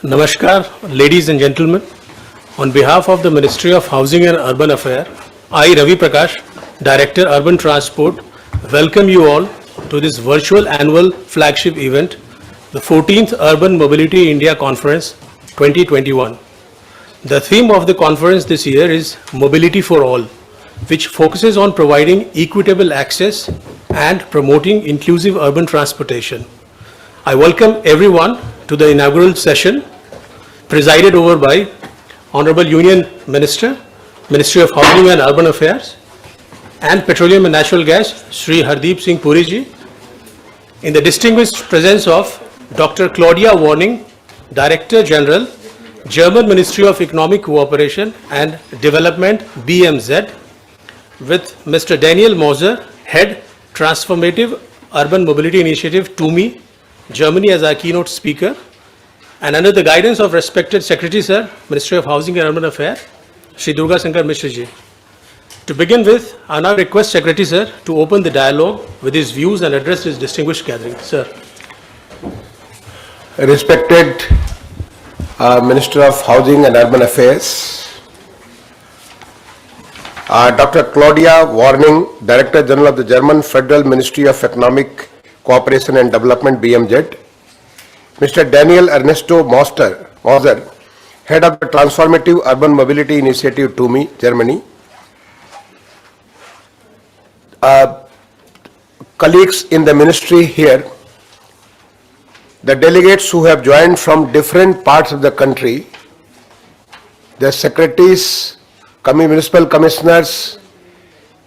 Namaskar, ladies and gentlemen. On behalf of the Ministry of Housing and Urban Affairs, I, Ravi Prakash, Director Urban Transport, welcome you all to this virtual annual flagship event, the 14th Urban Mobility India Conference 2021. The theme of the conference this year is Mobility for All, which focuses on providing equitable access and promoting inclusive urban transportation. I welcome everyone to the inaugural session presided over by Honorable Union Minister, Ministry of Housing and Urban Affairs, and Petroleum and Natural Gas, Shri Hardeep Singh Puri ji, in the distinguished presence of Dr. Claudia Warning, Director General, German Ministry of Economic Cooperation and Development, BMZ, with Mr. Daniel Moser, Head Transformative Urban Mobility Initiative, TUMI, Germany, as our keynote speaker, and under the guidance of respected Secretary Sir, Ministry of Housing and Urban Affairs, Shri Durga Shankar Mishra ji. To begin with, I now request Secretary Sir to open the dialogue with his views and address his distinguished gathering. Sir. Respected Minister of Housing and Urban Affairs, Dr. Claudia Warning, Director General of the German Federal Ministry of Economic Cooperation and Development, BMZ, Mr. Daniel Ernesto Moser, Head of the Transformative Urban Mobility Initiative, TUMI, Germany, colleagues in the ministry here, the delegates who have joined from different parts of the country, the secretaries, municipal commissioners,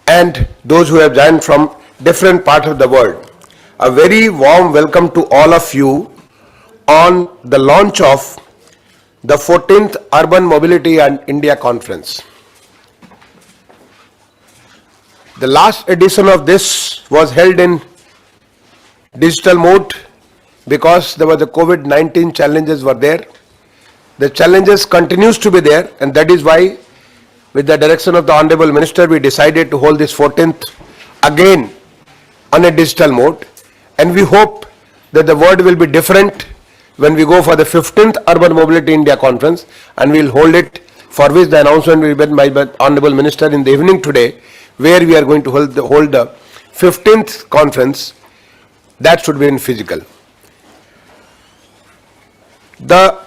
and those who have joined from different parts of the world. A very warm welcome to all of you on the launch of the 14th Urban Mobility and India Conference. The last edition of this was held in digital mode because there were the COVID-19 challenges were there. The challenges continues to be there, and that is why, with the direction of the Honorable Minister, we decided to hold this 14th again on a digital mode, and we hope that the world will be different when we go for the 15th Urban Mobility India Conference, and we will hold it, for which the announcement will be made by the Honorable Minister in the evening today, where we are going to hold the 15th conference. That should be in physical. The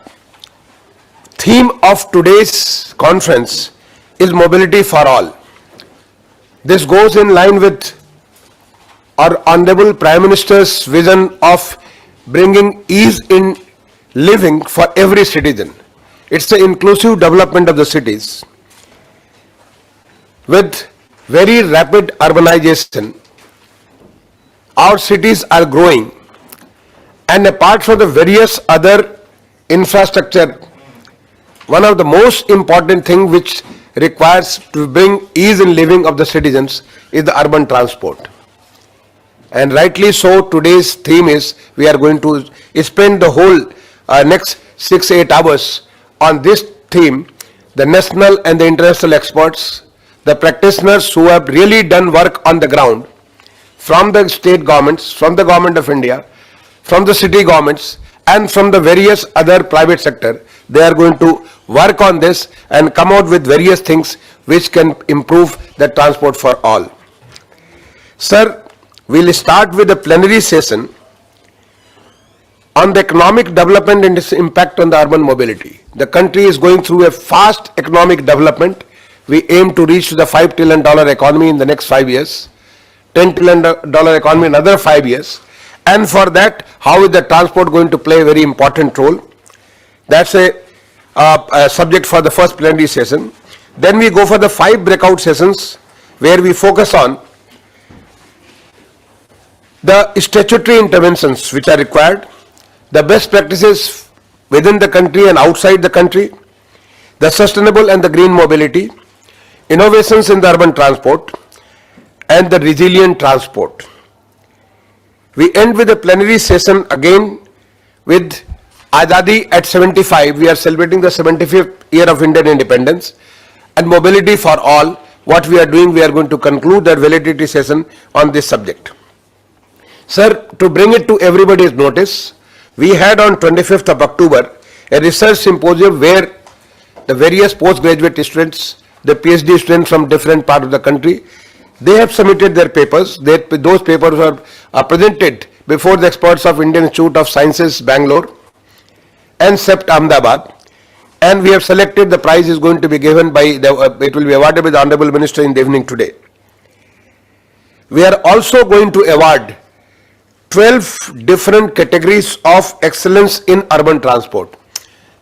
theme of today's conference is Mobility for All. This goes in line with our Honorable Prime Minister's vision of bringing ease in living for every citizen. It's the inclusive development of the cities. With very rapid urbanization, our cities are growing, and apart from the various other infrastructure, one of the most important things which requires to bring ease in living of the citizens is the urban transport. And rightly so, today's theme is we are going to spend the whole next 6-8 hours on this theme. The national and the international experts, the practitioners who have really done work on the ground, from the state governments, from the Government of India, from the city governments, and from the various other private sector, they are going to work on this and come out with various things which can improve the transport for all. Sir, we'll start with the plenary session on the economic development and its impact on the urban mobility. The country is going through a fast economic development. We aim to reach the $5 trillion economy in the next 5 years, $10 trillion economy in another 5 years. And for that, how is the transport going to play a very important role? That's a subject for the first plenary session. Then we go for the 5 breakout sessions where we focus on the statutory interventions which are required, the best practices within the country and outside the country, the sustainable and the green mobility, innovations in the urban transport, and the resilient transport. We end with a plenary session again with Azadi at 75. We are celebrating the 75th year of Indian independence, and mobility for all. What we are doing, we are going to conclude that validity session on this subject. Sir, to bring it to everybody's notice, we had on 25th of October a research symposium where the various postgraduate students, the PhD students from different parts of the country, they have submitted their papers. Those papers are presented before the experts of Indian Institute of Sciences, Bangalore, and CEPT Ahmedabad. And we have selected, the prize is going to be given by, it will be awarded by the Honorable Minister in the evening today. We are also going to award 12 different categories of excellence in urban transport.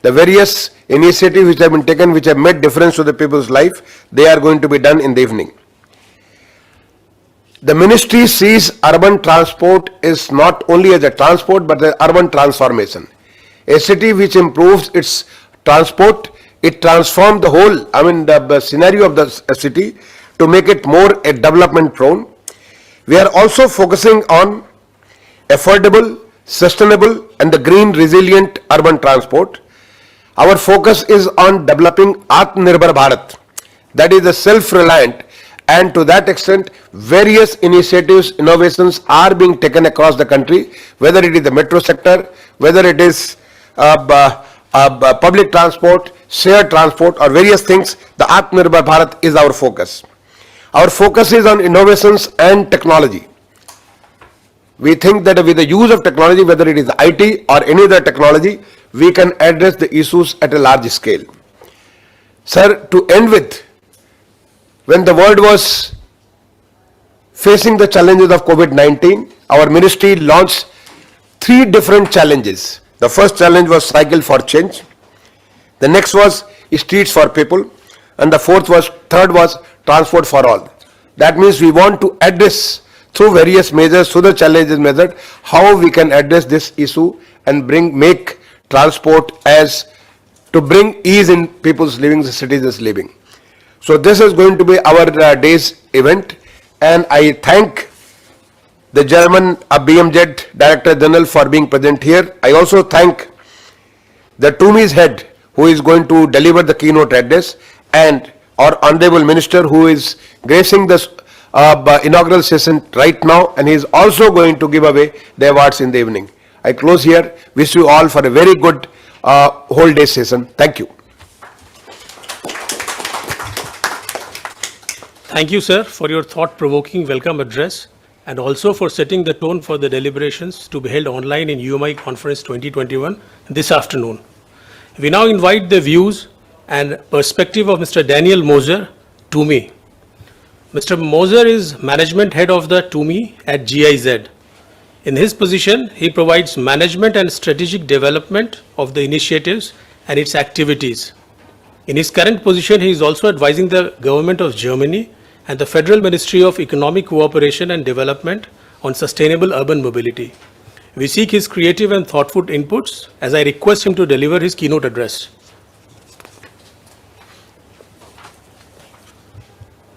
The various initiatives which have been taken, which have made difference to the people's life, they are going to be done in the evening. The ministry sees urban transport is not only as a transport but the urban transformation. A city which improves its transport, it transforms the whole, the scenario of the city to make it more a development prone. We are also focusing on affordable, sustainable and the green resilient urban transport. Our focus is on developing Atmanirbhar Bharat, that is the self-reliant, and to that extent various initiatives, innovations are being taken across the country, whether it is the metro sector, whether it is public transport, shared transport or various things. The Atmanirbhar Bharat is our focus. Our focus is on innovations and technology. We think that with the use of technology, whether it is IT or any other technology, we can address the issues at a large scale. Sir, to end with, when the world was facing the challenges of COVID-19, our ministry launched 3 different challenges. The first challenge was Cycle for Change. The next was Streets for People. And the third was Transport for All. That means we want to address through various measures, through the challenges method, how we can address this issue and make transport as to bring ease in people's living, the citizens' living. So this is going to be our day's event, and I thank the German BMZ Director General for being present here. I also thank the TUMI's head who is going to deliver the keynote address, and our Honorable Minister who is gracing the inaugural session right now, and he is also going to give away the awards in the evening. I close here. Wish you all for a very good whole day session. Thank you. Thank you, sir, for your thought-provoking welcome address and also for setting the tone for the deliberations to be held online in UMI Conference 2021 this afternoon. We now invite the views and perspective of Mr. Daniel Moser, TUMI. Mr. Moser is Management Head of the TUMI at GIZ. In his position, he provides management and strategic development of the initiatives and its activities. In his current position, he is also advising the Government of Germany and the Federal Ministry of Economic Cooperation and Development on sustainable urban mobility. We seek his creative and thoughtful inputs as I request him to deliver his keynote address.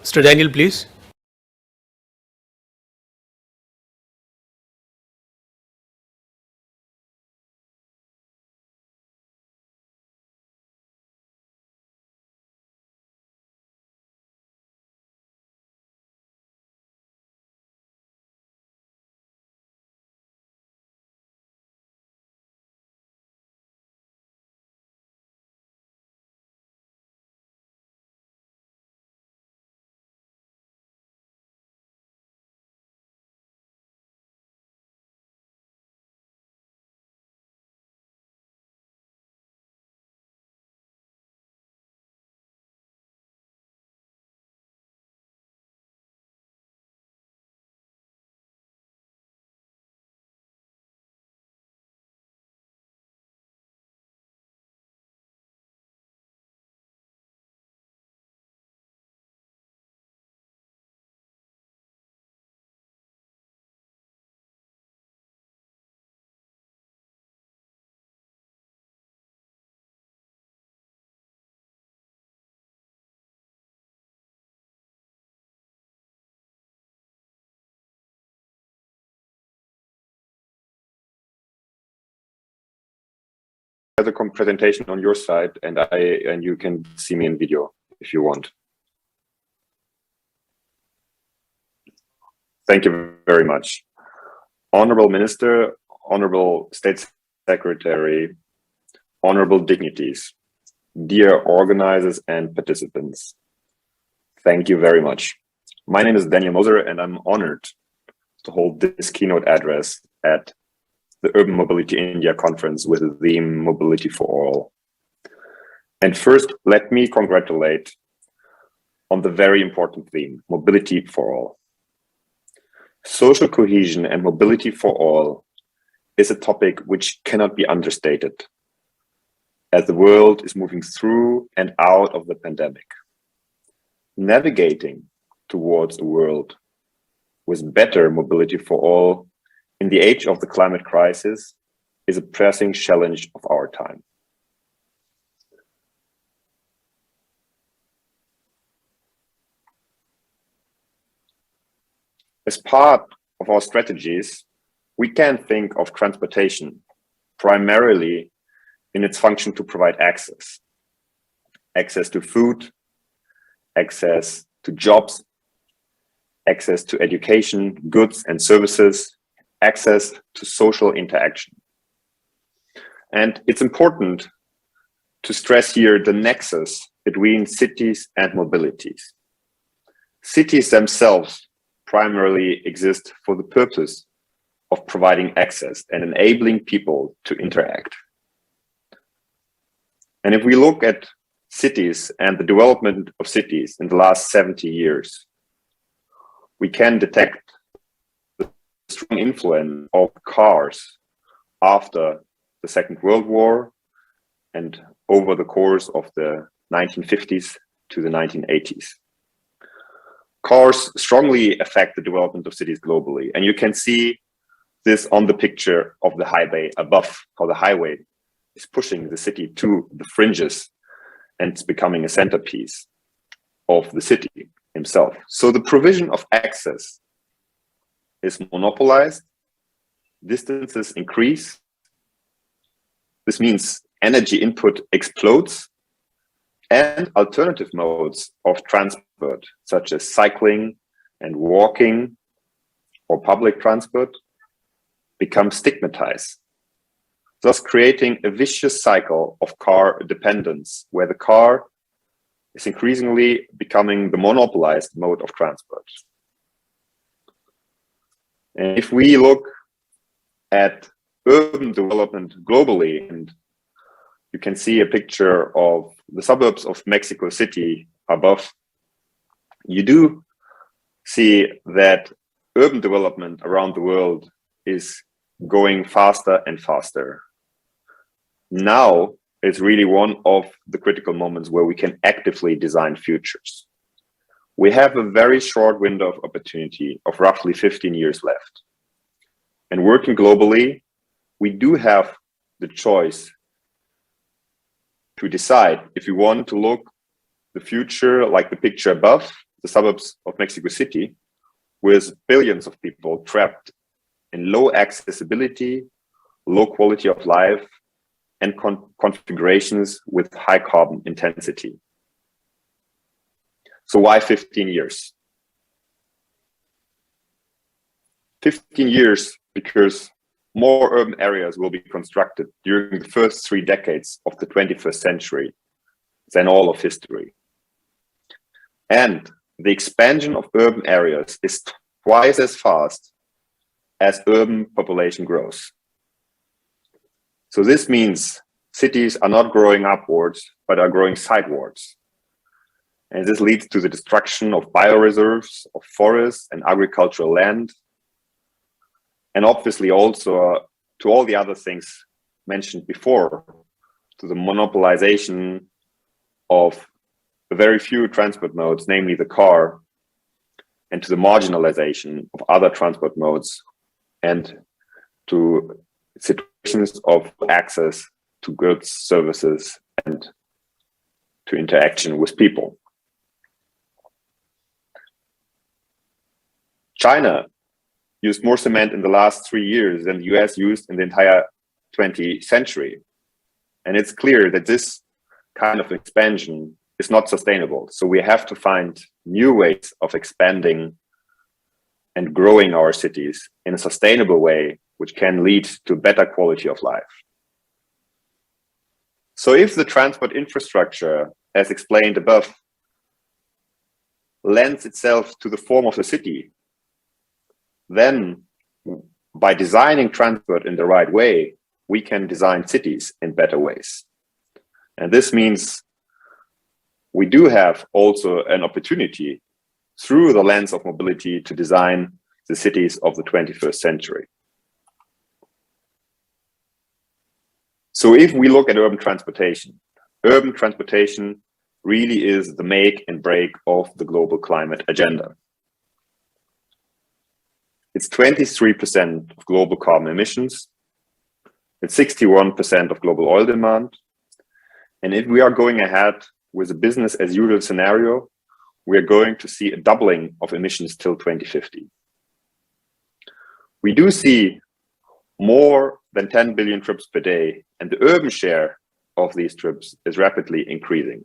Mr. Daniel, please. The presentation on your side, and you can see me in video if you want. Thank you very much. Honorable Minister, Honorable State Secretary, honorable dignities, dear organizers and participants, thank you very much. My name is Daniel Moser, and I'm honored to hold this keynote address at the Urban Mobility India conference with the theme Mobility for All. And first, let me congratulate on the very important theme, Mobility for All. Social cohesion and mobility for all is a topic which cannot be understated as the world is moving through and out of the pandemic. Navigating towards a world with better mobility for all in the age of the climate crisis is a pressing challenge of our time. As part of our strategies, we can think of transportation primarily in its function to provide access. Access to food, access to jobs, access to education, goods and services, access to social interaction. And it's important to stress here the nexus between cities and mobilities. Cities themselves primarily exist for the purpose of providing access and enabling people to interact. And if we look at cities and the development of cities in the last 70 years, we can detect the strong influence of cars after the Second World War and over the course of the 1950s to the 1980s. Cars strongly affect the development of cities globally, and you can see this on the picture of the highway above, how the highway is pushing the city to the fringes and it's becoming a centerpiece of the city himself. So the provision of access is monopolized, distances increase. This means energy input explodes, and alternative modes of transport, such as cycling and walking or public transport, become stigmatized, thus creating a vicious cycle of car dependence, where the car is increasingly becoming the monopolized mode of transport. And if we look at urban development globally, and you can see a picture of the suburbs of Mexico City above, you do see that urban development around the world is going faster and faster. Now is really one of the critical moments where we can actively design futures. We have a very short window of opportunity of roughly 15 years left. And working globally, we do have the choice to decide if we want to look the future like the picture above, the suburbs of Mexico City, with billions of people trapped in low accessibility, low quality of life, and configurations with high carbon intensity. So why 15 years? 15 years because more urban areas will be constructed during the first 3 decades of the 21st century than all of history. And the expansion of urban areas is twice as fast as urban population grows. So this means cities are not growing upwards, but are growing sidewards. And this leads to the destruction of bioreserves, of forests and agricultural land, and obviously also to all the other things mentioned before, to the monopolization of a very few transport modes, namely the car, and to the marginalization of other transport modes, and to situations of access to goods, services, and to interaction with people. China used more cement in the last 3 years than the US used in the entire 20th century. And it's clear that this kind of expansion is not sustainable. So we have to find new ways of expanding and growing our cities in a sustainable way, which can lead to better quality of life. So if the transport infrastructure, as explained above, lends itself to the form of the city, then by designing transport in the right way, we can design cities in better ways. And this means we do have also an opportunity through the lens of mobility to design the cities of the 21st century. So if we look at urban transportation really is the make and break of the global climate agenda. It's 23% of global carbon emissions. It's 61% of global oil demand. And if we are going ahead with a business as usual scenario, we are going to see a doubling of emissions till 2050. We do see more than 10 billion trips per day, and the urban share of these trips is rapidly increasing.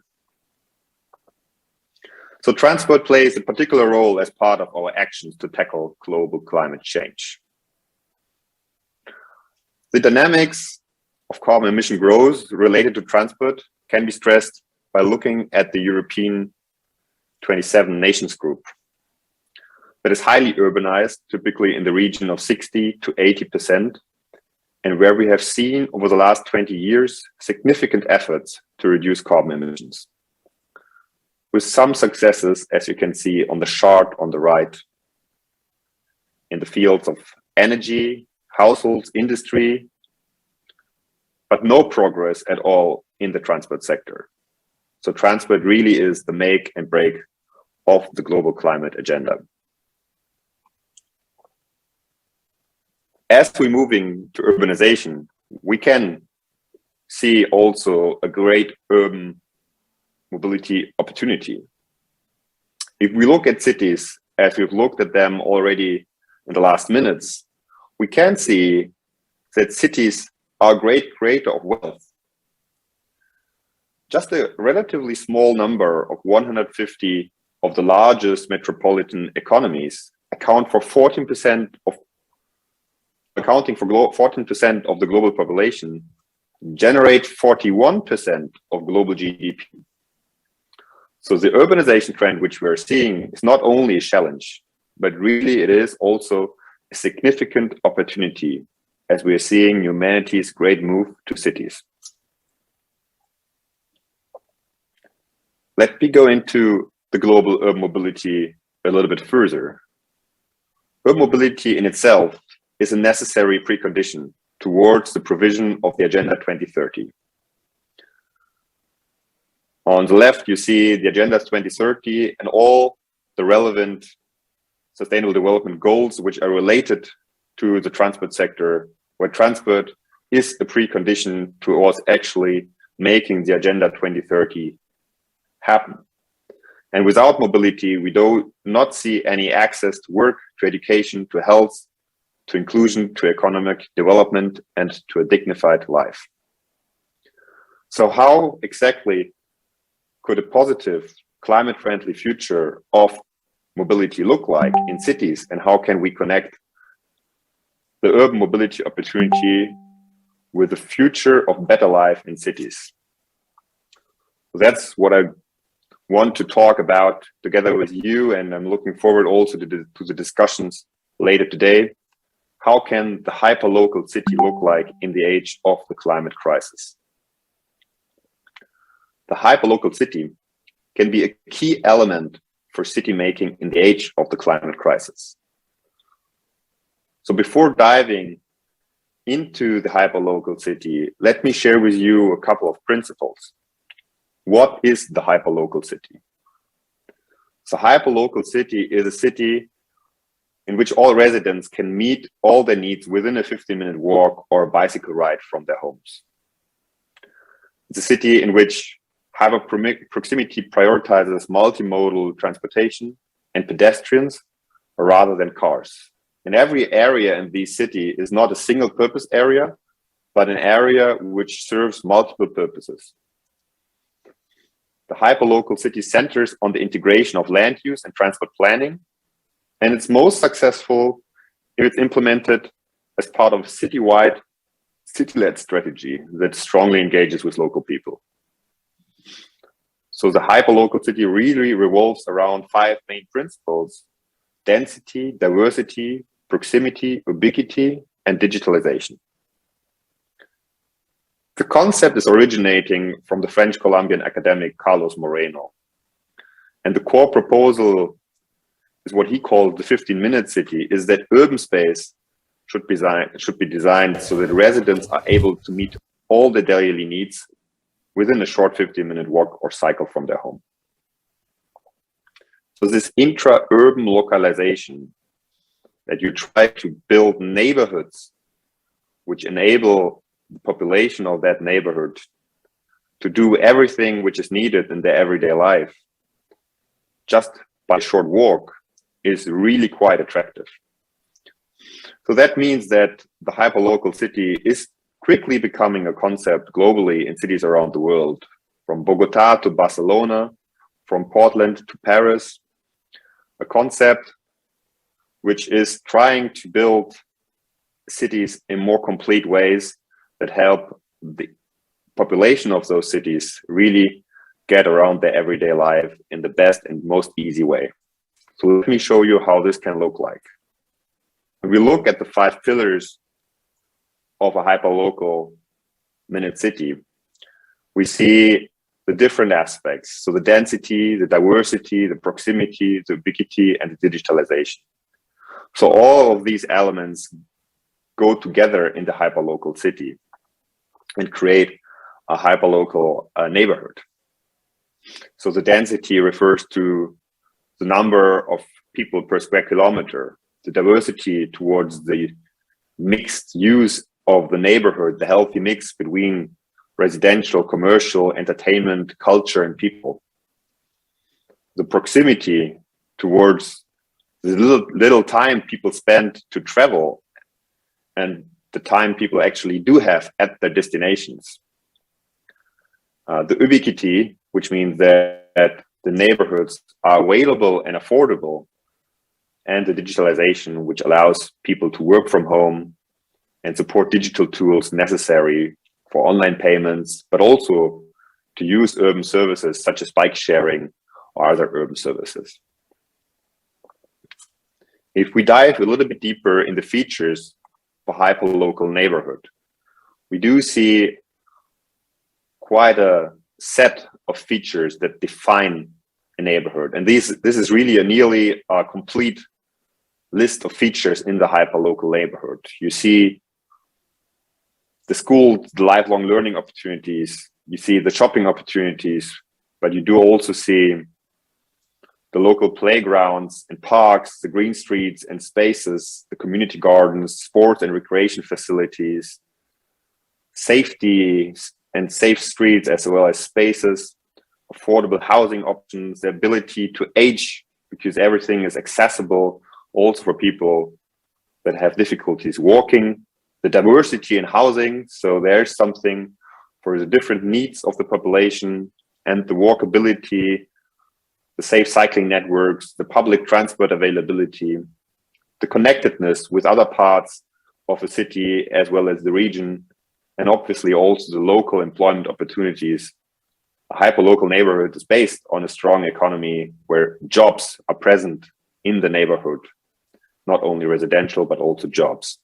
So transport plays a particular role as part of our actions to tackle global climate change. The dynamics of carbon emission growth related to transport can be stressed by looking at the European 27 nations group that is highly urbanized, typically in the region of 60 to 80%, and where we have seen over the last 20 years significant efforts to reduce carbon emissions, with some successes, as you can see on the chart on the right, in the fields of energy, households, industry, but no progress at all in the transport sector. So transport really is the make and break of the global climate agenda. As we're moving to urbanization, we can see also a great urban mobility opportunity. If we look at cities, as we've looked at them already in the last minutes, we can see that cities are a great creator of wealth. Just a relatively small number of 150 of the largest metropolitan economies accounting for 14% of the global population, generate 41% of global GDP. So the urbanization trend which we're seeing is not only a challenge, but really it is also a significant opportunity as we are seeing humanity's great move to cities. Let me go into the global urban mobility a little bit further. Urban mobility in itself is a necessary precondition towards the provision of the Agenda 2030. On the left, you see the Agenda 2030 and all the relevant sustainable development goals which are related to the transport sector, where transport is a precondition towards actually making the Agenda 2030 happen. And without mobility, we do not see any access to work, to education, to health, to inclusion, to economic development, and to a dignified life. So how exactly could a positive, climate-friendly future of mobility look like in cities, and how can we connect the urban mobility opportunity with the future of better life in cities? That's what I want to talk about together with you, and I'm looking forward also to the discussions later today. How can the hyperlocal city look like in the age of the climate crisis? The hyperlocal city can be a key element for city making in the age of the climate crisis. So before diving into the hyperlocal city, let me share with you a couple of principles. What is the hyperlocal city? So hyperlocal city is a city in which all residents can meet all their needs within a 15-minute walk or a bicycle ride from their homes. It's a city in which hyper proximity prioritizes multimodal transportation and pedestrians rather than cars. And every area in this city is not a single purpose area, but an area which serves multiple purposes. The hyperlocal city centers on the integration of land use and transport planning, and it's most successful if it's implemented as part of a citywide city-led strategy that strongly engages with local people. So the hyperlocal city really revolves around 5 main principles: density, diversity, proximity, ubiquity, and digitalization. The concept is originating from the French Colombian academic Carlos Moreno. And the core proposal is what he called the 15-minute city, is that urban space should be designed so that residents are able to meet all their daily needs within a short 15-minute walk or cycle from their home. So this intra-urban localization, that you try to build neighborhoods which enable the population of that neighborhood to do everything which is needed in their everyday life just by a short walk, is really quite attractive. So that means that the hyperlocal city is quickly becoming a concept globally in cities around the world, from Bogota to Barcelona, from Portland to Paris, a concept which is trying to build cities in more complete ways that help the population of those cities really get around their everyday life in the best and most easy way. So let me show you how this can look like. When we look at the 5 pillars of a hyperlocal minute city, we see the different aspects. So the density, the diversity, the proximity, the ubiquity, and the digitalization. So all of these elements go together in the hyperlocal city and create a hyperlocal neighborhood. So the density refers to the number of people per square kilometer, the diversity towards the mixed use of the neighborhood, the healthy mix between residential, commercial, entertainment, culture, and people. The proximity towards the little time people spend to travel and the time people actually do have at their destinations. The ubiquity, which means that the neighborhoods are available and affordable, and the digitalization, which allows people to work from home and support digital tools necessary for online payments, but also to use urban services such as bike sharing or other urban services. If we dive a little bit deeper in the features of a hyperlocal neighborhood, we do see quite a set of features that define a neighborhood. And this is really a nearly complete list of features in the hyperlocal neighborhood. You see the school, the lifelong learning opportunities, you see the shopping opportunities, but you do also see the local playgrounds and parks, the green streets and spaces, the community gardens, sports and recreation facilities, safety and safe streets, as well as spaces, affordable housing options, the ability to age, because everything is accessible also for people that have difficulties walking, the diversity in housing, so there's something for the different needs of the population, and the walkability, the safe cycling networks, the public transport availability, the connectedness with other parts of a city as well as the region, and obviously also the local employment opportunities. A hyperlocal neighborhood is based on a strong economy where jobs are present in the neighborhood, not only residential, but also jobs.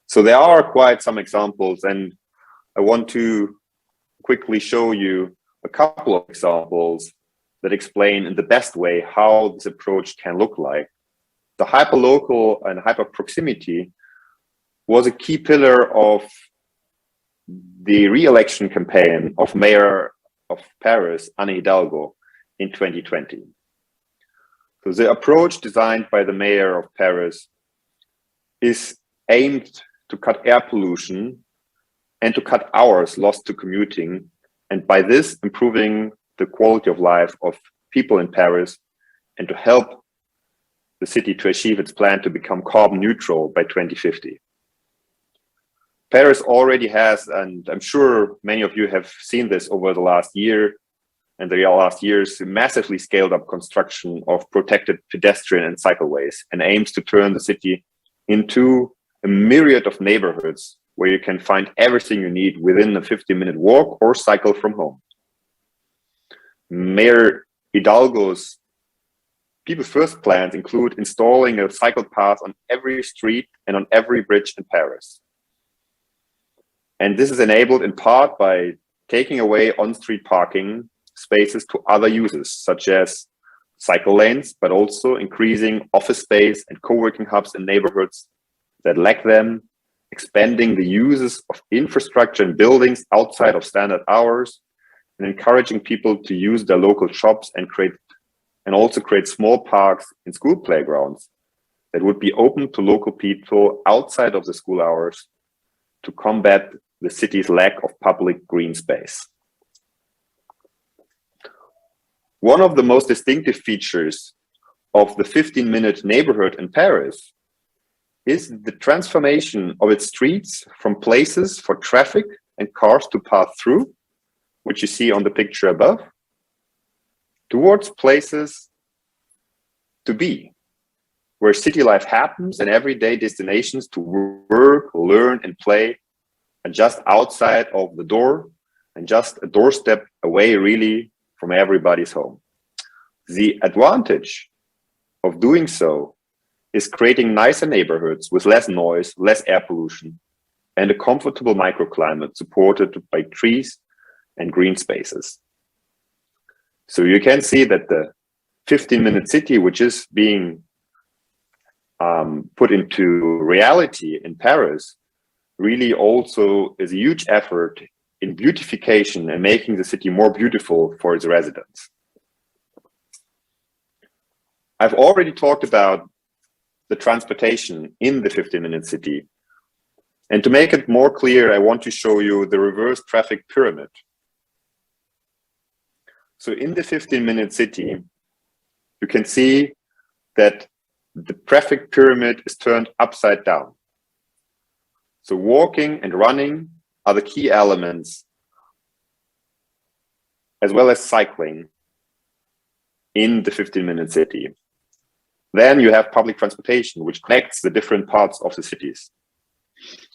So there are quite some examples, and I want to quickly show you a couple of examples that explain in the best way how this approach can look like. The hyperlocal and hyperproximity was a key pillar of the re-election campaign of Mayor of Paris, Anne Hidalgo, in 2020. So the approach designed by the Mayor of Paris is aimed to cut air pollution and to cut hours lost to commuting, and by this improving the quality of life of people in Paris and to help the city to achieve its plan to become carbon neutral by 2050. Paris already has, and I'm sure many of you have seen this over the last year and the last years, massively scaled up construction of protected pedestrian and cycleways, and aims to turn the city into a myriad of neighborhoods where you can find everything you need within a 15-minute walk or cycle from home. Mayor Hidalgo's People First plans include installing a cycle path on every street and on every bridge in Paris. And this is enabled in part by taking away on-street parking spaces to other uses, such as cycle lanes, but also increasing office space and co-working hubs in neighborhoods that lack them, expanding the uses of infrastructure and buildings outside of standard hours, and encouraging people to use their local shops and also create small parks and school playgrounds that would be open to local people outside of the school hours to combat the city's lack of public green space. One of the most distinctive features of the 15-minute neighborhood in Paris is the transformation of its streets from places for traffic and cars to pass through, which you see on the picture above, towards places to be, where city life happens and everyday destinations to work, learn, and play are just outside of the door and just a doorstep away really from everybody's home. The advantage of doing so is creating nicer neighborhoods with less noise, less air pollution, and a comfortable microclimate supported by trees and green spaces. So you can see that the 15-minute city, which is being put into reality in Paris, really also is a huge effort in beautification and making the city more beautiful for its residents. I've already talked about the transportation in the 15-minute city. And to make it more clear, I want to show you the reverse traffic pyramid. So in the 15-minute city, you can see that the traffic pyramid is turned upside down. So walking and running are the key elements, as well as cycling in the 15-minute city. Then you have public transportation, which connects the different parts of the cities.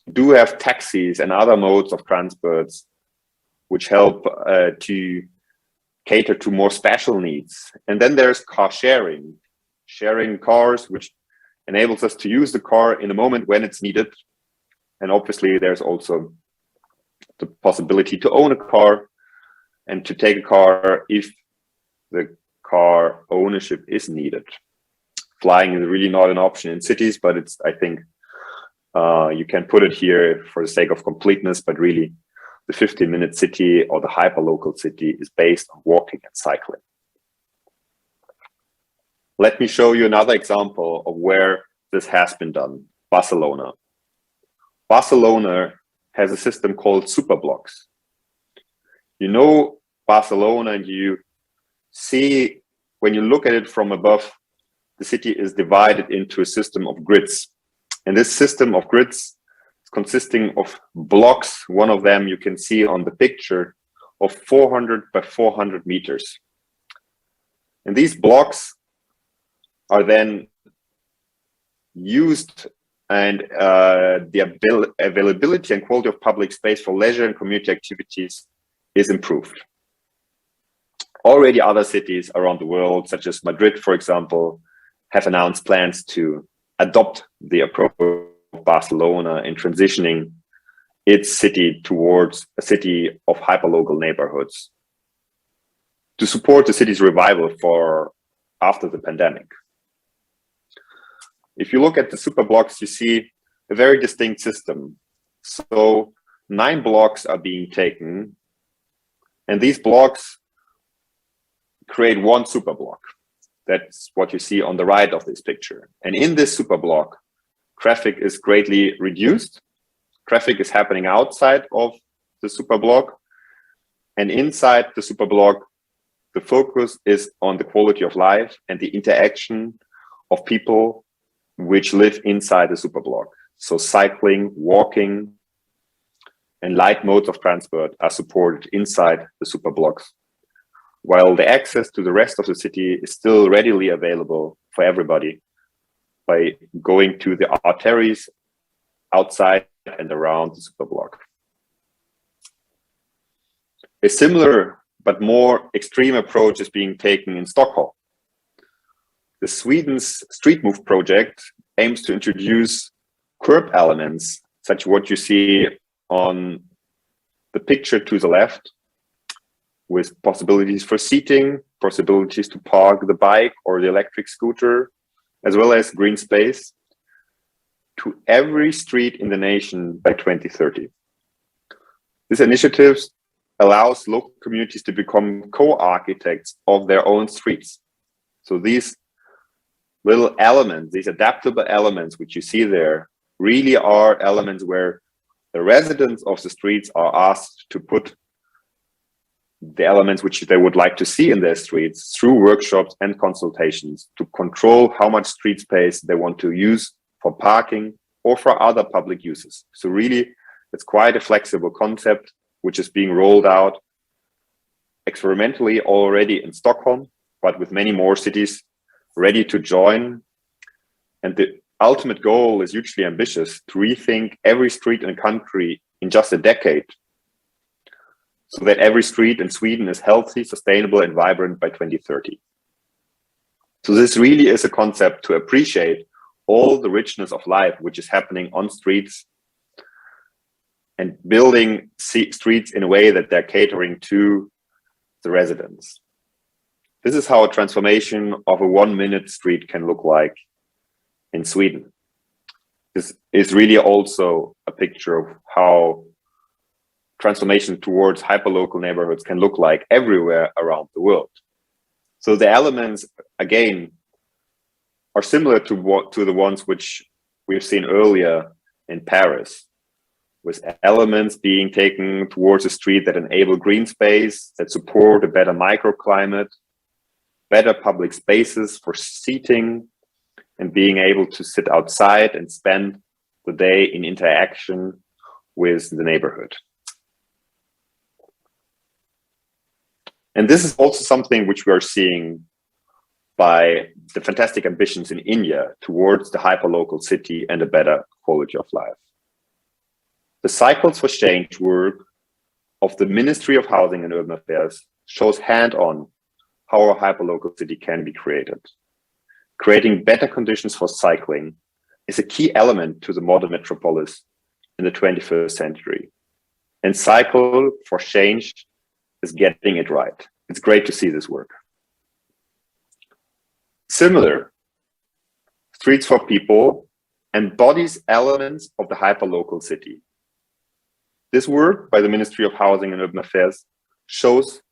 You do have taxis and other modes of transports, which help to cater to more special needs. And then there's car sharing cars, which enables us to use the car in a moment when it's needed. And obviously there's also the possibility to own a car and to take a car if the car ownership is needed. Flying is really not an option in cities, but it's, I think, you can put it here for the sake of completeness, but really the 15-minute city or the hyperlocal city is based on walking and cycling. Let me show you another example of where this has been done, Barcelona. Barcelona has a system called Superblocks. You know Barcelona, and you see, when you look at it from above, the city is divided into a system of grids. And this system of grids is consisting of blocks. One of them you can see on the picture of 400 by 400 meters. And these blocks are then used, and the availability and quality of public space for leisure and community activities is improved. Already other cities around the world, such as Madrid, for example, have announced plans to adopt the approach of Barcelona in transitioning its city towards a city of hyperlocal neighborhoods to support the city's revival for after the pandemic. If you look at the Superblocks, you see a very distinct system. So 9 blocks are being taken, and these blocks create one Superblock. That's what you see on the right of this picture. And in this Superblock, traffic is greatly reduced. Traffic is happening outside of the Superblock. And inside the Superblock, the focus is on the quality of life and the interaction of people which live inside the Superblock. So cycling, walking, and light modes of transport are supported inside the Superblocks, while the access to the rest of the city is still readily available for everybody by going to the arteries outside and around the superblock. A similar but more extreme approach is being taken in Stockholm. The Sweden's Street Move project aims to introduce curb elements, such as what you see on the picture to the left, with possibilities for seating, possibilities to park the bike or the electric scooter, as well as green space, to every street in the nation by 2030. This initiative allows local communities to become co-architects of their own streets. So these little elements, these adaptable elements which you see there, really are elements where the residents of the streets are asked to put the elements which they would like to see in their streets through workshops and consultations to control how much street space they want to use for parking or for other public uses. So really, it's quite a flexible concept which is being rolled out experimentally already in Stockholm, but with many more cities ready to join. And the ultimate goal is hugely ambitious: to rethink every street in the country in just a decade, so that every street in Sweden is healthy, sustainable, and vibrant by 2030. So this really is a concept to appreciate all the richness of life which is happening on streets, and building streets in a way that they're catering to the residents. This is how a transformation of a 1-minute street can look like in Sweden. This is really also a picture of how transformation towards hyperlocal neighborhoods can look like everywhere around the world. So the elements, again, are similar to the ones which we've seen earlier in Paris, with elements being taken towards a street that enable green space, that support a better microclimate, better public spaces for seating, and being able to sit outside and spend the day in interaction with the neighborhood. And this is also something which we are seeing by the fantastic ambitions in India towards the hyperlocal city and a better quality of life. The Cycles for Change work of the Ministry of Housing and Urban Affairs shows hand-on how a hyperlocal city can be created. Creating better conditions for cycling is a key element to the modern metropolis in the 21st century. And Cycle for Change is getting it right. It's great to see this work. Similar, Streets for People embodies elements of the hyperlocal city. This work by the Ministry of Housing and Urban Affairs shows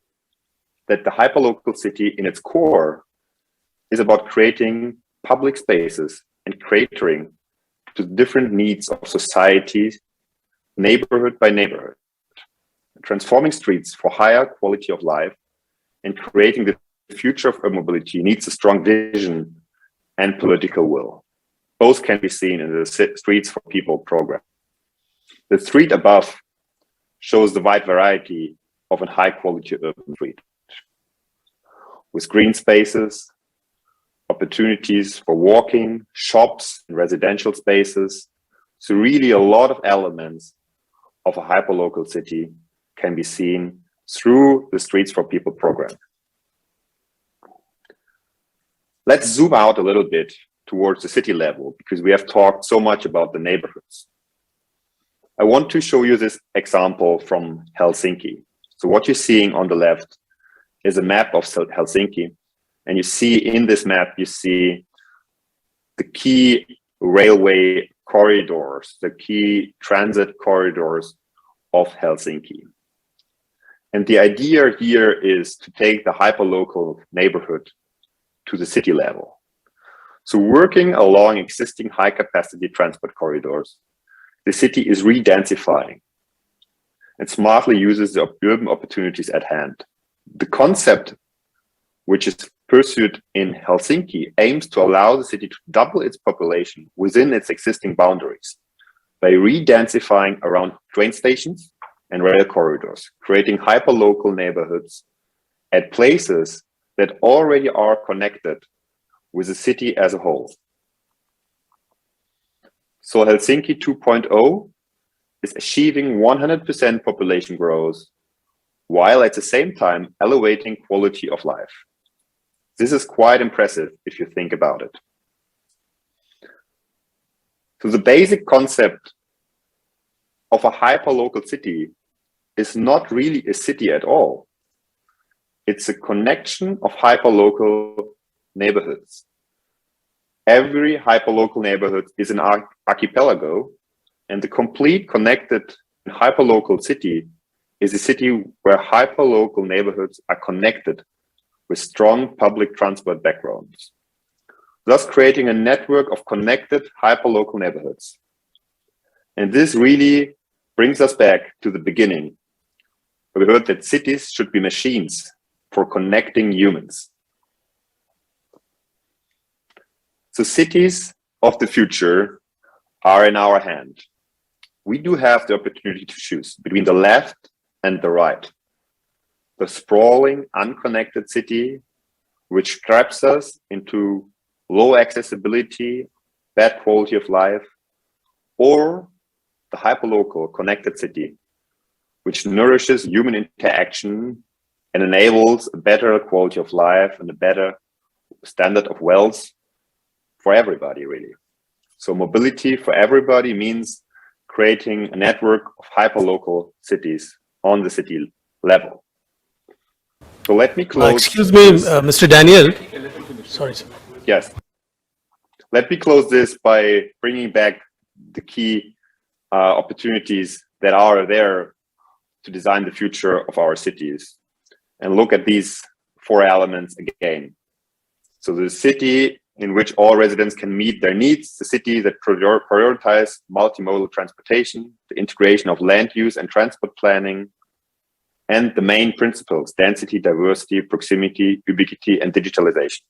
that the hyperlocal city in its core is about creating public spaces and catering to different needs of society, neighborhood by neighborhood, transforming streets for higher quality of life and creating the future of urban mobility needs a strong vision and political will. Both can be seen in the Streets for People program. The street above shows the wide variety of a high quality urban street, with green spaces, opportunities for walking, shops, and residential spaces. So really a lot of elements of a hyperlocal city can be seen through the Streets for People program. Let's zoom out a little bit towards the city level, because we have talked so much about the neighborhoods. I want to show you this example from Helsinki. So what you're seeing on the left is a map of Helsinki. And you see in this map, you see the key railway corridors, the key transit corridors of Helsinki. And the idea here is to take the hyperlocal neighborhood to the city level. So working along existing high capacity transport corridors, the city is re-densifying and smartly uses the urban opportunities at hand. The concept, which is pursued in Helsinki, aims to allow the city to double its population within its existing boundaries by re-densifying around train stations and rail corridors, creating hyperlocal neighborhoods at places that already are connected with the city as a whole. So Helsinki 2.0 is achieving 100% population growth, while at the same time elevating quality of life. This is quite impressive if you think about it. So the basic concept of a hyperlocal city is not really a city at all. It's a connection of hyperlocal neighborhoods. Every hyperlocal neighborhood is an archipelago, and the complete connected hyperlocal city is a city where hyperlocal neighborhoods are connected with strong public transport backgrounds, thus creating a network of connected hyperlocal neighborhoods. And this really brings us back to the beginning, where we heard that cities should be machines for connecting humans. So cities of the future are in our hand. We do have the opportunity to choose between the left and the right. The sprawling, unconnected city, which traps us into low accessibility, bad quality of life, or the hyperlocal connected city, which nourishes human interaction and enables a better quality of life and a better standard of wealth for everybody, really. So mobility for everybody means creating a network of hyperlocal cities on the city level. So let me close. Excuse me, Mr. Daniel. Sorry, sir. Yes. Let me close this by bringing back the key opportunities that are there to design the future of our cities, and look at these four elements again. So the city in which all residents can meet their needs, the city that prioritize multimodal transportation, the integration of land use and transport planning, and the main principles: density, diversity, proximity, ubiquity, and digitalization.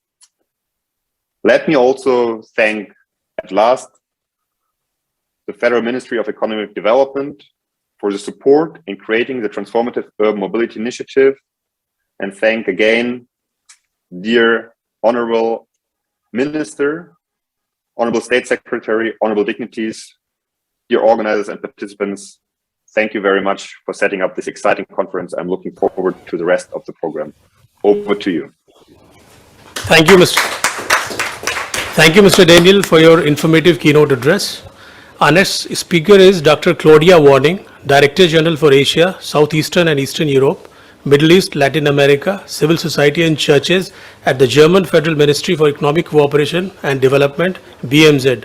Let me also thank, at last, the Federal Ministry of Economic Development for the support in creating the Transformative Urban Mobility Initiative, and thank again, dear Honorable Minister, Honorable State Secretary, Honorable Dignitaries, dear organizers and participants. Thank you very much for setting up this exciting conference. I'm looking forward to the rest of the program. Over to you. Thank you, Mr. Daniel, for your informative keynote address. Our next speaker is Dr. Claudia Warning, Director General for Asia, Southeastern and Eastern Europe, Middle East, Latin America, Civil Society and Churches at the German Federal Ministry for Economic Cooperation and Development, BMZ.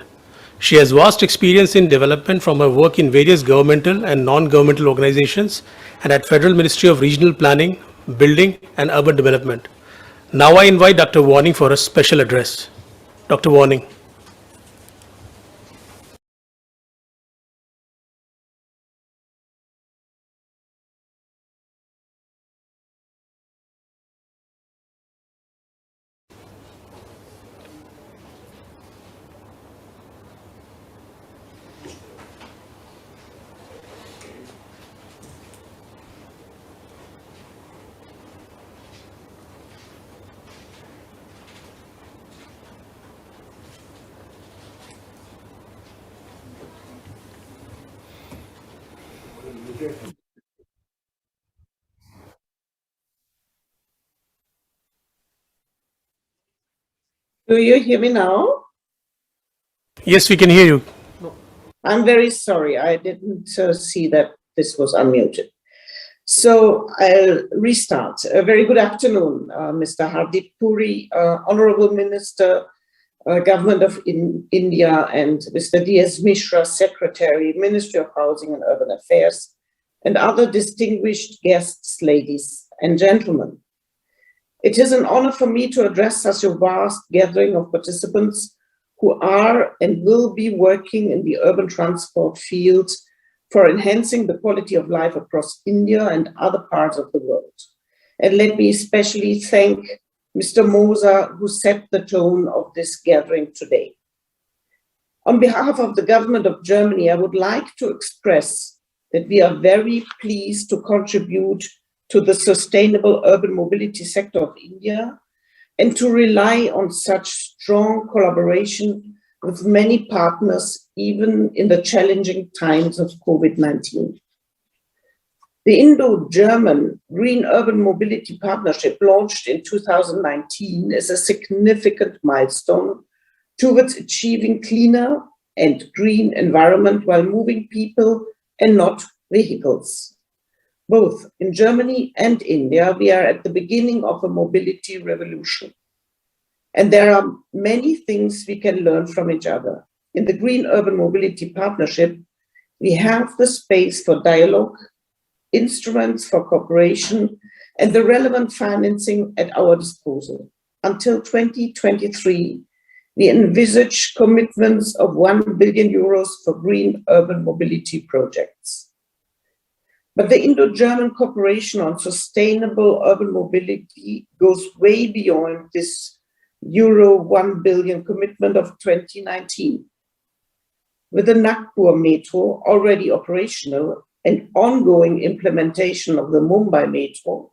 She has vast experience in development from her work in various governmental and non-governmental organizations and at Federal Ministry of Regional Planning, Building and Urban Development. Now I invite Dr. Warning for a special address. Dr. Warning. Do you hear me now? Yes, we can hear you. I'm very sorry. I didn't see that this was unmuted. So I'll restart. A very good afternoon, Mr. Hardip Puri, Honorable Minister, Government of India, and Mr. D.S. Mishra, Secretary, Ministry of Housing and Urban Affairs, and other distinguished guests, ladies and gentlemen. It is an honor for me to address such a vast gathering of participants who are and will be working in the urban transport field for enhancing the quality of life across India and other parts of the world. And let me especially thank Mr. Moser, who set the tone of this gathering today. On behalf of the government of Germany, I would like to express that we are very pleased to contribute to the sustainable urban mobility sector of India and to rely on such strong collaboration with many partners, even in the challenging times of COVID-19. The Indo-German Green Urban Mobility Partnership, launched in 2019, is a significant milestone towards achieving cleaner and green environment while moving people and not vehicles. Both in Germany and India, we are at the beginning of a mobility revolution. And there are many things we can learn from each other. In the Green Urban Mobility Partnership, we have the space for dialogue, instruments for cooperation, and the relevant financing at our disposal. Until 2023, we envisage commitments of 1 billion euros for green urban mobility projects. But the Indo-German cooperation on sustainable urban mobility goes way beyond this euro 1 billion commitment of 2019. With the Nagpur Metro already operational and ongoing implementation of the Mumbai Metro,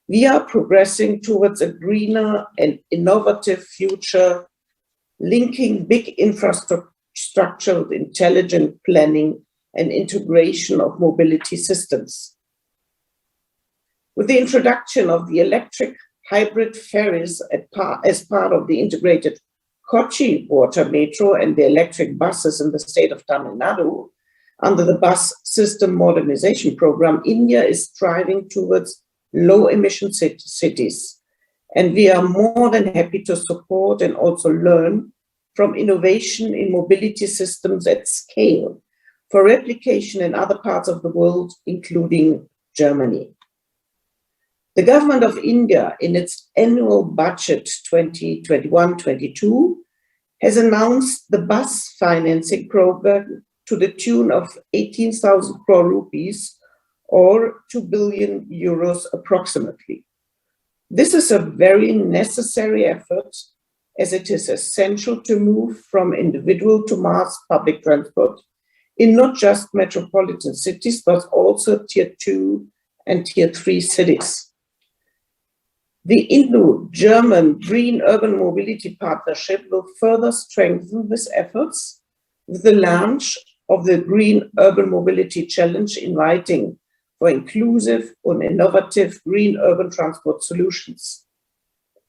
we are progressing towards a greener and innovative future, linking big infrastructure with intelligent planning and integration of mobility systems. With the introduction of the electric hybrid ferries as part of the integrated Kochi Water Metro and the electric buses in the state of Tamil Nadu, under the Bus System Modernization Program, India is striving towards low-emission cities. And we are more than happy to support and also learn from innovation in mobility systems at scale for replication in other parts of the world, including Germany. The government of India, in its annual budget 2021-22, has announced the bus financing program to the tune of 18,000 crore rupees, or 2 billion euros approximately. This is a very necessary effort, as it is essential to move from individual to mass public transport in not just metropolitan cities, but also Tier 2 and Tier 3 cities. The Indo-German Green Urban Mobility Partnership will further strengthen these efforts with the launch of the Green Urban Mobility Challenge, inviting for inclusive and innovative green urban transport solutions.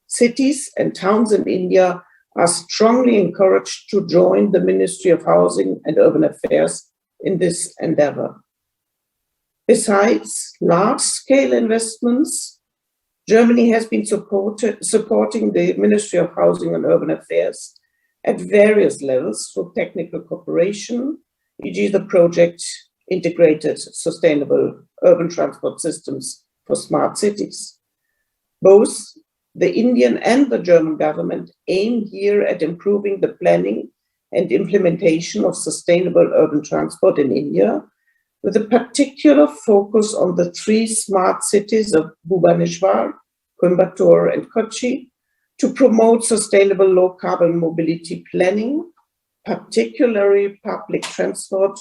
Cities and towns in India are strongly encouraged to join the Ministry of Housing and Urban Affairs in this endeavor. Besides large-scale investments, Germany has been supporting the Ministry of Housing and Urban Affairs at various levels through technical cooperation, e.g. the project Integrated Sustainable Urban Transport Systems for Smart Cities. Both the Indian and the German government aim here at improving the planning and implementation of sustainable urban transport in India, with a particular focus on the 3 smart cities of Bhubaneswar, Coimbatore, and Kochi, to promote sustainable low-carbon mobility planning, particularly public transport,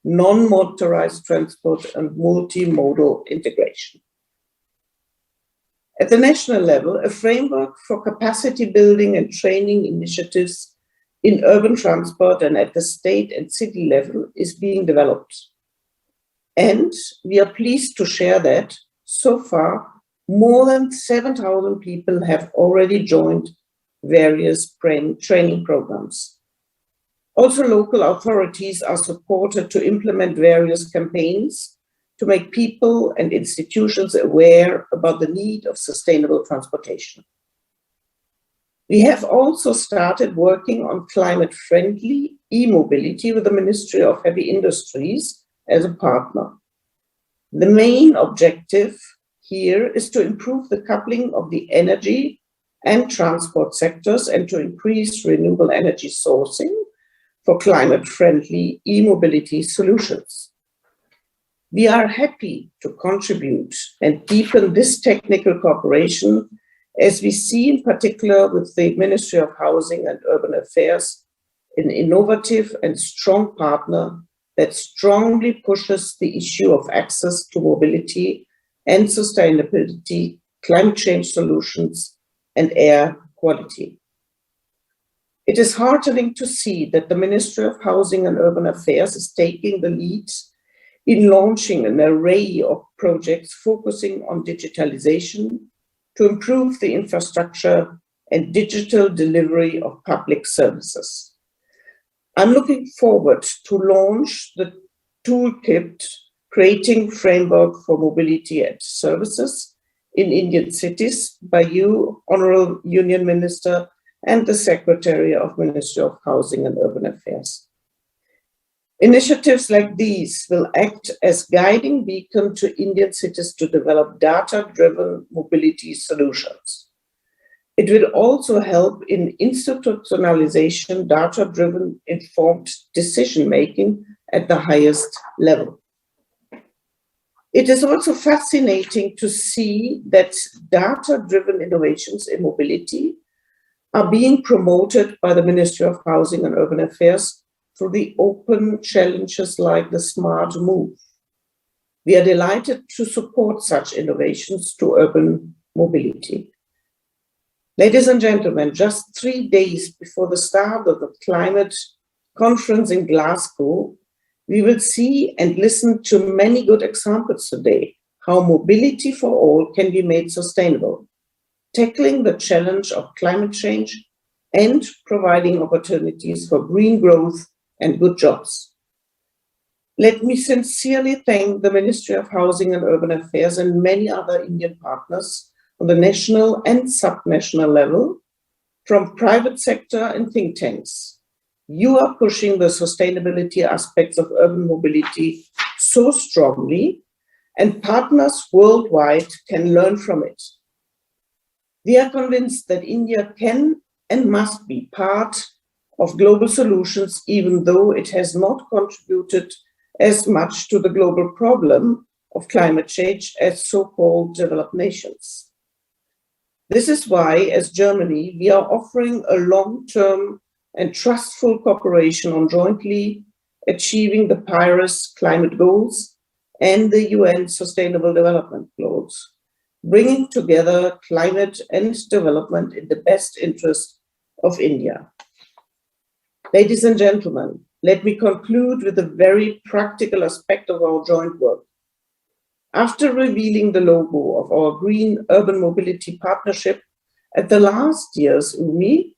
non-motorized transport, and multimodal integration. At the national level, a framework for capacity building and training initiatives in urban transport and at the state and city level is being developed. And we are pleased to share that so far, more than 7,000 people have already joined various training programs. Also, local authorities are supported to implement various campaigns to make people and institutions aware about the need of sustainable transportation. We have also started working on climate-friendly e-mobility with the Ministry of Heavy Industries as a partner. The main objective here is to improve the coupling of the energy and transport sectors and to increase renewable energy sourcing for climate-friendly e-mobility solutions. We are happy to contribute and deepen this technical cooperation, as we see in particular with the Ministry of Housing and Urban Affairs, an innovative and strong partner that strongly pushes the issue of access to mobility and sustainability, climate change solutions, and air quality. It is heartening to see that the Ministry of Housing and Urban Affairs is taking the lead in launching an array of projects focusing on digitalization to improve the infrastructure and digital delivery of public services. I'm looking forward to launch the toolkit Creating Framework for Mobility and Services in Indian Cities by you, Honorable Union Minister, and the Secretary of Ministry of Housing and Urban Affairs. Initiatives like these will act as guiding beacon to Indian cities to develop data-driven mobility solutions. It will also help in institutionalization, data-driven informed decision-making at the highest level. It is also fascinating to see that data-driven innovations in mobility are being promoted by the Ministry of Housing and Urban Affairs through the open challenges like the Smart Move. We are delighted to support such innovations to urban mobility. Ladies and gentlemen, just 3 days before the start of the climate conference in Glasgow, we will see and listen to many good examples today how mobility for all can be made sustainable, tackling the challenge of climate change and providing opportunities for green growth and good jobs. Let me sincerely thank the Ministry of Housing and Urban Affairs and many other Indian partners on the national and subnational level, from private sector and think tanks. You are pushing the sustainability aspects of urban mobility so strongly, and partners worldwide can learn from it. We are convinced that India can and must be part of global solutions, even though it has not contributed as much to the global problem of climate change as so-called developed nations. This is why, as Germany, we are offering a long-term and trustful cooperation on jointly achieving the Paris climate goals and the UN Sustainable Development Goals, bringing together climate and development in the best interest of India. Ladies and gentlemen, let me conclude with a very practical aspect of our joint work. After revealing the logo of our Green Urban Mobility Partnership at the last year's UMI,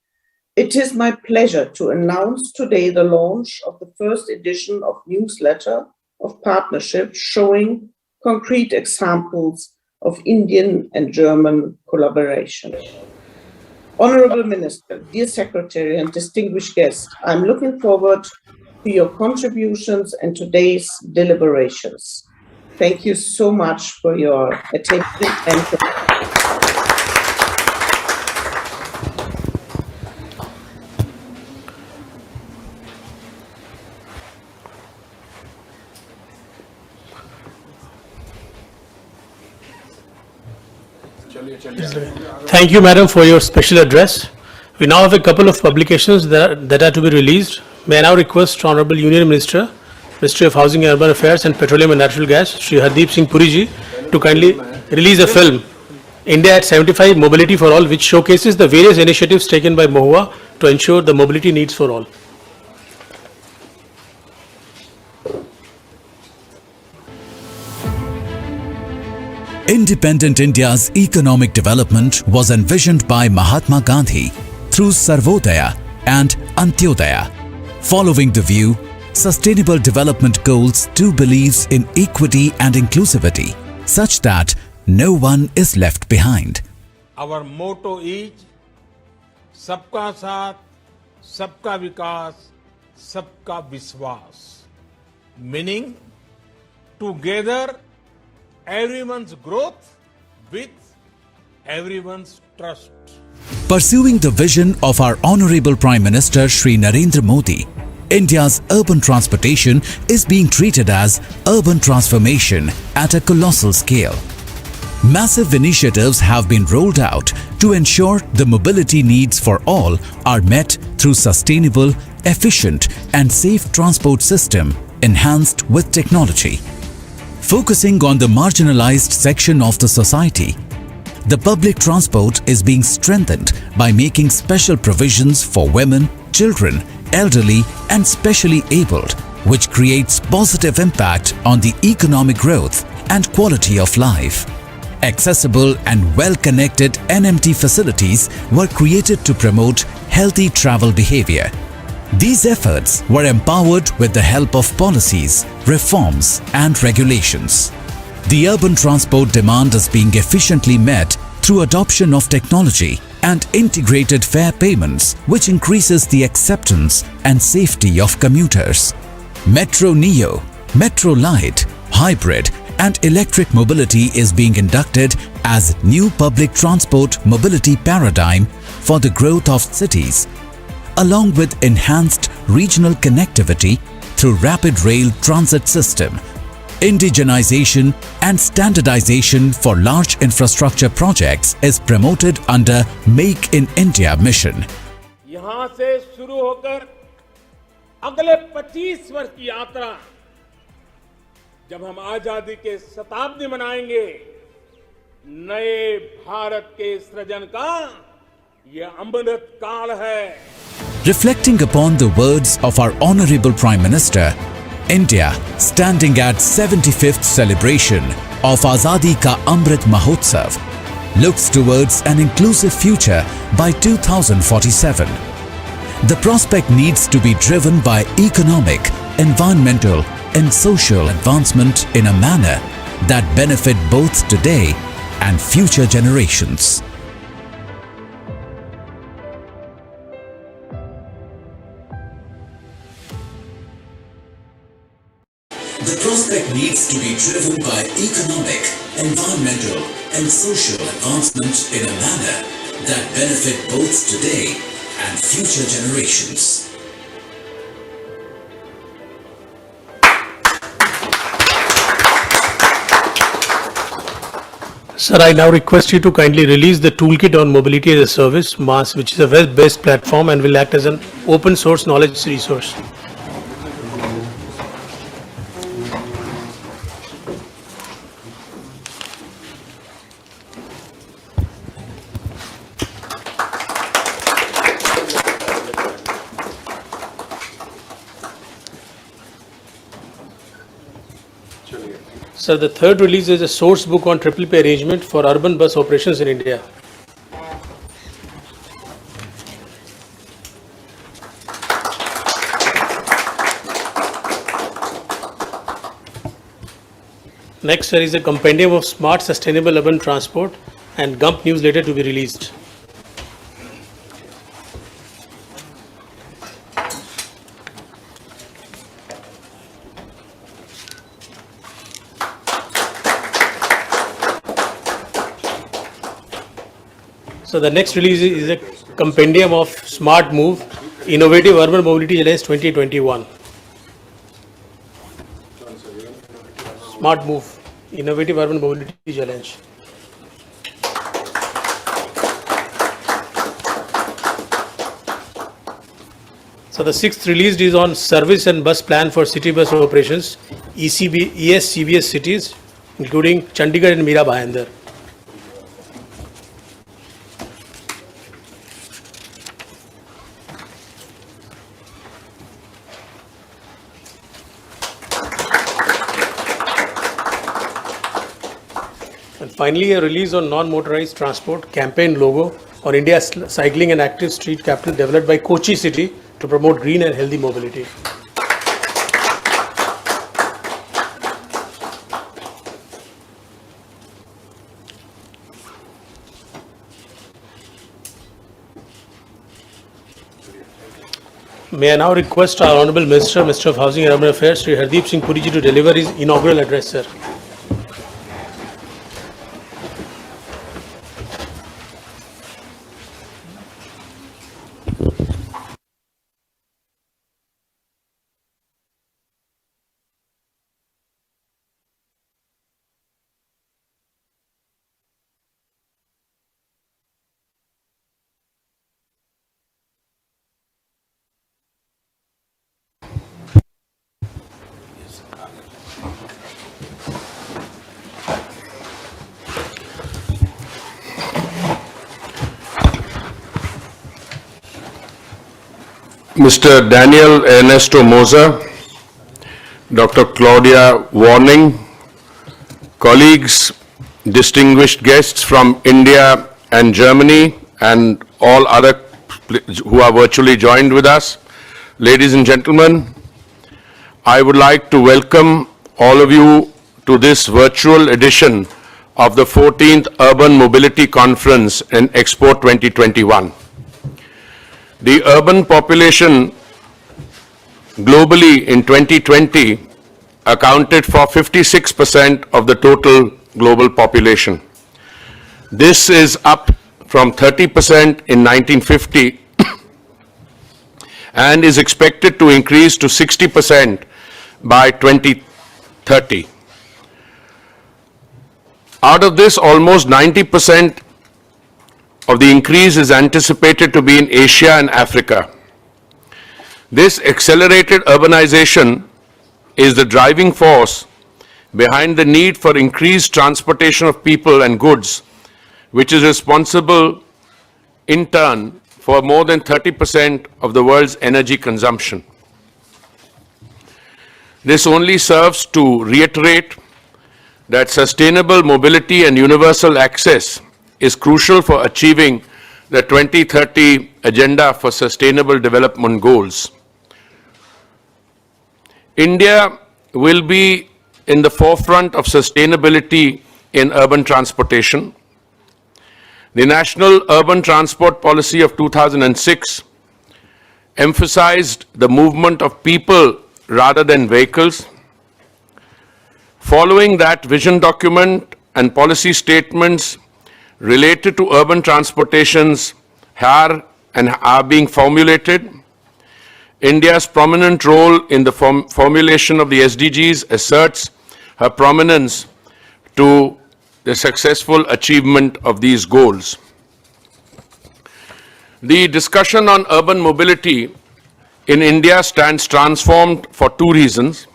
it is my pleasure to announce today the launch of the first edition of newsletter of partnership showing concrete examples of Indian and German collaboration. Honorable Minister, dear Secretary and distinguished guests, I'm looking forward to your contributions and today's deliberations. Thank you so much for your attention and Thank you, Madam, for your special address. We now have a couple of publications that are to be released. May I now request Honorable Union Minister, Ministry of Housing and Urban Affairs and Petroleum and Natural Gas, Shri Hardeep Singh Puri ji, to kindly release a film, India at 75 Mobility for All, which showcases the various initiatives taken by MoHUA to ensure the mobility needs for all. Independent India's economic development was envisioned by Mahatma Gandhi through Sarvodaya and Antyodaya. Following the view, Sustainable Development Goals do believes in equity and inclusivity, such that no one is left behind. Our motto is Sabka Saath, Sabka Vikas, Sabka Vishwas, meaning together everyone's growth with everyone's trust. Pursuing the vision of our Honorable Prime Minister Shri Narendra Modi, India's urban transportation is being treated as urban transformation at a colossal scale. Massive initiatives have been rolled out to ensure the mobility needs for all are met through sustainable, efficient and safe transport system enhanced with technology. Focusing on the marginalized section of the society, the public transport is being strengthened by making special provisions for women, children, elderly and specially abled, which creates positive impact on the economic growth and quality of life. Accessible and well-connected NMT facilities were created to promote healthy travel behavior. These efforts were empowered with the help of policies, reforms and regulations. The urban transport demand is being efficiently met through adoption of technology and integrated fare payments, which increases the acceptance and safety of commuters. Metro Neo, Metro Light, Hybrid and electric mobility is being inducted as new public transport mobility paradigm for the growth of cities, along with enhanced regional connectivity through rapid rail transit system. Indigenization and standardization for large infrastructure projects is promoted under Make in India mission. यहां से शुरू होकर अगले 25 वर्ष की यात्रा, जब हम आजादी के शताब्दी मनाएंगे, नए भारत के सृजन का ये अमृत काल है. Reflecting upon the words of our Honorable Prime Minister, India, standing at 75th celebration of Azadi Ka Amrit Mahotsav, looks towards an inclusive future by 2047. The prospect needs to be driven by economic, environmental and social advancement in a manner that benefit both today and future generations. The prospect needs to be driven by economic, environmental and social advancement in a manner that benefit both today and future generations. Sir, I now request you to kindly release the toolkit on mobility as a service, MAS, which is a web-based platform and will act as an open source knowledge resource. Sir, the third release is a source book on triple P arrangement for urban bus operations in India. Next, there is a compendium of smart sustainable urban transport and Gump newsletter to be released. So the next release is a compendium of Smart Move, Innovative Urban Mobility Challenge 2021. Smart Move, Innovative Urban Mobility Challenge. So the sixth released is on Service and Bus Plan for City Bus Operations, ESCBS cities, including Chandigarh and Mira Bhayandar. And finally, a release on non-motorized transport campaign logo on India's cycling and active street capital developed by Kochi city to promote green and healthy mobility. May I now request our Honorable Minister of Housing and Urban Affairs, Sri Hardeep Singh Puri ji, to deliver his inaugural address, sir. Mr. Daniel Ernesto Moza, Dr. Claudia Warning, colleagues, distinguished guests from India and Germany, and all other who are virtually joined with us. Ladies and gentlemen, I would like to welcome all of you to this virtual edition of the 14th Urban Mobility Conference in Expo 2021. The urban population globally in 2020 accounted for 56% of the total global population. This is up from 30% in 1950 and is expected to increase to 60% by 2030. Out of this, almost 90% of the increase is anticipated to be in Asia and Africa. This accelerated urbanization is the driving force behind the need for increased transportation of people and goods, which is responsible in turn for more than 30% of the world's energy consumption. This only serves to reiterate that sustainable mobility and universal access is crucial for achieving the 2030 Agenda for Sustainable Development Goals. India will be in the forefront of sustainability in urban transportation. The National Urban Transport Policy of 2006 emphasized the movement of people rather than vehicles. Following that vision document and policy statements related to urban transportations are being formulated. India's prominent role in the formulation of the SDGs asserts her prominence to the successful achievement of these goals. The discussion on urban mobility in India stands transformed for two reasons.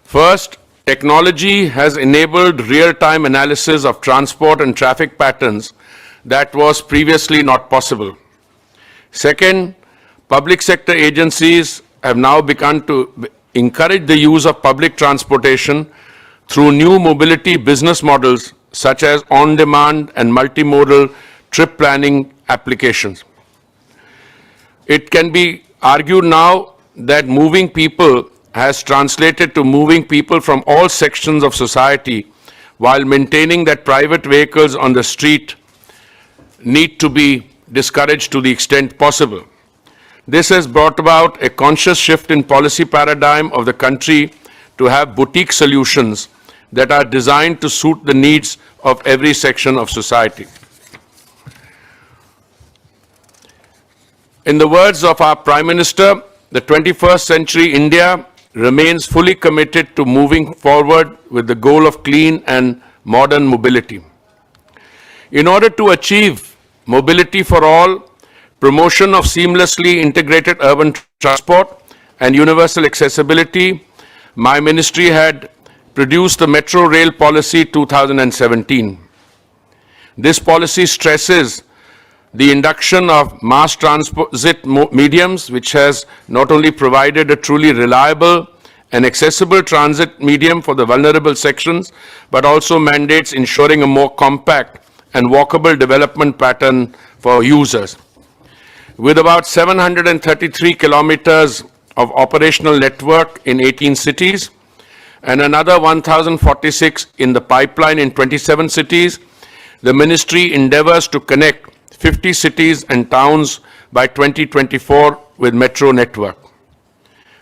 First, technology has enabled real-time analysis of transport and traffic patterns that was previously not possible. Second, public sector agencies have now begun to encourage the use of public transportation through new mobility business models such as on-demand and multimodal trip planning applications. It can be argued now that moving people has translated to moving people from all sections of society while maintaining that private vehicles on the street need to be discouraged to the extent possible. This has brought about a conscious shift in policy paradigm of the country to have boutique solutions that are designed to suit the needs of every section of society. In the words of our Prime Minister, the 21st century India remains fully committed to moving forward with the goal of clean and modern mobility. In order to achieve mobility for all, promotion of seamlessly integrated urban transport and universal accessibility, my ministry had produced the Metro Rail Policy 2017. This policy stresses the induction of mass transit mediums, which has not only provided a truly reliable and accessible transit medium for the vulnerable sections, but also mandates ensuring a more compact and walkable development pattern for users. With about 733 kilometers of operational network in 18 cities and another 1,046 in the pipeline in 27 cities, the ministry endeavors to connect 50 cities and towns by 2024 with metro network.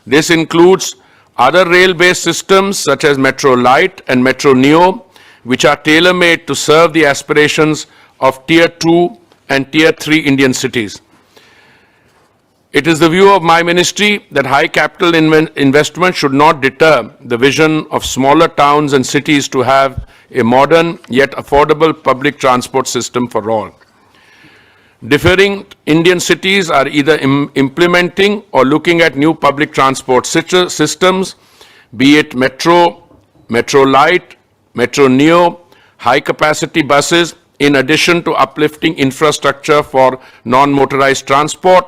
This includes other rail-based systems such as Metro Light and Metro Neo, which are tailor-made to serve the aspirations of Tier 2 and Tier 3 Indian cities. It is the view of my ministry that high capital investment should not deter the vision of smaller towns and cities to have a modern yet affordable public transport system for all. Differing Indian cities are either implementing or looking at new public transport systems, be it Metro, Metro Light, Metro Neo, high-capacity buses, in addition to uplifting infrastructure for non-motorized transport,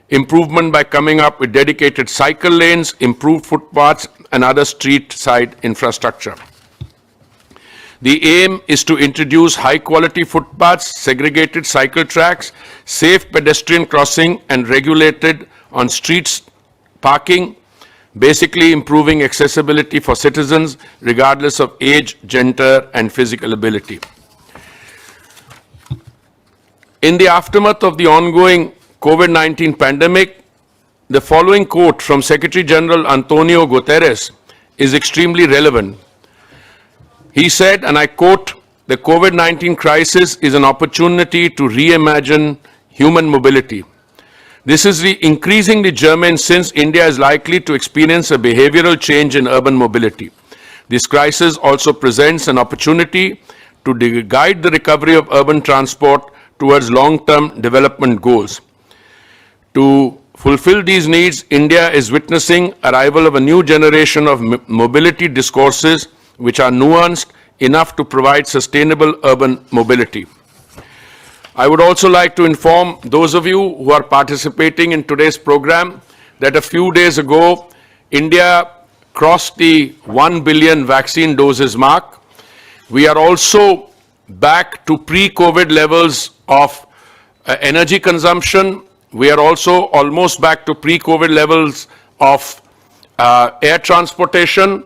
improvement by coming up with dedicated cycle lanes, improved footpaths, and other street side infrastructure. The aim is to introduce high-quality footpaths, segregated cycle tracks, safe pedestrian crossing, and regulated on-streets parking, basically improving accessibility for citizens regardless of age, gender, and physical ability. In the aftermath of the ongoing COVID-19 pandemic, the following quote from Secretary General Antonio Guterres is extremely relevant. He said, and I quote, "The COVID-19 crisis is an opportunity to reimagine human mobility. This is increasingly germane since India is likely to experience a behavioral change in urban mobility. This crisis also presents an opportunity to guide the recovery of urban transport towards long-term development goals. To fulfill these needs, India is witnessing arrival of a new generation of mobility discourses which are nuanced enough to provide sustainable urban mobility." I would also like to inform those of you who are participating in today's program that a few days ago, India crossed the 1 billion vaccine doses mark. We are also back to pre-COVID levels of energy consumption. We are also almost back to pre-COVID levels of air transportation,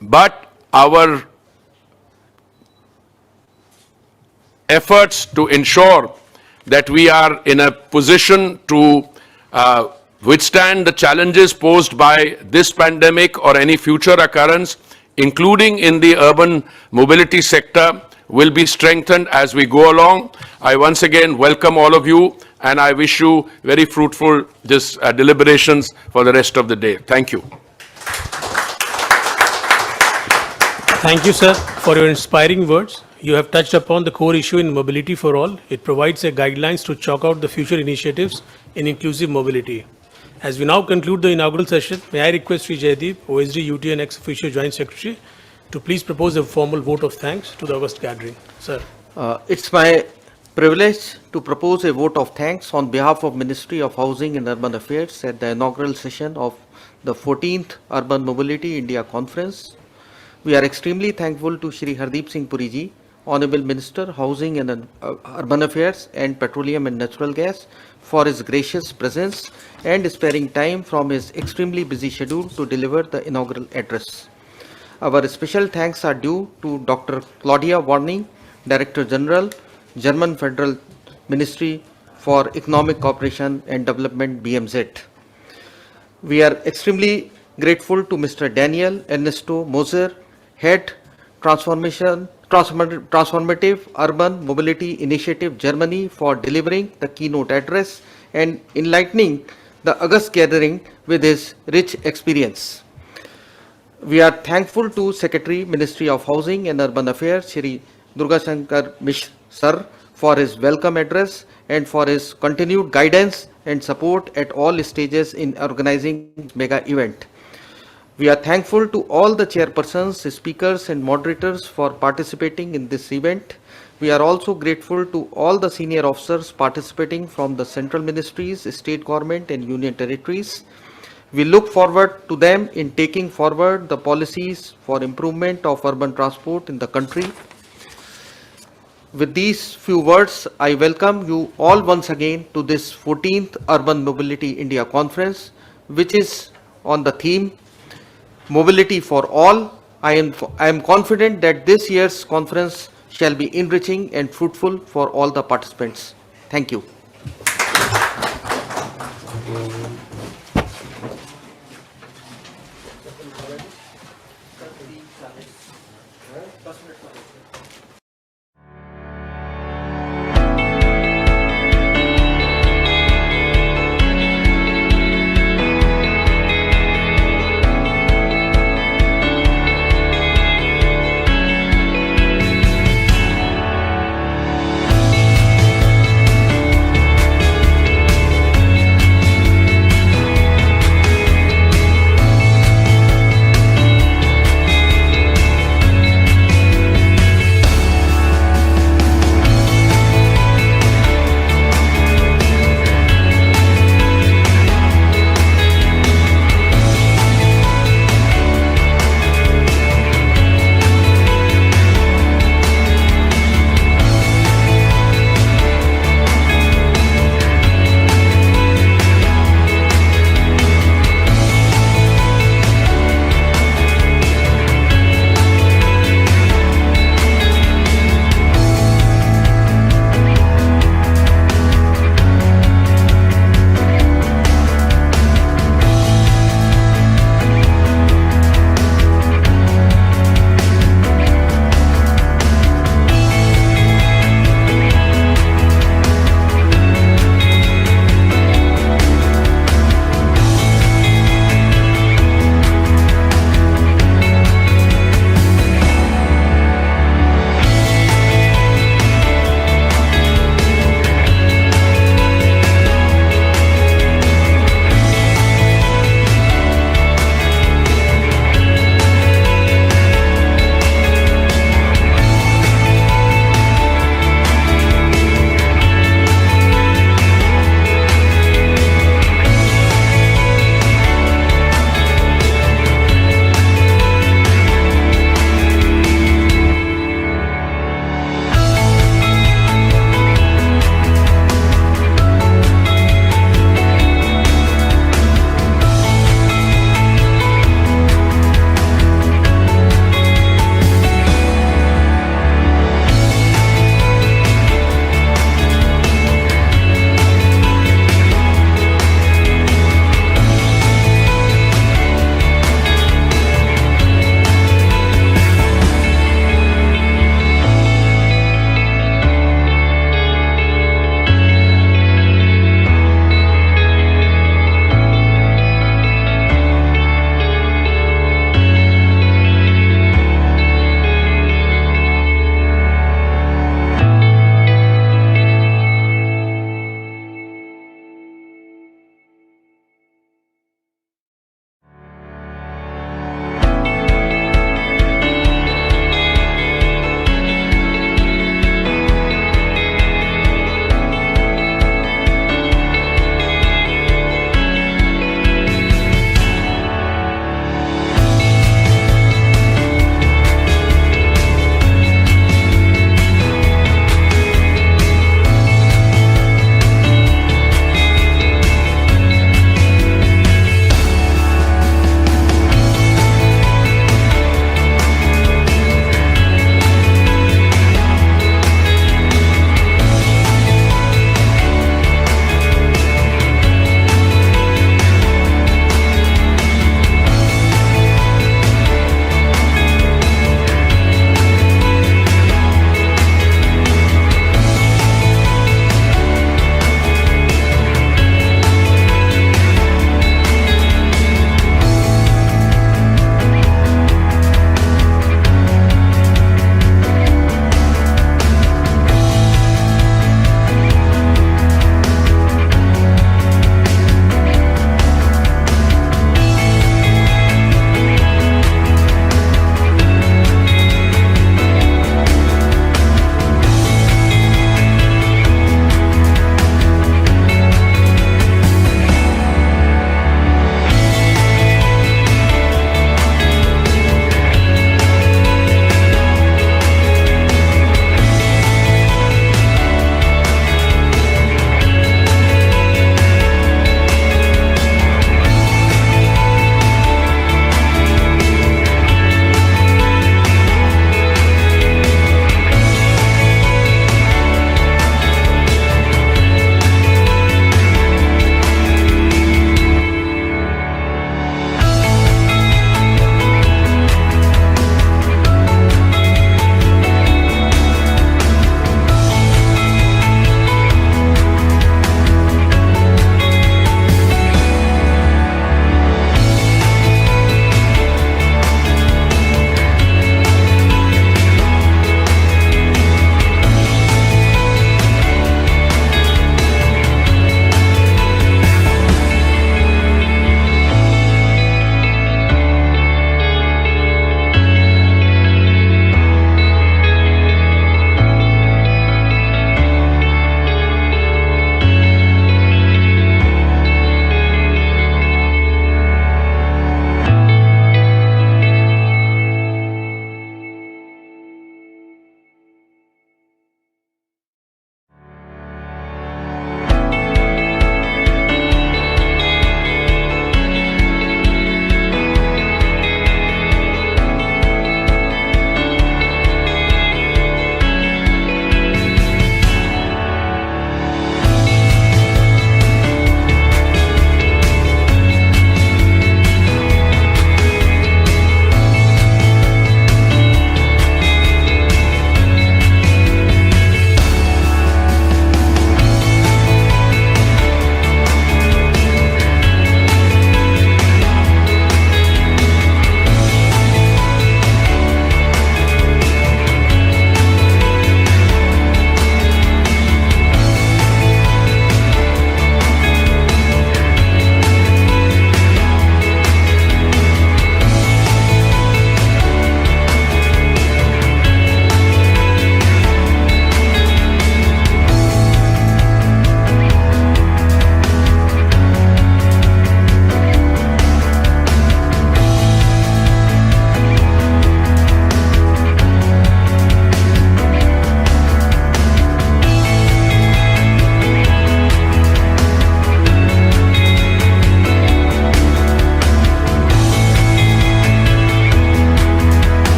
but our efforts to ensure that we are in a position to withstand the challenges posed by this pandemic or any future occurrence, including in the urban mobility sector, will be strengthened as we go along. I once again welcome all of you, and I wish you very fruitful deliberations for the rest of the day. Thank you. Thank you, sir, for your inspiring words. You have touched upon the core issue in Mobility for All. It provides a guidelines to chalk out the future initiatives in inclusive mobility. As we now conclude the inaugural session, may I request Sri Jaideep, OSD, UT and ex-officio Joint Secretary, to please propose a formal vote of thanks to the August gathering. Sir. It's my privilege to propose a vote of thanks on behalf of Ministry of Housing and Urban Affairs at the inaugural session of the 14th Urban Mobility India Conference. We are extremely thankful to Shri Hardeep Singh Puri ji, Honorable Minister, Housing and Urban Affairs and Petroleum and Natural Gas, for his gracious presence and sparing time from his extremely busy schedule to deliver the inaugural address. Our special thanks are due to Dr. Claudia Warning, Director General, German Federal Ministry for Economic Cooperation and Development, BMZ. We are extremely grateful to Mr. Daniel Ernesto Moser, Head Transformative Urban Mobility Initiative Germany, for delivering the keynote address and enlightening the August gathering with his rich experience. We are thankful to Secretary, Ministry of Housing and Urban Affairs, Shri Durga Shankar Mishra Sir, for his welcome address and for his continued guidance and support at all stages in organizing mega event. We are thankful to all the chairpersons, speakers and moderators for participating in this event. We are also grateful to all the senior officers participating from the central ministries, state government and union territories. We look forward to them in taking forward the policies for improvement of urban transport in the country. With these few words, I welcome you all once again to this 14th Urban Mobility India Conference, which is on the theme Mobility for All. I am confident that this year's conference shall be enriching and fruitful for all the participants. Thank you.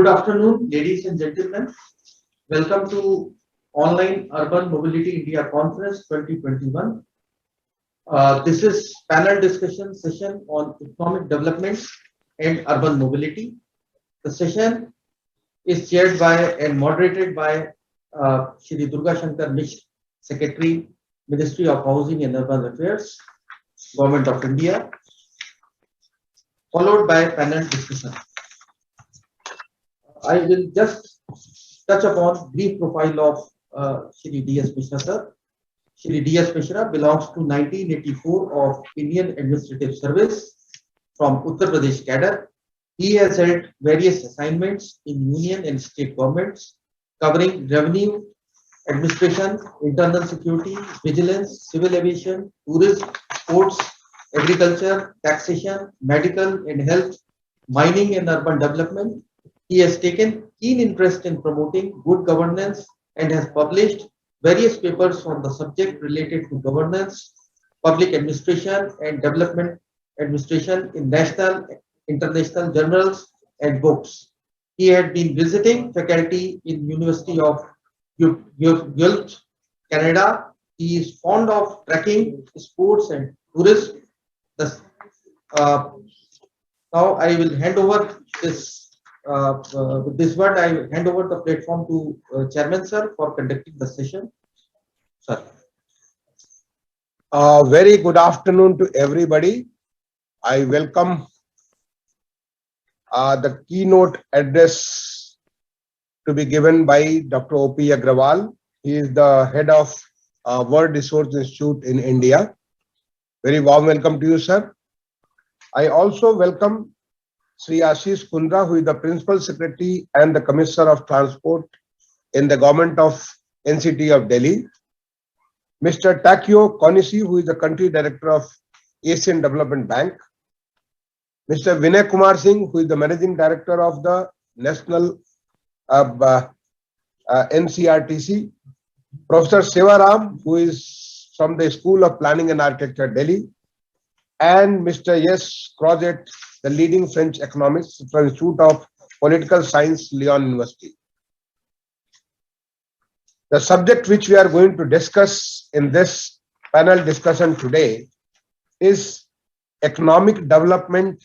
Good afternoon, ladies and gentlemen. Welcome to Online Urban Mobility India Conference 2021. This is panel discussion session on economic development and urban mobility. The session is chaired by and moderated by Shri Durga Shankar Mishra, Secretary, Ministry of Housing and Urban Affairs, Government of India, followed by panel discussion. I will just touch upon brief profile of Shri D.S. Mishra sir. Shri D.S. Mishra belongs to 1984 of Indian Administrative Service from Uttar Pradesh cadre. He has held various assignments in union and state governments covering revenue, administration, internal security, vigilance, civil aviation, tourism, sports, agriculture, taxation, medical and health, mining and urban development. He has taken keen interest in promoting good governance and has published various papers on the subject related to governance, public administration and development administration in national, international journals and books. He had been visiting faculty in University of Guelph, Canada. He is fond of trekking, sports and tourism. Now I will hand over this. With this word, I will hand over the platform to Chairman sir for conducting the session. Sir. Very good afternoon to everybody. I welcome the keynote address to be given by Dr. O.P. Agrawal. He is the head of World Resource Institute in India. Very warm welcome to you, sir. I also welcome Sri Ashish Kundra, who is the Principal Secretary and the Commissioner of Transport in the Government of NCT of Delhi. Mr. Takio Konisi, who is the Country Director of Asian Development Bank. Mr. Vinay Kumar Singh, who is the Managing Director of the National NCRTC. Professor Sevaram, who is from the School of Planning and Architecture, Delhi. And Mr. Yes Crozet, the leading French economist from the Institute of Political Science, Lyon University. The subject which we are going to discuss in this panel discussion today is economic development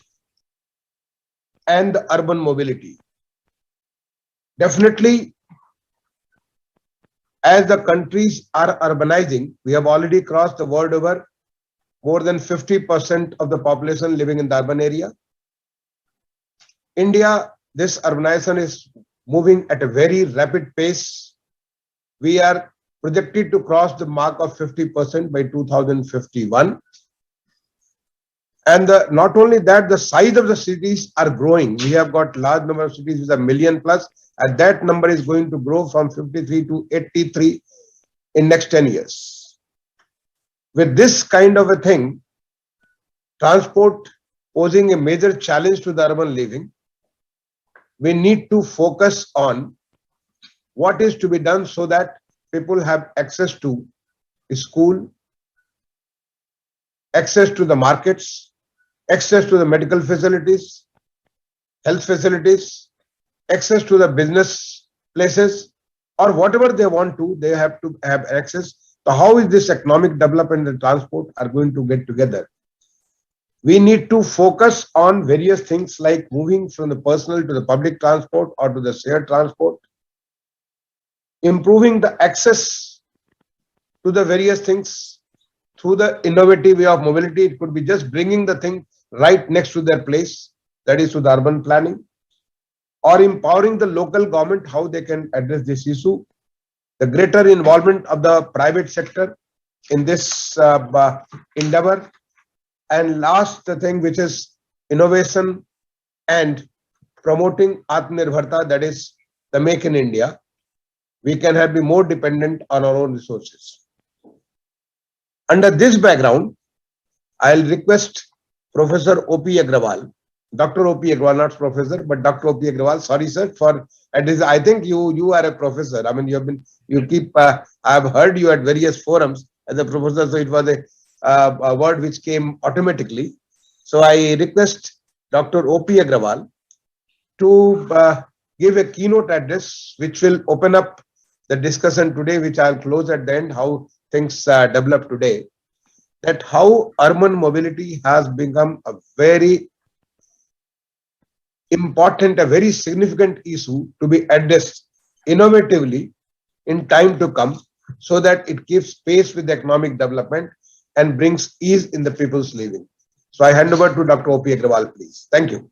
and urban mobility. Definitely, as the countries are urbanizing, we have already crossed the world over more than 50% of the population living in the urban area. India, this urbanization is moving at a very rapid pace. We are projected to cross the mark of 50% by 2051. And not only that, the size of the cities are growing. We have got large number of cities with a million plus, and that number is going to grow from 53 to 83 in next 10 years. With this kind of a thing, transport posing a major challenge to the urban living, we need to focus on what is to be done so that people have access to school, access to the markets, access to the medical facilities, health facilities, access to the business places, or whatever they want to, they have to have access. So how is this economic development and transport are going to get together? We need to focus on various things like moving from the personal to the public transport or to the shared transport, improving the access to the various things through the innovative way of mobility. It could be just bringing the thing right next to their place, that is to the urban planning, or empowering the local government how they can address this issue, the greater involvement of the private sector in this endeavor, and last the thing which is innovation and promoting Atmanirbharta, that is the Make in India. We can be more dependent on our own resources. Under this background, I'll request Professor O.P. Agrawal, Dr. O.P. Agrawal, not professor, but Dr. O.P. Agrawal. Sorry, sir, for I think you are a professor. I mean, I've heard you at various forums as a professor, so it was a word which came automatically. So I request Dr. O.P. Agrawal to give a keynote address which will open up the discussion today, which I'll close at the end, how things develop today, that how urban mobility has become a very important, a very significant issue to be addressed innovatively in time to come, so that it keeps pace with economic development and brings ease in the people's living. So I hand over to Dr. O.P. Agrawal, please. Thank you.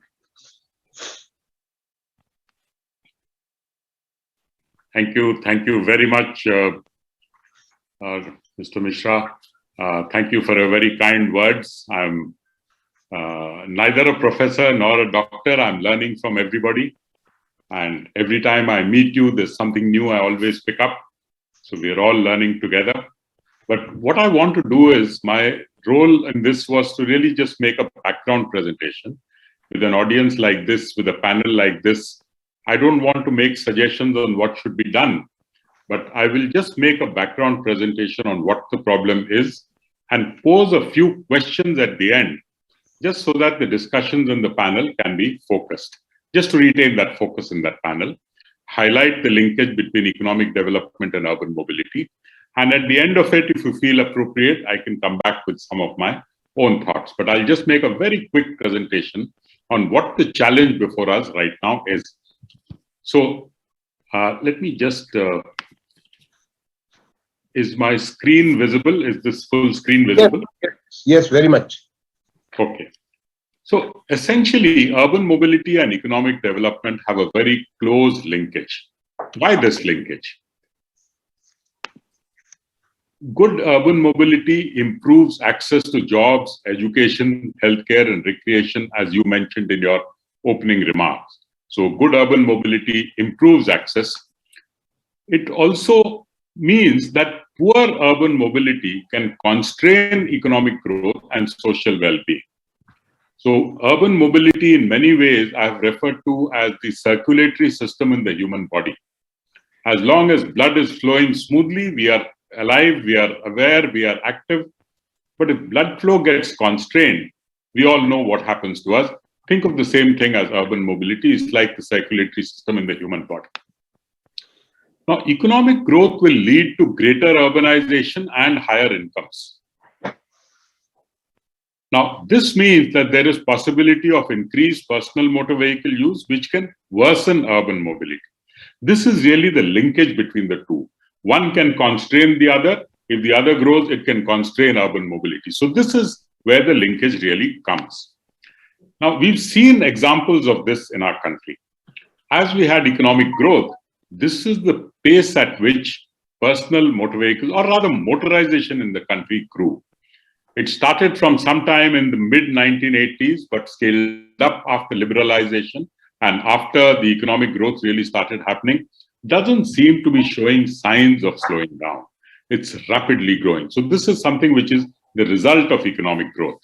Thank you very much, Mr. Mishra. Thank you for your very kind words. I'm neither a professor nor a doctor. I'm learning from everybody. And every time I meet you, there's something new I always pick up. So we're all learning together. But what I want to do is, my role in this was to really just make a background presentation with an audience like this, with a panel like this. I don't want to make suggestions on what should be done, but I will just make a background presentation on what the problem is and pose a few questions at the end, just so that the discussions in the panel can be focused. Just to retain that focus in that panel, highlight the linkage between economic development and urban mobility. And at the end of it, if you feel appropriate, I can come back with some of my own thoughts. But I'll just make a very quick presentation on what the challenge before us right now is. So let me just, is my screen visible? Is this full screen visible? Yes, very much. Okay. So essentially, urban mobility and economic development have a very close linkage. Why this linkage? Good urban mobility improves access to jobs, education, healthcare, and recreation, as you mentioned in your opening remarks. So good urban mobility improves access. It also means that poor urban mobility can constrain economic growth and social well-being. So urban mobility, in many ways, I have referred to as the circulatory system in the human body. As long as blood is flowing smoothly, we are alive, we are aware, we are active. But if blood flow gets constrained, we all know what happens to us. Think of the same thing as urban mobility. It's like the circulatory system in the human body. Now, economic growth will lead to greater urbanization and higher incomes. Now, this means that there is possibility of increased personal motor vehicle use, which can worsen urban mobility. This is really the linkage between the two. One can constrain the other. If the other grows, it can constrain urban mobility. So this is where the linkage really comes. Now, we've seen examples of this in our country. As we had economic growth, this is the pace at which personal motor vehicles, or rather motorization in the country, grew. It started from sometime in the mid-1980s, but scaled up after liberalization and after the economic growth really started happening. Doesn't seem to be showing signs of slowing down. It's rapidly growing. So this is something which is the result of economic growth.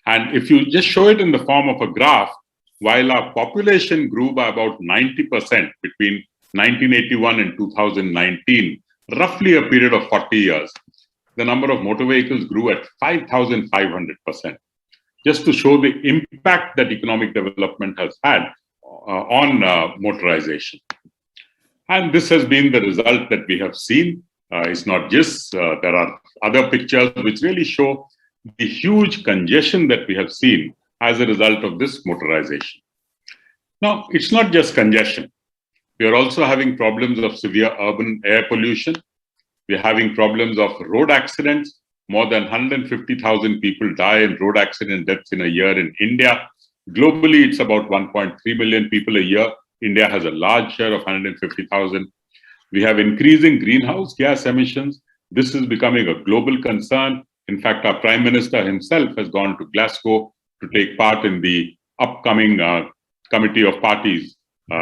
And if you just show it in the form of a graph, while our population grew by about 90% between 1981 and 2019, roughly a period of 40 years, the number of motor vehicles grew at 5,500%. Just to show the impact that economic development has had on motorization. And this has been the result that we have seen. It's not just, there are other pictures which really show the huge congestion that we have seen as a result of this motorization. Now, it's not just congestion. We are also having problems of severe urban air pollution. We're having problems of road accidents. More than 150,000 people die in road accident deaths in a year in India. Globally, it's about 1.3 million people a year. India has a large share of 150,000. We have increasing greenhouse gas emissions. This is becoming a global concern. In fact, our Prime Minister himself has gone to Glasgow to take part in the upcoming Committee of Parties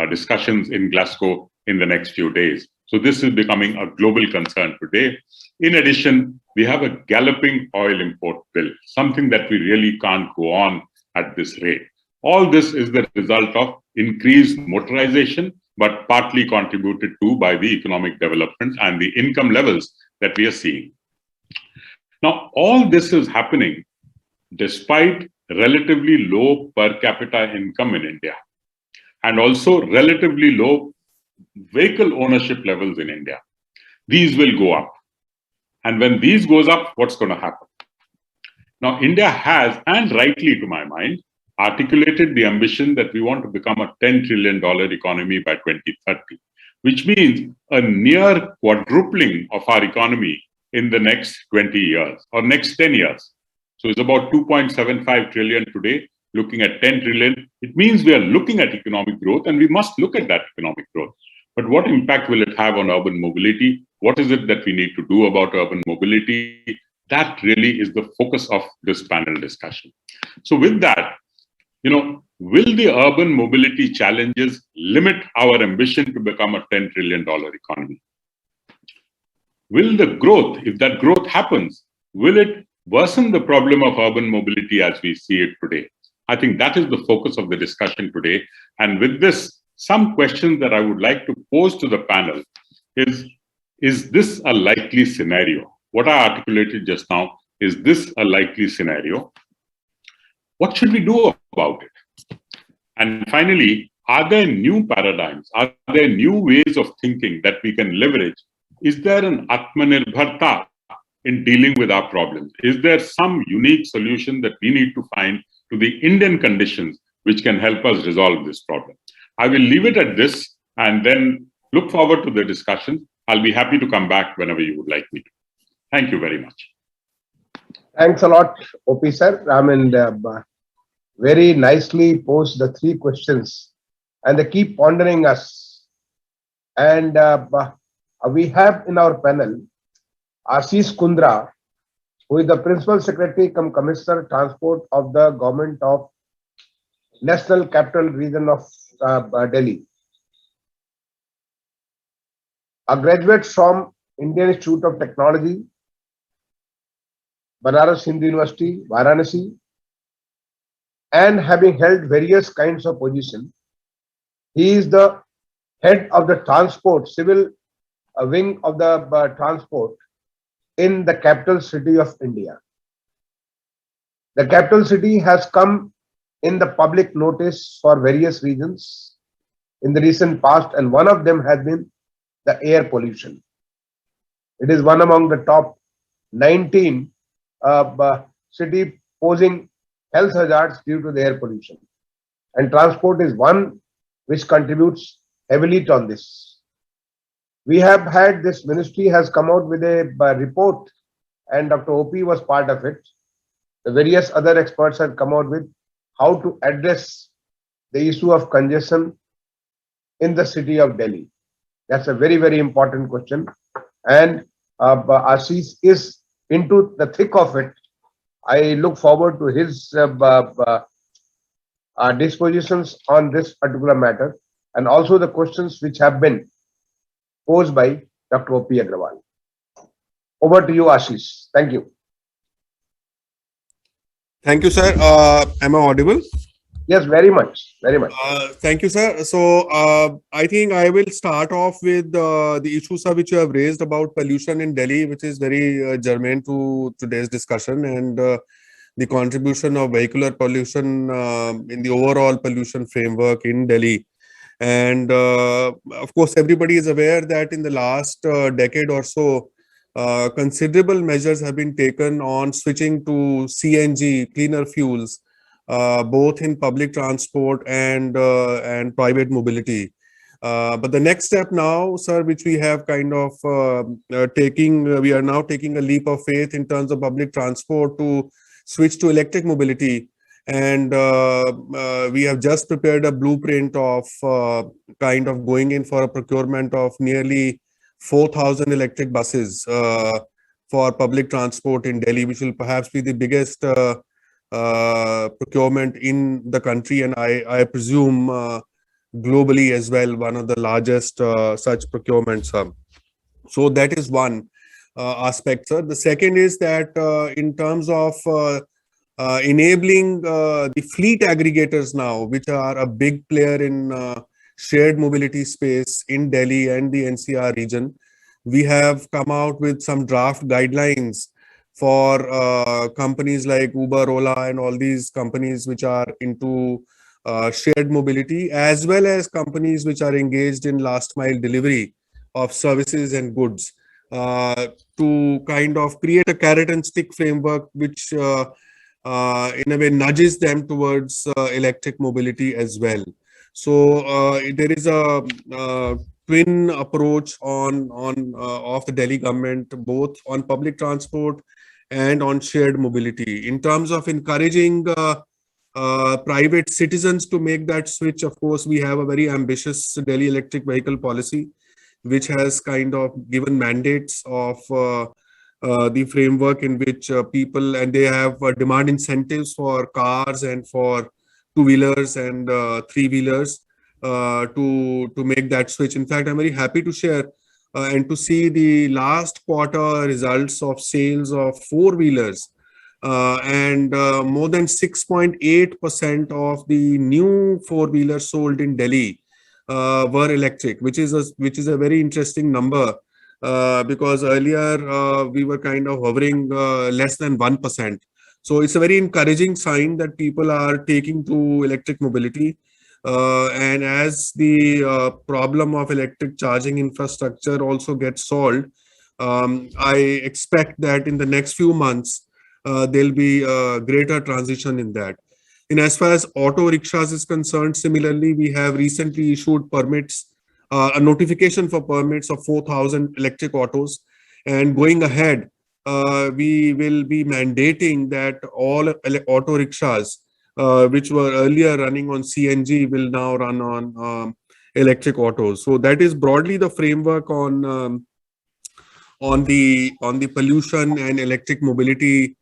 discussions in Glasgow in the next few days. So this is becoming a global concern today. In addition, we have a galloping oil import bill, something that we really can't go on at this rate. All this is the result of increased motorization, but partly contributed to by the economic development and the income levels that we are seeing. Now, all this is happening despite relatively low per capita income in India. and also relatively low vehicle ownership levels in India. These will go up. And when these goes up, what's going to happen? Now, India has, and rightly to my mind, articulated the ambition that we want to become a $10 trillion economy by 2030, which means a near quadrupling of our economy in the next 20 years or next 10 years. So it's about 2.75 trillion today, looking at 10 trillion. It means we are looking at economic growth, and we must look at that economic growth. But what impact will it have on urban mobility? What is it that we need to do about urban mobility? That really is the focus of this panel discussion. So with that, will the urban mobility challenges limit our ambition to become a $10 trillion economy? Will the growth, if that growth happens, will it worsen the problem of urban mobility as we see it today? I think that is the focus of the discussion today. And with this, some questions that I would like to pose to the panel is this a likely scenario? What I articulated just now, is this a likely scenario? What should we do about it? And finally, are there new paradigms? Are there new ways of thinking that we can leverage? Is there an Atmanirbharta in dealing with our problems? Is there some unique solution that we need to find to the Indian conditions which can help us resolve this problem? I will leave it at this and then look forward to the discussion. I'll be happy to come back whenever you would like me to. Thank you very much. Thanks a lot, OP sir. Very nicely posed the three questions, and they keep pondering us. And we have in our panel Ashish Kundra, who is the Principal Secretary cum Commissioner Transport of the Government of National Capital Region of Delhi. A graduate from Indian Institute of Technology, Banaras Hindu University, Varanasi, and having held various kinds of positions, he is the head of the transport, civil wing of the transport in the capital city of India. The capital city has come in the public notice for various reasons in the recent past, and one of them has been the air pollution. It is one among the top 19 city posing health hazards due to the air pollution. And transport is one which contributes heavily on this. We have had this ministry has come out with a report, and Dr. OP was part of it. The various other experts have come out with how to address the issue of congestion in the city of Delhi. That's a very, very important question. And Ashish is into the thick of it. I look forward to his dispositions on this particular matter, and also the questions which have been posed by Dr. O.P. Agrawal. Over to you, Ashish. Thank you. Thank you, sir. Am I audible? Yes, very much. Very much. Thank you, sir. So I think I will start off with the issues which you have raised about pollution in Delhi, which is very germane to today's discussion, and the contribution of vehicular pollution in the overall pollution framework in Delhi. And of course, everybody is aware that in the last decade or so, considerable measures have been taken on switching to CNG, cleaner fuels, both in public transport and private mobility. But the next step now, sir, which we have kind of we are now taking a leap of faith in terms of public transport to switch to electric mobility. And we have just prepared a blueprint of kind of going in for a procurement of nearly 4,000 electric buses for public transport in Delhi, which will perhaps be the biggest procurement in the country, and I presume globally as well, one of the largest such procurements. So that is one aspect, sir. The second is that in terms of enabling the fleet aggregators now, which are a big player in shared mobility space in Delhi and the NCR region, we have come out with some draft guidelines for companies like Uber, Ola, and all these companies which are into shared mobility, as well as companies which are engaged in last mile delivery of services and goods, to kind of create a carrot and stick framework which in a way nudges them towards electric mobility as well. So there is a twin approach on of the Delhi government, both on public transport and on shared mobility. In terms of encouraging private citizens to make that switch, of course, we have a very ambitious Delhi electric vehicle policy, which has kind of given mandates of the framework in which people, and they have demand incentives for cars and for two-wheelers and three-wheelers to make that switch. In fact, I'm very happy to share and to see the last quarter results of sales of four-wheelers, and more than 6.8% of the new four-wheelers sold in Delhi were electric, which is a very interesting number, because earlier we were kind of hovering less than 1%. So it's a very encouraging sign that people are taking to electric mobility. And as the problem of electric charging infrastructure also gets solved, I expect that in the next few months, there'll be a greater transition in that. And as far as auto rickshaws is concerned, similarly, we have recently issued permits, a notification for permits of 4,000 electric autos. And going ahead, we will be mandating that all auto rickshaws, which were earlier running on CNG, will now run on electric autos. So that is broadly the framework on the pollution and electric mobility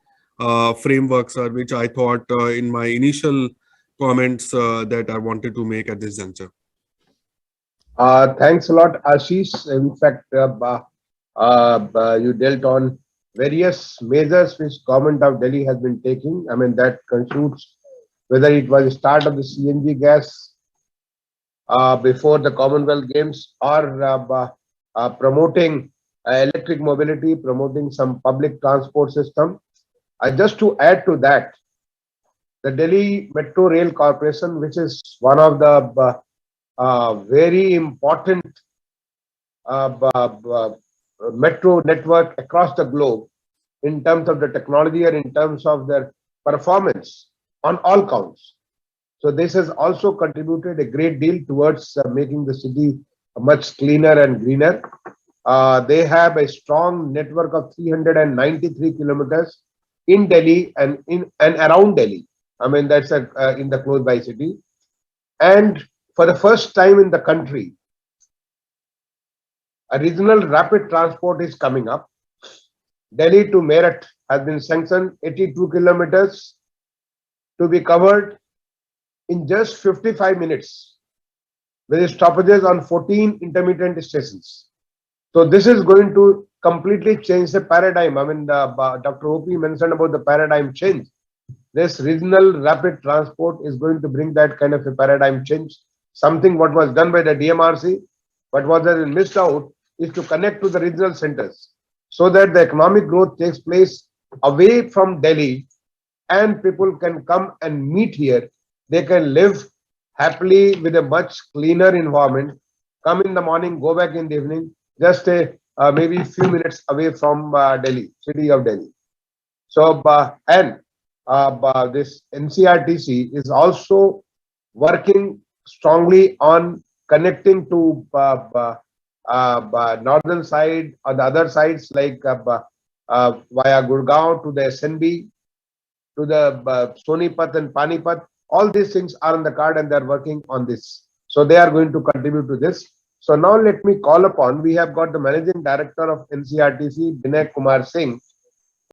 frameworks, which I thought in my initial comments that I wanted to make at this juncture. Thanks a lot, Ashish. In fact, you dealt on various measures which government of Delhi has been taking. I mean, that constitutes whether it was the start of the CNG gas before the Commonwealth Games, or promoting electric mobility, promoting some public transport system. Just to add to that, the Delhi Metro Rail Corporation, which is one of the very important metro network across the globe in terms of the technology and in terms of their performance on all counts. So this has also contributed a great deal towards making the city much cleaner and greener. They have a strong network of 393 kilometers in Delhi and in and around Delhi. I mean, that's in the close by city. And for the first time in the country, a regional rapid transport is coming up. Delhi to Meerut has been sanctioned, 82 kilometers to be covered in just 55 minutes, with stoppages on 14 intermittent stations. So this is going to completely change the paradigm. I mean, Dr. O.P. mentioned about the paradigm change. This regional rapid transport is going to bring that kind of a paradigm change. Something what was done by the DMRC, but what has been missed out is to connect to the regional centers so that the economic growth takes place away from Delhi and people can come and meet here. They can live happily with a much cleaner environment, come in the morning, go back in the evening, just maybe a few minutes away from Delhi, city of Delhi. So, this NCRTC is also working strongly on connecting to northern side or the other sides like via Gurgaon to the SNB, to the Sonipat and Panipat. All these things are on the card and they are working on this. So they are going to contribute to this. So now let me call upon, we have got the Managing Director of NCRTC, Binay Kumar Singh,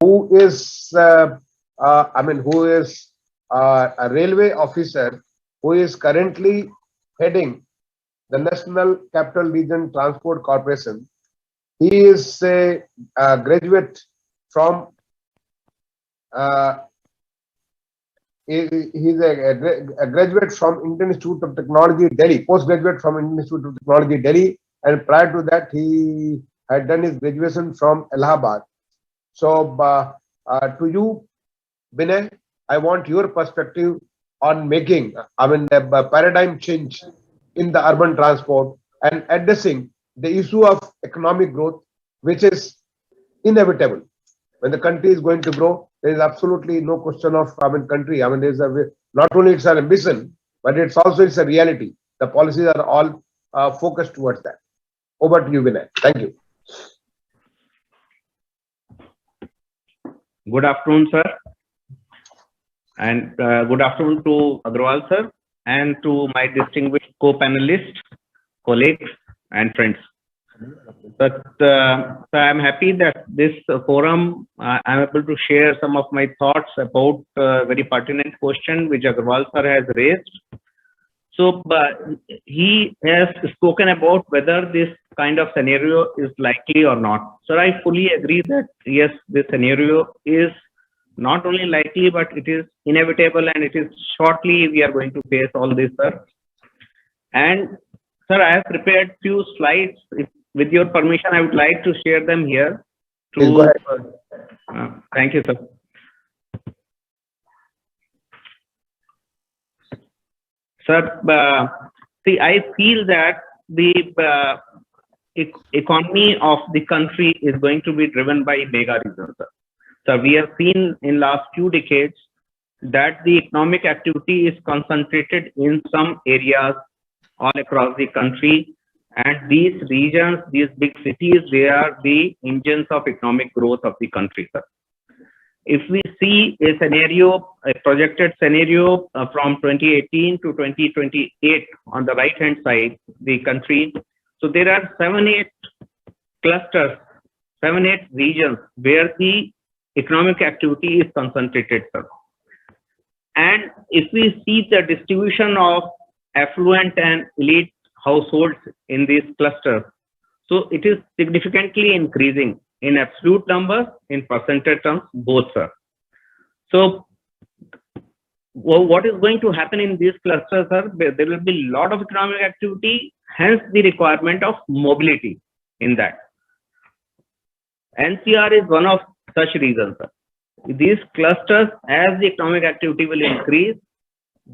who is, who is a railway officer who is currently heading the National Capital Region Transport Corporation. He is a graduate from he's a graduate from Indian Institute of Technology, Delhi, postgraduate from Indian Institute of Technology, Delhi, and prior to that, he had done his graduation from Allahabad. So, to you, Binay, I want your perspective on making, a paradigm change in the urban transport and addressing the issue of economic growth, which is inevitable. When the country is going to grow, there is absolutely no question of country. There's not only it's an ambition, but it's a reality. The policies are all focused towards that. Over to you, Vinay. Thank you. Good afternoon, sir. And good afternoon to Agrawal, sir, and to my distinguished co-panelists, colleagues, and friends. But so I'm happy that this forum, I'm able to share some of my thoughts about very pertinent question which Agrawal, sir, has raised. So he has spoken about whether this kind of scenario is likely or not. So I fully agree that yes, this scenario is not only likely, but it is inevitable, and it is shortly we are going to face all this, sir. And sir, I have prepared few slides. With your permission, I would like to share them here. Please go ahead. Thank you, sir. Sir, see, I feel that the economy of the country is going to be driven by mega regions, sir. So we have seen in last few decades that the economic activity is concentrated in some areas all across the country, and these regions, these big cities, they are the engines of economic growth of the country, sir. If we see a scenario, a projected scenario from 2018 to 2028 on the right hand side, the country, so there are 7-8 clusters, 7-8 regions where the economic activity is concentrated, sir. And if we see the distribution of affluent and elite households in these clusters, so it is significantly increasing in absolute numbers, in percentage terms, both, sir. So what is going to happen in these clusters, sir? There will be a lot of economic activity, hence the requirement of mobility in that. NCR is one of such reasons, sir. These clusters, as the economic activity will increase,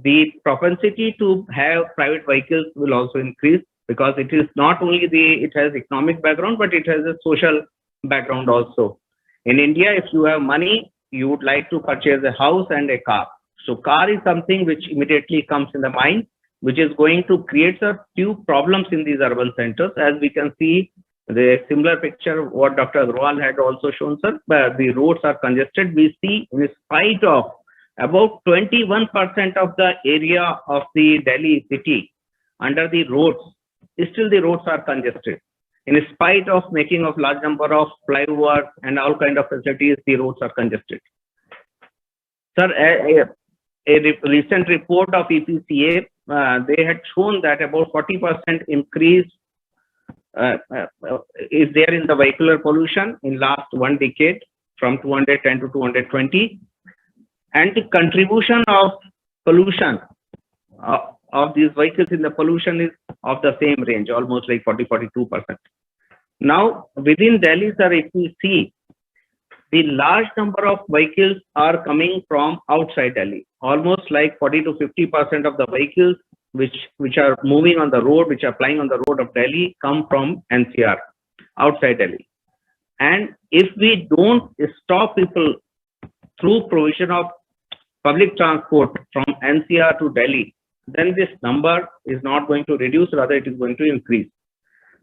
the propensity to have private vehicles will also increase, because it is not only it has economic background, but it has a social background also. In India, if you have money, you would like to purchase a house and a car. So car is something which immediately comes in the mind, which is going to create a few problems in these urban centers. As we can see, the similar picture what Dr. Agrawal had also shown, sir, the roads are congested. We see, in spite of about 21% of the area of the Delhi city under the roads, still the roads are congested. In spite of making of large number of flyovers and all kind of facilities, the roads are congested. Sir, a recent report of EPCA, they had shown that about 40% increase is there in the vehicular pollution in last 1 decade, from 210 to 220. And the contribution of pollution of these vehicles in the pollution is of the same range, almost like 40-42%. Now, within Delhi, sir, if we see, the large number of vehicles are coming from outside Delhi. Almost like 40 to 50% of the vehicles which are moving on the road, which are plying on the road of Delhi, come from NCR, outside Delhi. And if we don't stop people through provision of public transport from NCR to Delhi, then this number is not going to reduce, rather it is going to increase.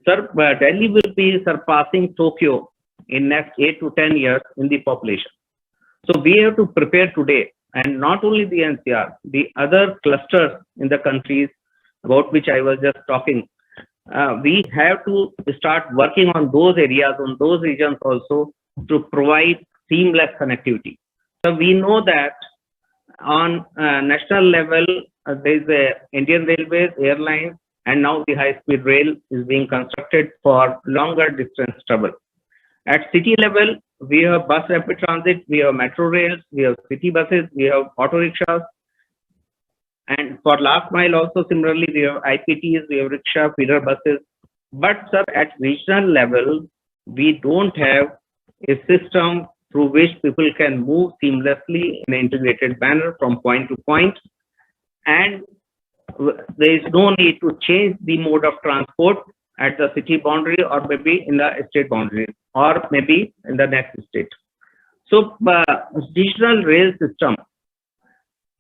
Sir, Delhi will be surpassing Tokyo in next 8 to 10 years in the population. So we have to prepare today, and not only the NCR, the other clusters in the countries about which I was just talking, we have to start working on those areas, on those regions also, to provide seamless connectivity. So we know that on national level, there is a Indian Railways, airlines, and now the high-speed rail is being constructed for longer distance travel. At city level, we have bus rapid transit, we have metro rails, we have city buses, we have auto rickshaws. And for last mile also, similarly, we have IPTs, we have rickshaw, feeder buses. But sir, at regional level, we don't have a system through which people can move seamlessly in an integrated manner from point to point. and there is no need to change the mode of transport at the city boundary or maybe in the state boundary or maybe in the next state. So digital rail system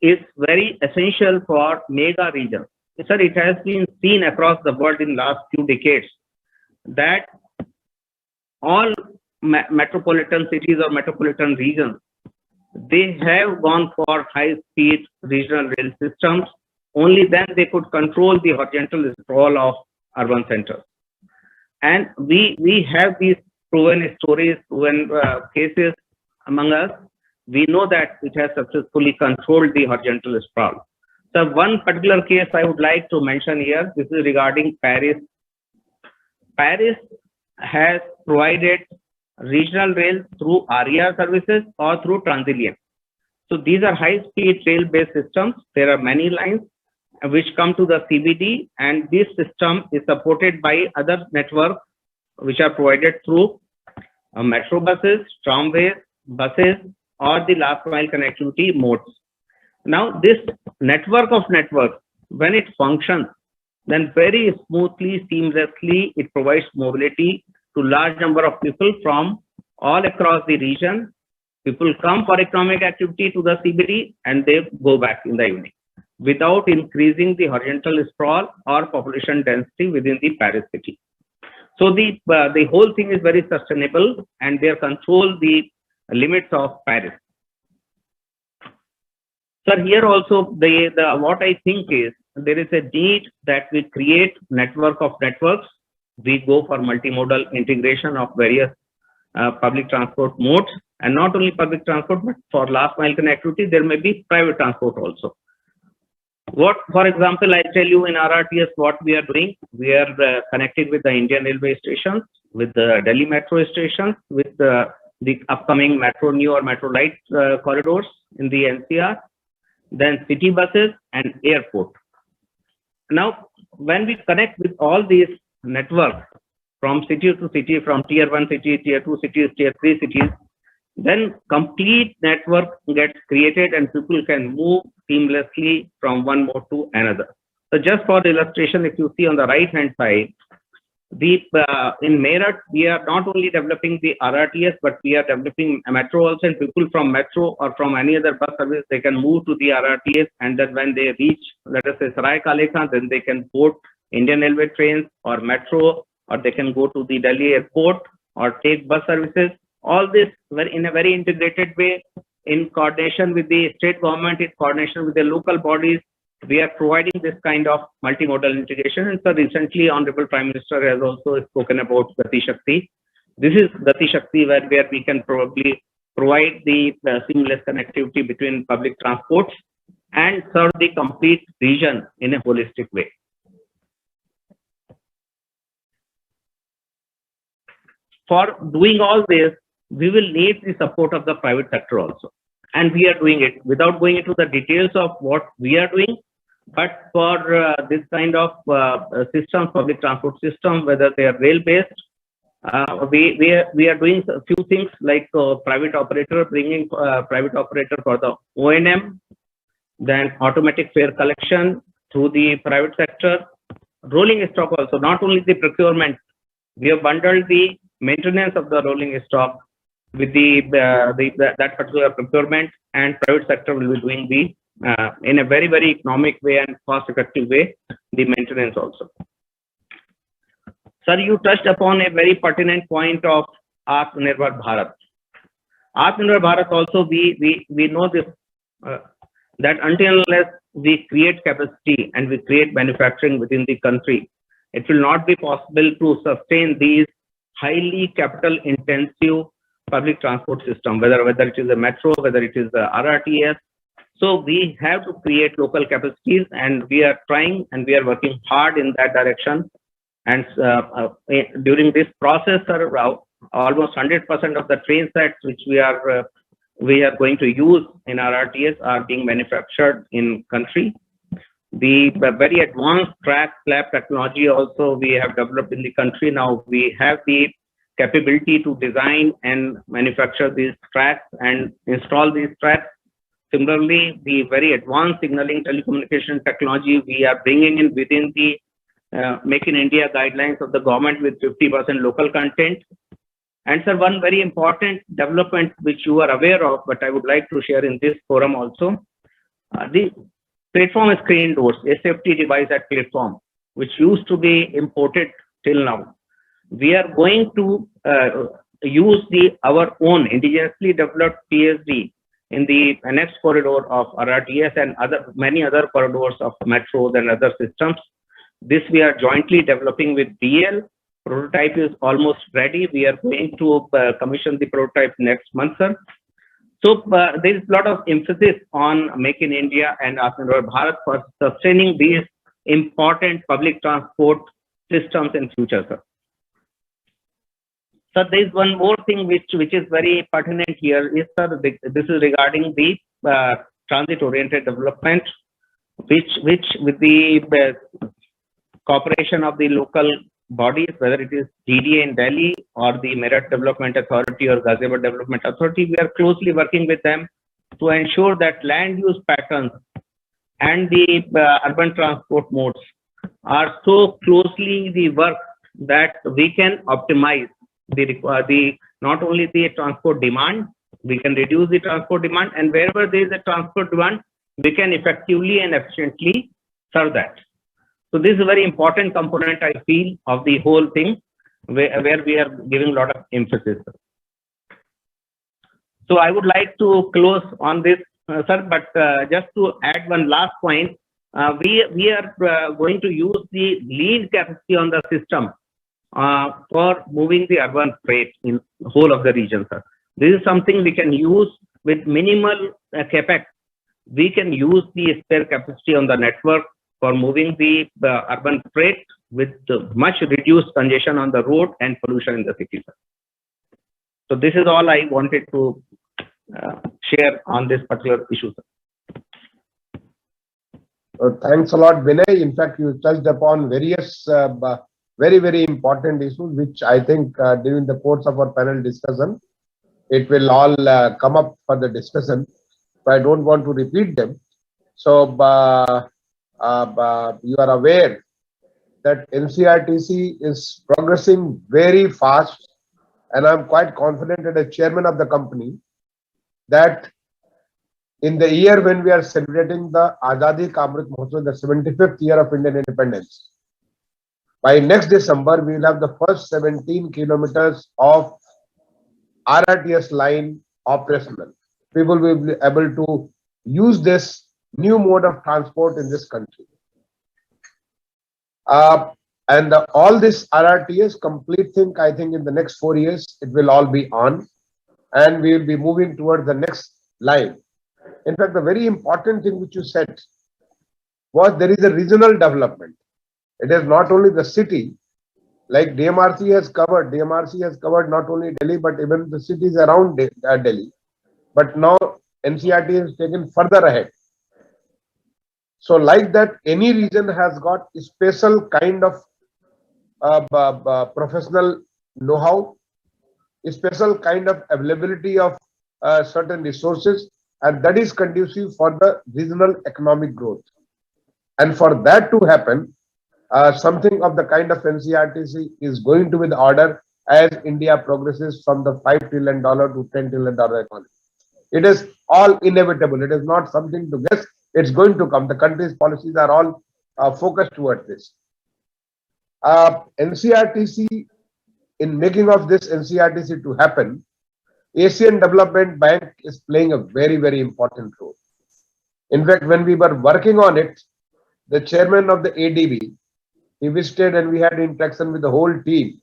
is very essential for mega regions. Sir, it has been seen across the world in last few decades that all metropolitan cities or metropolitan regions, they have gone for high-speed regional rail systems. Only then they could control the horizontal sprawl of urban centers. And we have these proven stories, proven cases among us. We know that it has successfully controlled the horizontal sprawl. So one particular case I would like to mention here, this is regarding Paris. Paris has provided regional rail through RER services or through Transilien. So these are high-speed rail-based systems. There are many lines which come to the CBD, and this system is supported by other networks which are provided through metro buses, tramways, buses, or the last mile connectivity modes. Now, this network of networks, when it functions, then very smoothly, seamlessly, it provides mobility to large number of people from all across the region. People come for economic activity to the CBD and they go back in the evening without increasing the horizontal sprawl or population density within the Paris city. So the whole thing is very sustainable and they control the limits of Paris. Sir, here also what I think is there is a need that we create network of networks. We go for multimodal integration of various public transport modes, and not only public transport, but for last mile connectivity, there may be private transport also. What, for example, I tell you in RRTS what we are doing. We are connected with the Indian Railway stations, with the Delhi metro stations, with the upcoming Metro New or Metro Light corridors in the NCR, then city buses and airport. Now, when we connect with all these networks from city to city, from tier 1 city, tier 2 cities, tier 3 cities, then complete network gets created and people can move seamlessly from one mode to another. So just for the illustration, if you see on the right hand side, in Meerut, we are not only developing the RRTS, but we are developing a metro also, and people from metro or from any other bus service, they can move to the RRTS, and then when they reach, let us say, Sarai Kale Khan, then they can board Indian Railway trains or metro, or they can go to the Delhi airport or take bus services. All this in a very integrated way, in coordination with the state government, in coordination with the local bodies. We are providing this kind of multimodal integration. And so recently, Honorable Prime Minister has also spoken about Gati Shakti. This is Gati Shakti where we can probably provide the seamless connectivity between public transports and serve the complete region in a holistic way. For doing all this, we will need the support of the private sector also. And we are doing it without going into the details of what we are doing. But for this kind of systems, public transport system, whether they are rail-based, we are doing a few things like private operator, bringing private operator for the O&M, then automatic fare collection through the private sector, rolling stock also, not only the procurement. We have bundled the maintenance of the rolling stock with that particular procurement, and private sector will be doing the in a very, very economic way and cost-effective way, the maintenance also. Sir, you touched upon a very pertinent point of Atmanirbhar Bharat. Atmanirbhar Bharat also, we know this, that until unless we create capacity and we create manufacturing within the country, it will not be possible to sustain these highly capital-intensive public transport system, whether it is a metro, whether it is the RRTS. So we have to create local capacities, and we are trying and we are working hard in that direction. And during this process, almost 100% of the train sets which we are going to use in RRTS are being manufactured in country. The very advanced track slab technology also we have developed in the country. Now we have the capability to design and manufacture these tracks and install these tracks. Similarly, the very advanced signaling telecommunication technology we are bringing in within the Make in India guidelines of the government with 50% local content. And sir, one very important development which you are aware of, but I would like to share in this forum also, the platform screen doors, a safety device at platform, which used to be imported till now. We are going to use our own indigenously developed PSD in the next corridor of RRTS and many other corridors of metros and other systems. This we are jointly developing with BL. Prototype is almost ready. We are going to commission the prototype next month, sir. So there is a lot of emphasis on Make in India and Atmanirbhar Bharat for sustaining these important public transport systems in future, sir. So there is one more thing which is very pertinent here is, sir, this is regarding the transit-oriented development, which with the cooperation of the local bodies, whether it is GDA in Delhi or the Meerut Development Authority or Ghaziabad Development Authority, we are closely working with them to ensure that land use patterns and the urban transport modes are so closely the work that we can optimize the not only the transport demand, we can reduce the transport demand, and wherever there is a transport demand, we can effectively and efficiently serve that. So this is a very important component, I feel, of the whole thing, where we are giving a lot of emphasis. So I would like to close on this, sir, but just to add one last point, we are going to use the lean capacity on the system for moving the urban freight in the whole of the region, sir. This is something we can use with minimal capex. We can use the spare capacity on the network for moving the urban freight with much reduced congestion on the road and pollution in the city, sir. So this is all I wanted to share on this particular issue, sir. Thanks a lot, Vinay. In fact, you touched upon various very, very important issues, which I think during the course of our panel discussion, it will all come up for the discussion. So I don't want to repeat them. So you are aware that NCRTC is progressing very fast, and I'm quite confident as the chairman of the company that in the year when we are celebrating the Azadi Ka Amrit Mahotsav, the 75th year of Indian independence, by next December, we will have the first 17 kilometers of RRTS line operational. People will be able to use this new mode of transport in this country. And all this RRTS complete thing, I think in the next 4 years, it will all be on, and we will be moving towards the next line. In fact, the very important thing which you said was there is a regional development. It is not only the city, like DMRC has covered not only Delhi, but even the cities around Delhi. But now NCRT has taken further ahead. So like that, any region has got a special kind of professional know-how, a special kind of availability of certain resources, and that is conducive for the regional economic growth. And for that to happen, something of the kind of NCRTC is going to be the order as India progresses from the $5 trillion to $10 trillion economy. It is all inevitable. It is not something to guess. It's going to come. The country's policies are all focused towards this. NCRTC, in making of this NCRTC to happen, Asian Development Bank is playing a very, very important role. In fact, when we were working on it, the chairman of the ADB, he visited and we had interaction with the whole team.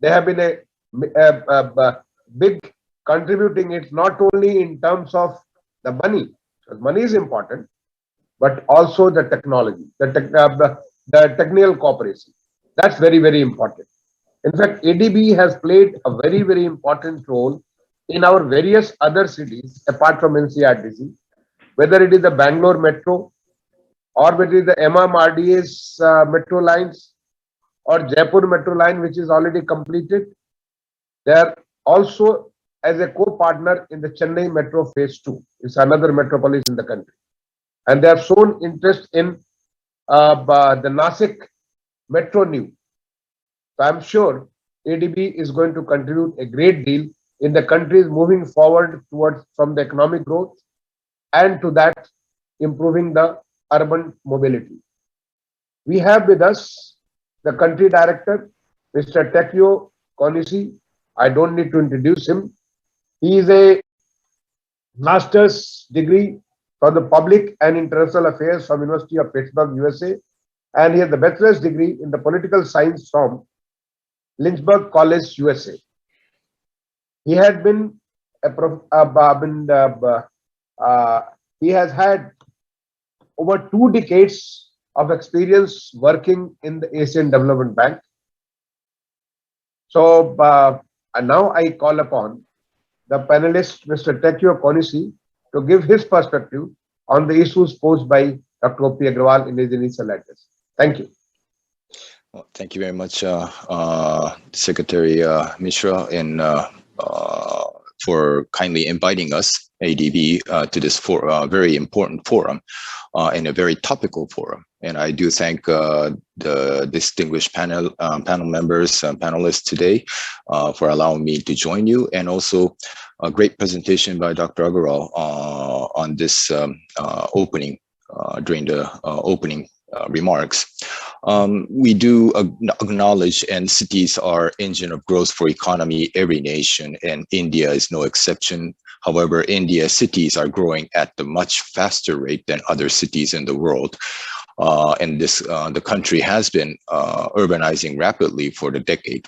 They have been a big contributing it, not only in terms of the money, because money is important, but also the technology, the technical cooperation. That's very, very important. In fact, ADB has played a very, very important role in our various other cities apart from NCRTC, whether it is the Bangalore Metro, or whether it is the MMRDA's metro lines, or Jaipur Metro line, which is already completed. They are also as a co-partner in the Chennai Metro Phase 2. It's another metropolis in the country. And they have shown interest in the Nasik Metro New. So I'm sure ADB is going to contribute a great deal in the countries moving forward towards from the economic growth and to that improving the urban mobility. We have with us the country director, Mr. Tekyo Konisi. I don't need to introduce him. He is a master's degree from the Public and International Affairs from University of Pittsburgh, USA, and he has the bachelor's degree in the Political Science from Lynchburg College, USA. He had been he has had over 2 decades of experience working in the Asian Development Bank. So and now I call upon the panelist, Mr. Tekyo Konisi, to give his perspective on the issues posed by Dr. O.P. Agrawal in his initial address. Thank you. Well, thank you very much, Secretary Mishra, and for kindly inviting us, ADB, to this very important forum and a very topical forum. And I do thank the distinguished panel members, panelists today for allowing me to join you, and also a great presentation by Dr. Agrawal on this opening, during the opening remarks. We do acknowledge, and cities are engine of growth for economy, every nation, and India is no exception. However, India's cities are growing at a much faster rate than other cities in the world. And the country has been urbanizing rapidly for the decade.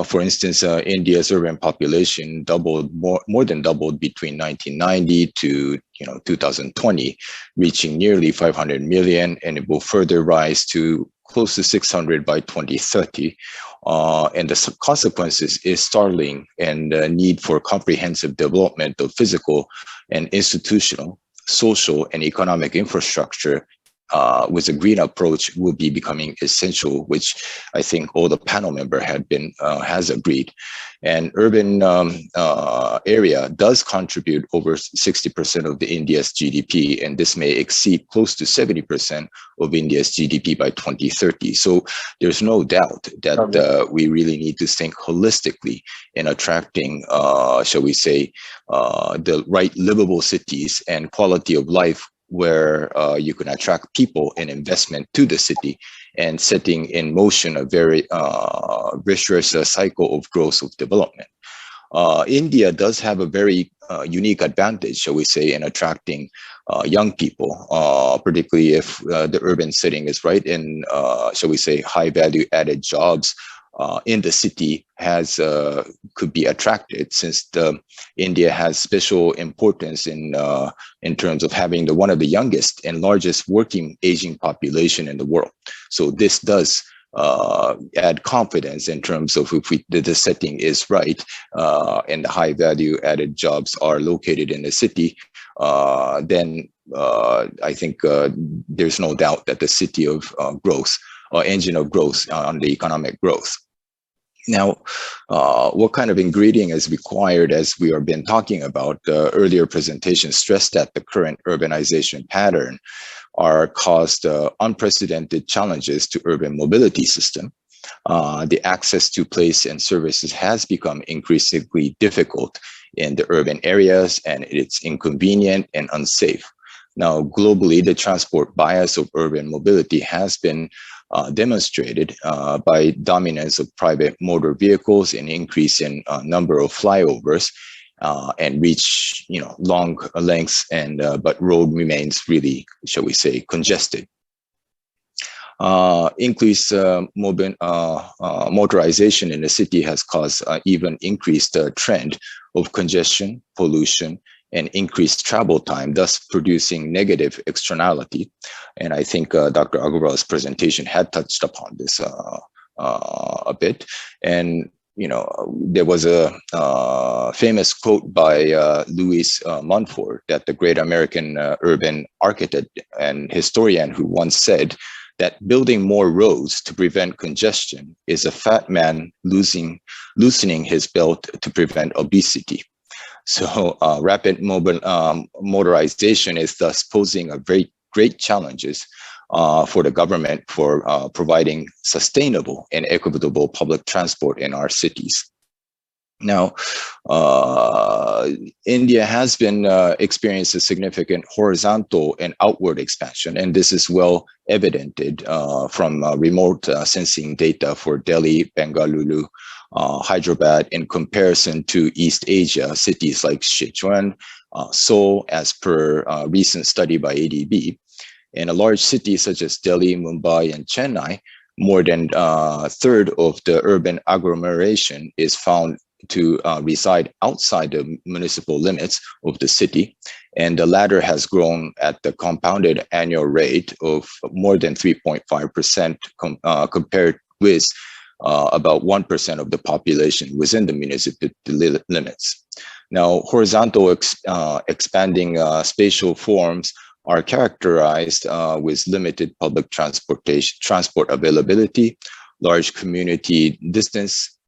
For instance, India's urban population doubled, more than doubled between 1990 to 2020, reaching nearly 500 million, and it will further rise to close to 600 by 2030. And the consequences is startling, and the need for comprehensive development of physical and institutional, social and economic infrastructure with a green approach will be becoming essential, which I think all the panel member has agreed. And urban area does contribute over 60% of the India's GDP, and this may exceed close to 70% of India's GDP by 2030. So there's no doubt that we really need to think holistically in attracting, shall we say, the right livable cities and quality of life where you can attract people and investment to the city, and setting in motion a very virtuous cycle of growth of development. India does have a very unique advantage, shall we say, in attracting young people, particularly if the urban setting is right, and shall we say, high value added jobs in the city could be attracted, since India has special importance in terms of having one of the youngest and largest working aging population in the world. So this does add confidence in terms of if the setting is right and the high value added jobs are located in the city, then I think there's no doubt that the city of growth, or engine of growth on the economic growth. Now, what kind of ingredient is required, as we have been talking about? The earlier presentation stressed that the current urbanization pattern are caused unprecedented challenges to urban mobility system. The access to place and services has become increasingly difficult in the urban areas, and it's inconvenient and unsafe. Now, globally, the transport bias of urban mobility has been demonstrated by dominance of private motor vehicles and increase in number of flyovers, and reach long lengths, and but road remains really, shall we say, congested. Increased motorization in the city has caused even increased trend of congestion, pollution, and increased travel time, thus producing negative externality. And I think Dr. Agrawal's presentation had touched upon this a bit. And there was a famous quote by Louis Montfort, that the great American urban architect and historian, who once said that building more roads to prevent congestion is a fat man loosening his belt to prevent obesity. So rapid motorization is thus posing a very great challenges for the government for providing sustainable and equitable public transport in our cities. Now, India has been experiencing a significant horizontal and outward expansion, and this is well evidented from remote sensing data for Delhi, Bengaluru, Hyderabad in comparison to East Asia cities like Sichuan, Seoul, as per a recent study by ADB. In a large city such as Delhi, Mumbai, and Chennai, more than a third of the urban agglomeration is found to reside outside the municipal limits of the city, and the latter has grown at the compounded annual rate of more than 3.5% compared with about 1% of the population within the municipal limits. Now, horizontal expanding spatial forms are characterized with limited public transport availability, large community distance,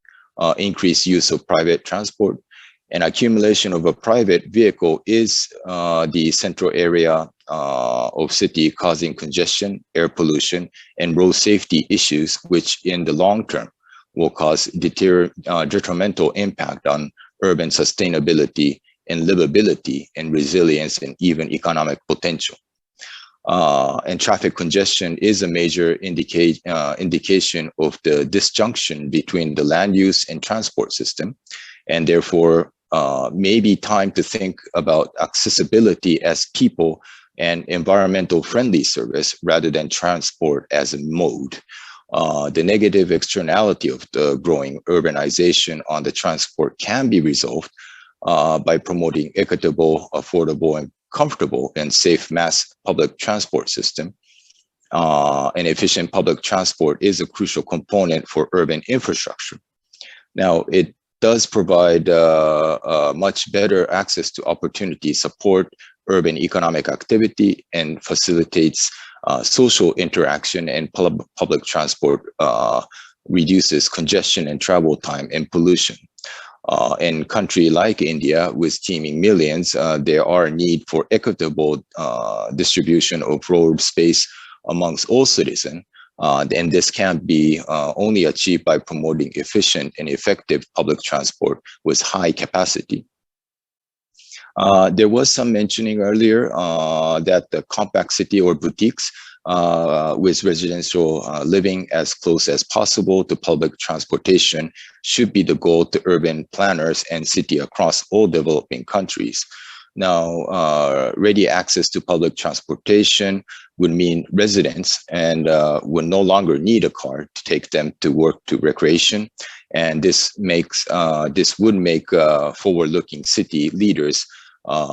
increased use of private transport, and accumulation of a private vehicle is the central area of city, causing congestion, air pollution, and road safety issues, which in the long term will cause detrimental impact on urban sustainability and livability and resilience and even economic potential. And traffic congestion is a major indication of the disjunction between the land use and transport system, and therefore may be time to think about accessibility as people and environmental friendly service rather than transport as a mode. The negative externality of the growing urbanization on the transport can be resolved by promoting equitable, affordable, and comfortable and safe mass public transport system. And efficient public transport is a crucial component for urban infrastructure. Now, it does provide much better access to opportunities, support urban economic activity, and facilitates social interaction, and public transport reduces congestion and travel time and pollution. In a country like India, with teeming millions, there are a need for equitable distribution of road space amongst all citizens. And this can be only achieved by promoting efficient and effective public transport with high capacity. There was some mentioning earlier that the compact city or boutiques with residential living as close as possible to public transportation should be the goal to urban planners and city across all developing countries. Now, ready access to public transportation would mean residents and would no longer need a car to take them to work, to recreation, and this would make forward-looking city leaders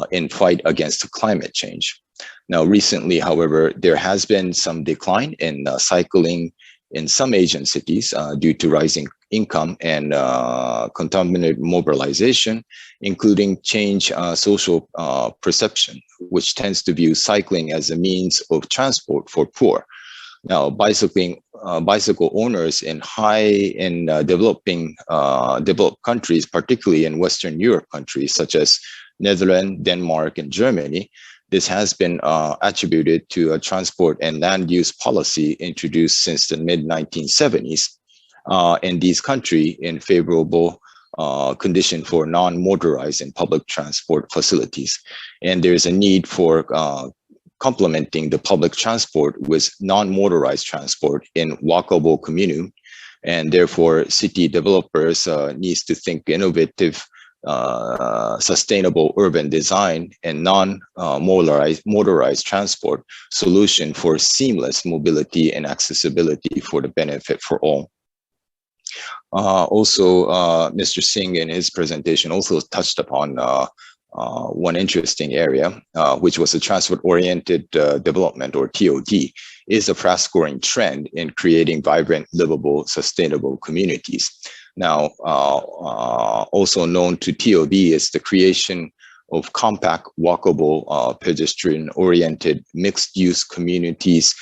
in fight against climate change. Now, recently, however, there has been some decline in cycling in some Asian cities due to rising income and contaminated mobilization, including change social perception, which tends to view cycling as a means of transport for poor. Now, bicycle owners in developed countries, particularly in Western Europe countries such as Netherlands, Denmark, and Germany, this has been attributed to a transport and land use policy introduced since the mid-1970s in these countries in favorable condition for non-motorized and public transport facilities. And there's a need for complementing the public transport with non-motorized transport in walkable community. And therefore, city developers needs to think innovative sustainable urban design and non-motorized transport solution for seamless mobility and accessibility for the benefit for all. Also, Mr. Singh in his presentation also touched upon one interesting area, which was the transport-oriented development, or TOD, is a fast-growing trend in creating vibrant, livable, sustainable communities. Now, also known to TOD is the creation of compact, walkable, pedestrian-oriented, mixed-use communities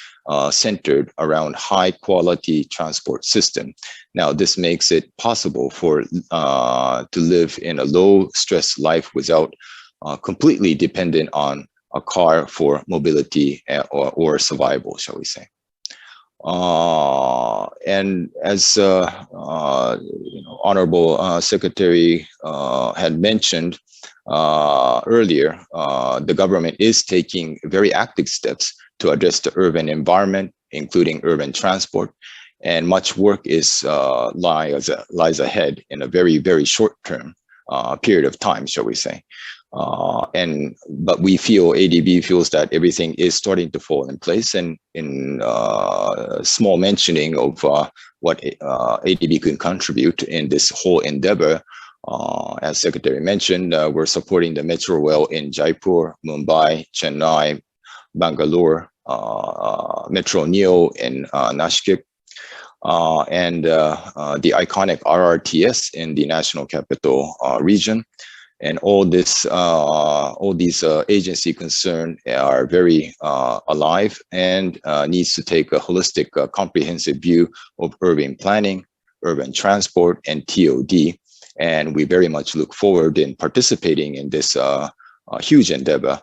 centered around high quality transport system. Now, this makes it possible for to live in a low stress life without completely dependent on a car for mobility or survival, shall we say. And as Honorable Secretary had mentioned earlier, the government is taking very active steps to address the urban environment, including urban transport, and much work is lies ahead in a very, very short term period of time, shall we say. But we feel, ADB feels that everything is starting to fall in place, and in small mentioning of what ADB can contribute in this whole endeavor. As Secretary mentioned, we're supporting the Metro Rail in Jaipur, Mumbai, Chennai, Bangalore, Metro Neo in Nashik, and the iconic RRTS in the National Capital Region. And all these agency concerned are very alive and needs to take a holistic, comprehensive view of urban planning, urban transport, and TOD. And we very much look forward in participating in this huge endeavor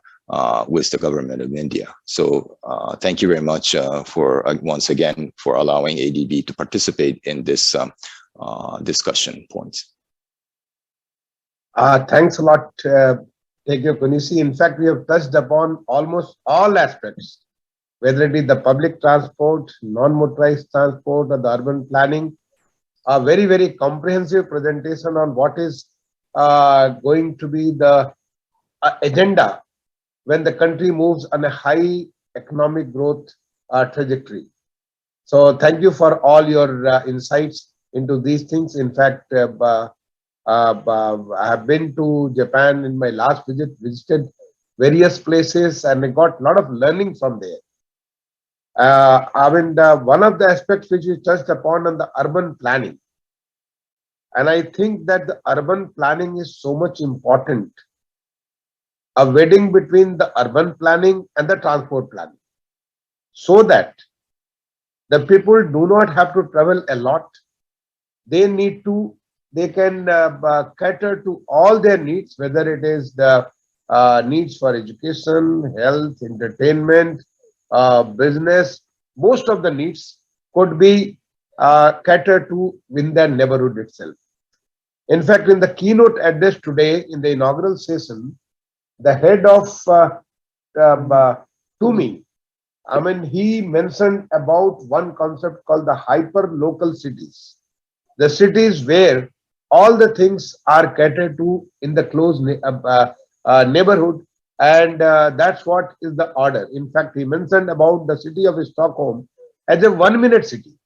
with the government of India. So thank you very much for once again for allowing ADB to participate in this discussion points. Thanks a lot, Tekyo Kunisi. In fact, we have touched upon almost all aspects, whether it is the public transport, non-motorized transport, or the urban planning. A very, very comprehensive presentation on what is going to be the agenda when the country moves on a high economic growth trajectory. So thank you for all your insights into these things. In fact, I have been to Japan in my last visit, visited various places, and I got a lot of learning from there. One of the aspects which you touched upon on the urban planning, and I think that the urban planning is so much important, a wedding between the urban planning and the transport planning, so that the people do not have to travel a lot. They can cater to all their needs, whether it is the needs for education, health, entertainment, business. Most of the needs could be catered to in their neighborhood itself. In fact, in the keynote address today in the inaugural session, the head of TUMI, he mentioned about one concept called the hyper-local cities. The cities where all the things are catered to in the close neighborhood, and that's what is the order. In fact, he mentioned about the city of Stockholm as a 1-minute city.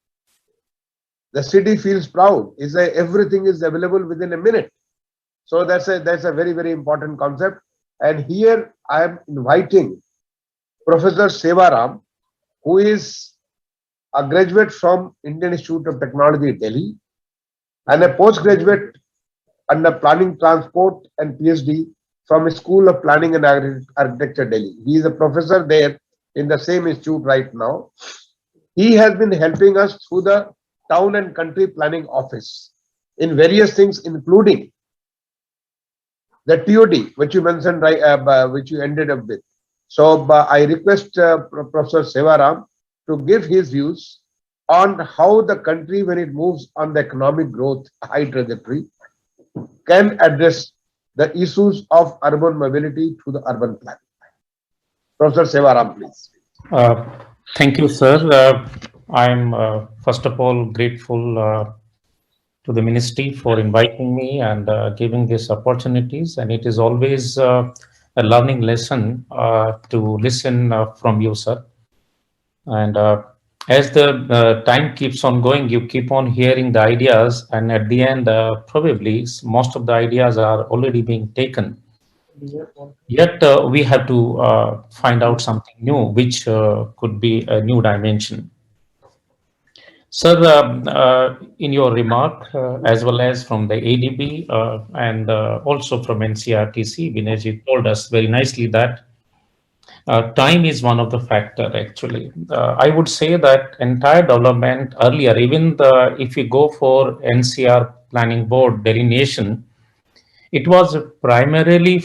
The city feels proud. Everything is available within a minute. So that's a very, very important concept. And here I am inviting Professor Sevaram, who is a graduate from Indian Institute of Technology, Delhi, and a postgraduate under Planning, Transport and PhD from a School of Planning and Architecture, Delhi. He is a professor there in the same institute right now. He has been helping us through the Town and Country Planning Office in various things, including the TOD, which you mentioned, which you ended up with. So I request Professor Sevaram to give his views on how the country, when it moves on the economic growth high trajectory, can address the issues of urban mobility through the urban planning. Professor Sevaram, please. Thank you, sir. I'm first of all grateful to the ministry for inviting me and giving these opportunities. And it is always a learning lesson to listen from you, sir. And as the time keeps on going, you keep on hearing the ideas, and at the end, probably most of the ideas are already being taken. Yet we have to find out something new, which could be a new dimension. Sir, in your remark, as well as from the ADB and also from NCRTC, Vinayji told us very nicely that time is one of the factor actually. I would say that entire development earlier, even if you go for NCR Planning Board delineation, it was primarily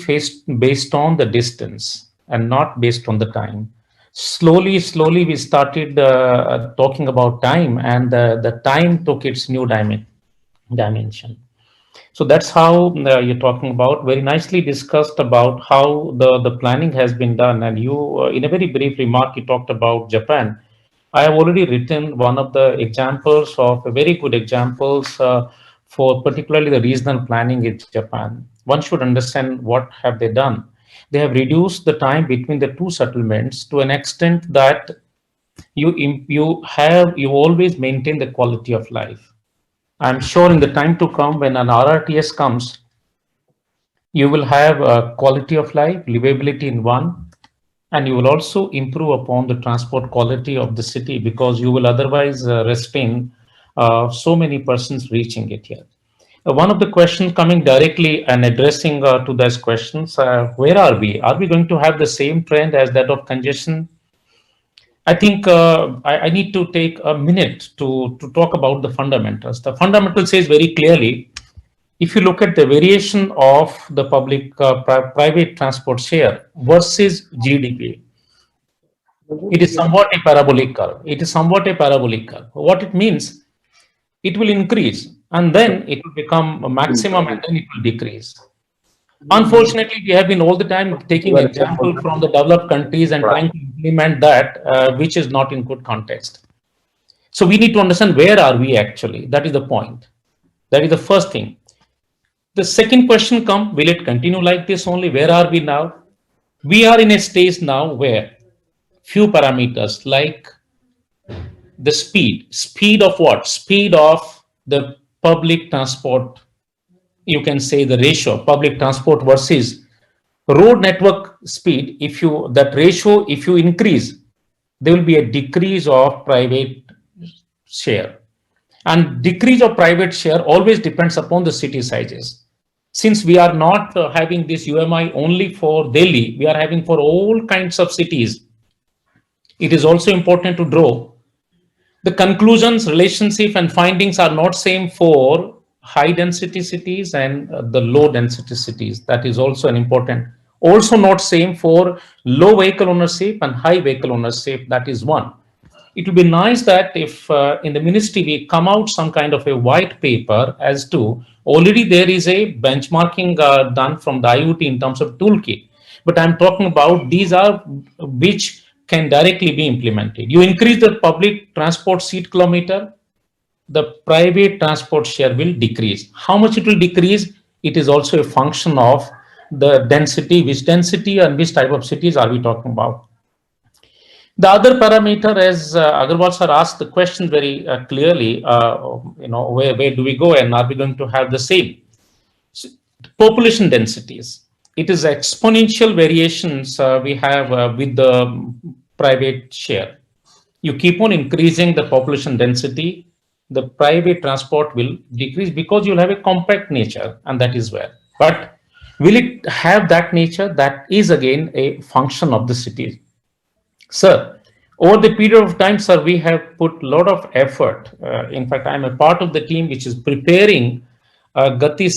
based on the distance and not based on the time. Slowly we started talking about time, and the time took its new dimension. So that's how you're talking about, very nicely discussed about how the planning has been done. And you, in a very brief remark, you talked about Japan. I have already written one of the examples of very good examples for particularly the regional planning in Japan. One should understand what have they done. They have reduced the time between the two settlements to an extent that you always maintain the quality of life. I'm sure in the time to come, when an RRTS comes, you will have a quality of life, livability in one, and you will also improve upon the transport quality of the city, because you will otherwise restrain so many persons reaching it here. One of the questions coming directly and addressing to those questions, where are we? Are we going to have the same trend as that of congestion? I think I need to take a minute to talk about the fundamentals. The fundamental says very clearly, if you look at the variation of the public private transport share versus GDP, it is somewhat a parabolic curve. What it means, it will increase and then it will become a maximum and then it will decrease. Unfortunately, we have been all the time taking example from the developed countries and trying to implement that, which is not in good context. So we need to understand where are we actually. That is the point. That is the first thing. The second question comes, will it continue like this only? Where are we now? We are in a stage now where few parameters like the speed of what? Speed of the public transport. You can say the ratio of public transport versus road network speed. If you increase, there will be a decrease of private share, and decrease of private share always depends upon the city sizes. Since we are not having this UMI only for Delhi, we are having for all kinds of cities. It is also important to draw the conclusions, relationship and findings are not same for high density cities and the low density cities. That is also an important, also not same for low vehicle ownership and high vehicle ownership. That is one. It would be nice that if in the ministry we come out some kind of a white paper as to, already there is a benchmarking done from the IoT in terms of toolkit, but I'm talking about these are which can directly be implemented. You increase the public transport seat kilometer, the private transport share will decrease. How much it will decrease? It is also a function of the density, which density and which type of cities are we talking about. The other parameter, as Agarwal sir asked the question very clearly, where do we go and are we going to have the same? So, population densities. It is exponential variations we have with the private share. You keep on increasing the population density, the private transport will decrease because you'll have a compact nature, and that is where. But will it have that nature? That is again a function of the cities. Sir, over the period of time, sir, we have put a lot of effort. In fact, I'm a part of the team which is preparing Gati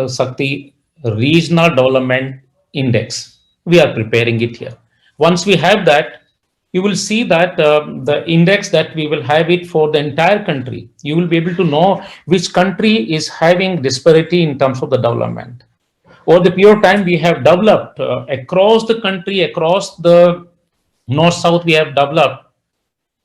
Sakti Regional Development Index. We are preparing it here. Once we have that, you will see that the index that we will have it for the entire country, you will be able to know which country is having disparity in terms of the development. Over the period of time, we have developed across the country, across the north-south, we have developed,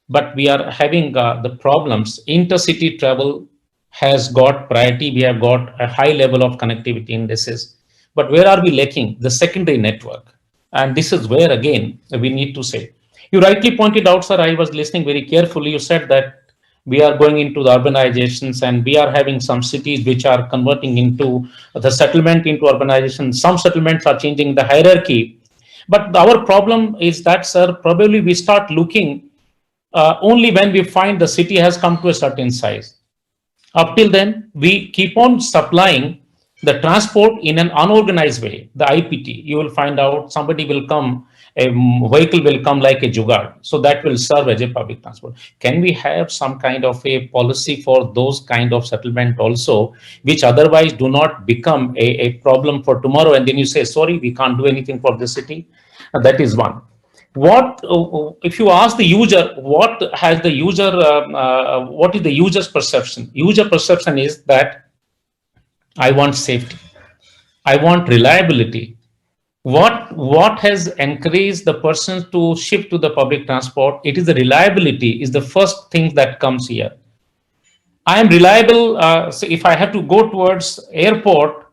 but we are having the problems. Intercity travel has got priority. We have got a high level of connectivity indices. But where are we lacking? The secondary network. And this is where, again, we need to say. You rightly pointed out, sir, I was listening very carefully. You said that we are going into the urbanizations and we are having some cities which are converting into the settlement into urbanization. Some settlements are changing the hierarchy. But our problem is that, sir, probably we start looking only when we find the city has come to a certain size. Up till then, we keep on supplying the transport in an unorganized way, the IPT. You will find out somebody will come a vehicle will come like a jugaad. So that will serve as a public transport. Can we have some kind of a policy for those kind of settlement also, which otherwise do not become a problem for tomorrow? And then you say, sorry, we can't do anything for the city. That is one. What if you ask the user, what is the user's perception? User perception is that I want safety, I want reliability. What has encouraged the person to shift to the public transport? It is the reliability is the first thing that comes here. I am reliable. So if I have to go towards airport,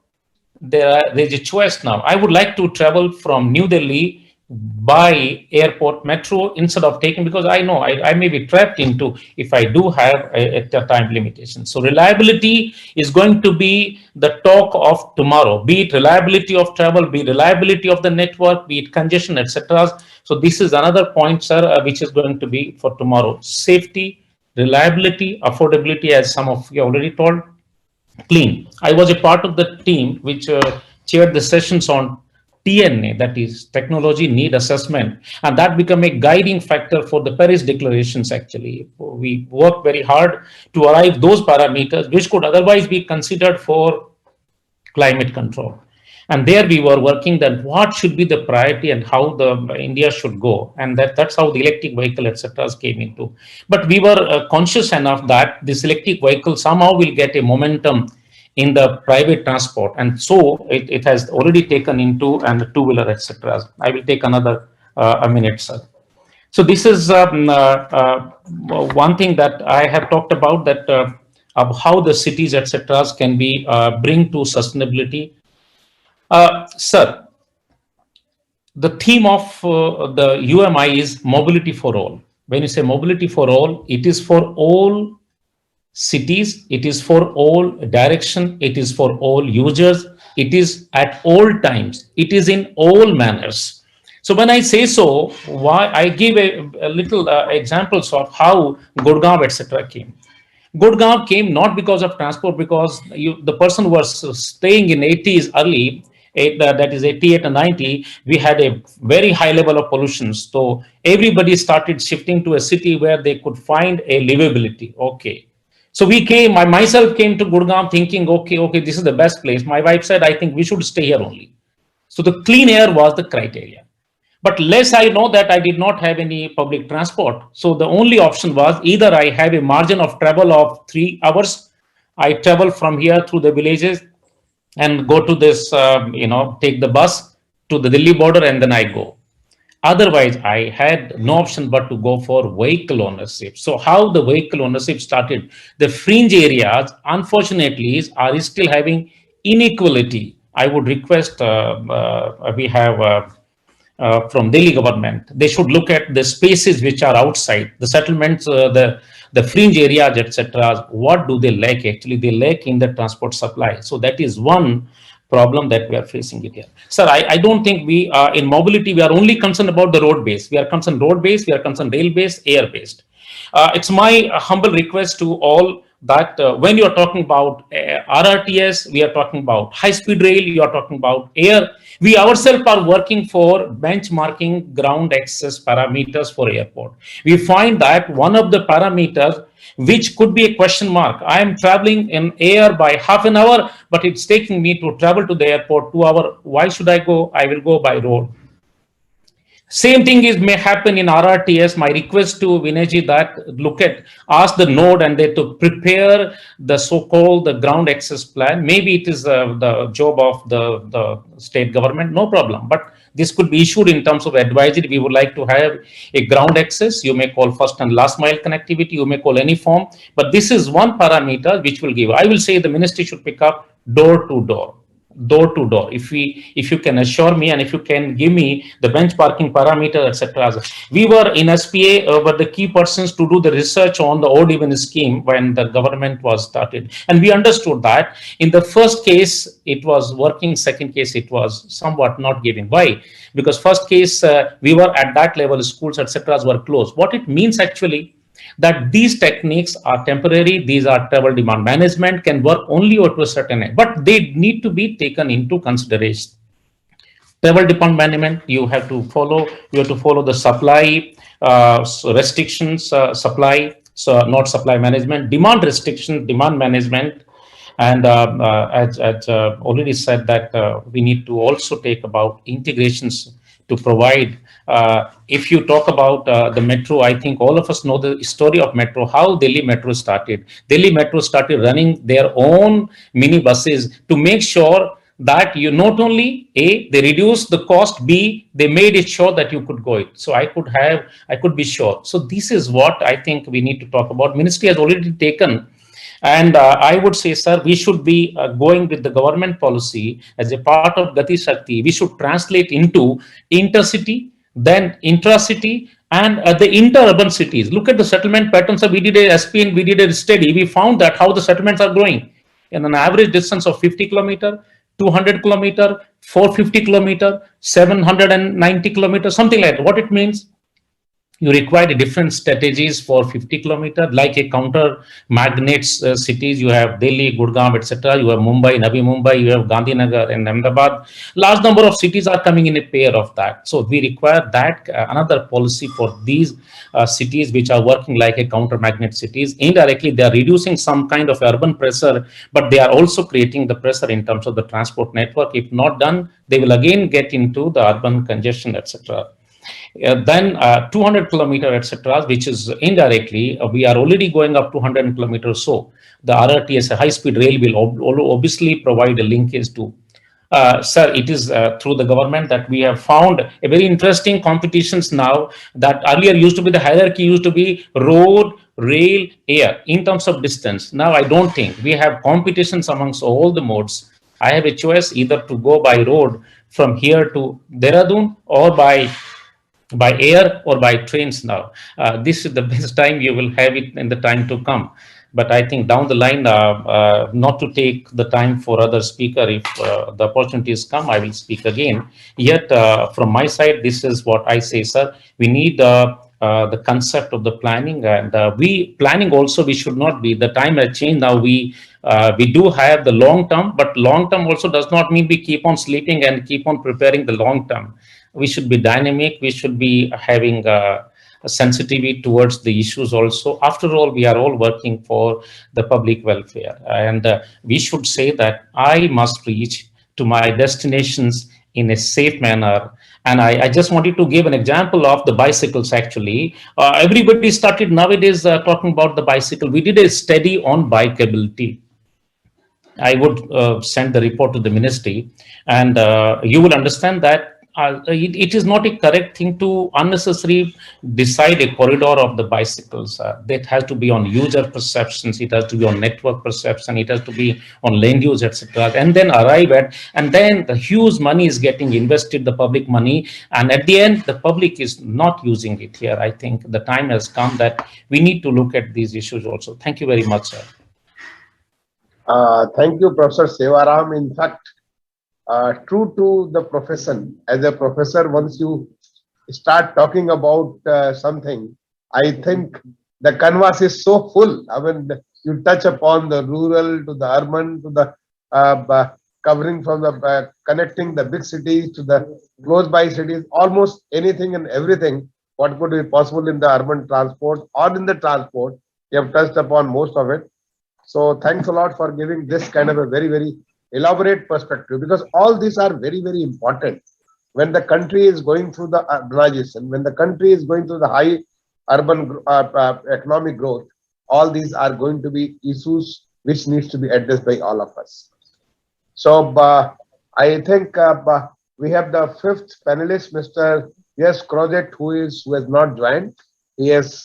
there's a choice now. I would like to travel from New Delhi by airport metro instead of taking, because I know I may be trapped into if I do have a time limitation. So reliability is going to be the talk of tomorrow, be it reliability of travel, be it reliability of the network, be it congestion, etc. So this is another point, sir, which is going to be for tomorrow. Safety, reliability, affordability, as some of you already told. Clean. I was a part of the team which chaired the sessions on TNA, that is Technology Need Assessment, and that became a guiding factor for the Paris declarations. Actually, we worked very hard to arrive those parameters which could otherwise be considered for climate control. And there we were working that what should be the priority and how the India should go, and that's how the electric vehicle, etc. came into. But we were conscious enough that this electric vehicle somehow will get a momentum in the private transport, and so it has already taken into and two-wheeler, etc. I will take another a minute, sir. So this is one thing that I have talked about, that of how the cities, etc. can be bring to sustainability. Sir, the theme of the UMI is mobility for all. When you say mobility for all, it is for all cities, it is for all direction, it is for all users, it is at all times, it is in all manners. So when I say so, why I give a little examples of how Gurgaon, etc. came. Gurgaon came not because of transport, because the person who was staying in 80s early, that is 88 and 90, we had a very high level of pollution. So everybody started shifting to a city where they could find a livability. Okay. So we came, I myself came to Gurgaon thinking, okay, this is the best place. My wife said, I think we should stay here only. So the clean air was the criteria. But less I know that I did not have any public transport. So the only option was either I have a margin of travel of 3 hours. I travel from here through the villages and go to this, take the bus to the Delhi border and then I go. Otherwise, I had no option but to go for vehicle ownership. So how the vehicle ownership started? The fringe areas, unfortunately, are still having inequality. I would request we have from Delhi government, they should look at the spaces which are outside, the settlements, the fringe areas, etc. What do they lack? Actually, they lack in the transport supply. So that is one problem that we are facing it here. Sir, I don't think we are in mobility, we are only concerned about the road base. We are concerned road base, we are concerned rail base, air based. It's my humble request to all that when you are talking about RRTS, we are talking about high-speed rail, you are talking about air. We ourselves are working for benchmarking ground access parameters for airport. We find that one of the parameters which could be a question mark. I am traveling in air by half an hour, but it's taking me to travel to the airport 2 hours. Why should I go? I will go by road. Same thing may happen in RRTS. My request to Vinayji that ask the node and they to prepare the so-called the ground access plan. Maybe it is the job of the state government, no problem. But this could be issued in terms of advisory. We would like to have a ground access. You may call first and last mile connectivity. You may call any form. But this is one parameter which will give. I will say the ministry should pick up door to door. If you can assure me and if you can give me the benchmarking parameter, etc. We were in SPA were the key persons to do the research on the odd even scheme when the government was started, and we understood that in the first case it was working, second case it was somewhat not giving. Why? Because first case we were at that level, schools, etc. were closed. What it means actually, that these techniques are temporary, these are travel demand management, can work only up to a certain end, but they need to be taken into consideration. Travel demand management, you have to follow the supply restrictions, supply, so not supply management, demand restriction, demand management. And as already said that we need to also take about integrations to provide. If you talk about the metro, I think all of us know the story of metro, how Delhi Metro started. Delhi Metro started running their own mini buses to make sure that you not only A, they reduced the cost, B, they made it sure that you could go it. So I could be sure. So this is what I think we need to talk about. Ministry has already taken. And I would say, sir, we should be going with the government policy as a part of Gati Shakti. We should translate into intercity, then intracity, and the inter-urban cities. Look at the settlement patterns. So we did a SP and we did a study. We found that how the settlements are growing in an average distance of 50 kilometer, 200 kilometer, 450 kilometer, 790 kilometers, something like that. What it means? You require different strategies for 50 kilometer, like a counter magnets cities. You have Delhi, Gurgaon, etc. You have Mumbai, Navi Mumbai. You have Gandhinagar and Ahmedabad. Large number of cities are coming in a pair of that. So we require that another policy for these cities which are working like a counter magnet cities. Indirectly, they are reducing some kind of urban pressure, but they are also creating the pressure in terms of the transport network. If not done, they will again get into the urban congestion, etc. Then 200 kilometer, etc., which is indirectly, we are already going up to 100 kilometers. So the RRTS, high-speed rail, will obviously provide a linkage to. Sir, it is through the government that we have found a very interesting competitions now. That earlier used to be the hierarchy used to be road, rail, air in terms of distance. Now I don't think we have competitions amongst all the modes. I have a choice either to go by road from here to Dehradun or by air or by trains now. This is the best time you will have it in the time to come. But I think down the line, not to take the time for other speaker, if the opportunities come, I will speak again. Yet from my side, this is what I say, sir. We need the concept of the planning, and planning also, we should not be, the time has changed now. We do have the long term, but long term also does not mean we keep on sleeping and keep on preparing the long term. We should be dynamic. We should be having a sensitivity towards the issues also. After all, we are all working for the public welfare. And we should say that I must reach to my destinations in a safe manner. And I just wanted to give an example of the bicycles, actually. Everybody started nowadays talking about the bicycle. We did a study on bikeability. I would send the report to the ministry, and you will understand that it is not a correct thing to unnecessarily decide a corridor of the bicycles. That has to be on user perceptions, it has to be on network perception, it has to be on land use, etc. And then arrive at, and then the huge money is getting invested, the public money, and at the end, the public is not using it here. I think the time has come that we need to look at these issues also. Thank you very much, sir. Thank you, Professor Sevaram. In fact, true to the profession, as a professor, once you start talking about something, I think the canvas is so full. I mean, you touch upon the rural to the urban to the covering from the connecting the big cities to the close by cities, almost anything and everything what could be possible in the urban transport or in the transport. You have touched upon most of it. So thanks a lot for giving this kind of a very, very elaborate perspective, because all these are very, very important. When the country is going through the urbanization, when the country is going through the high urban economic growth, all these are going to be issues which needs to be addressed by all of us. So I think we have the fifth panelist, Mr. Yes Crozet, who has not joined. He has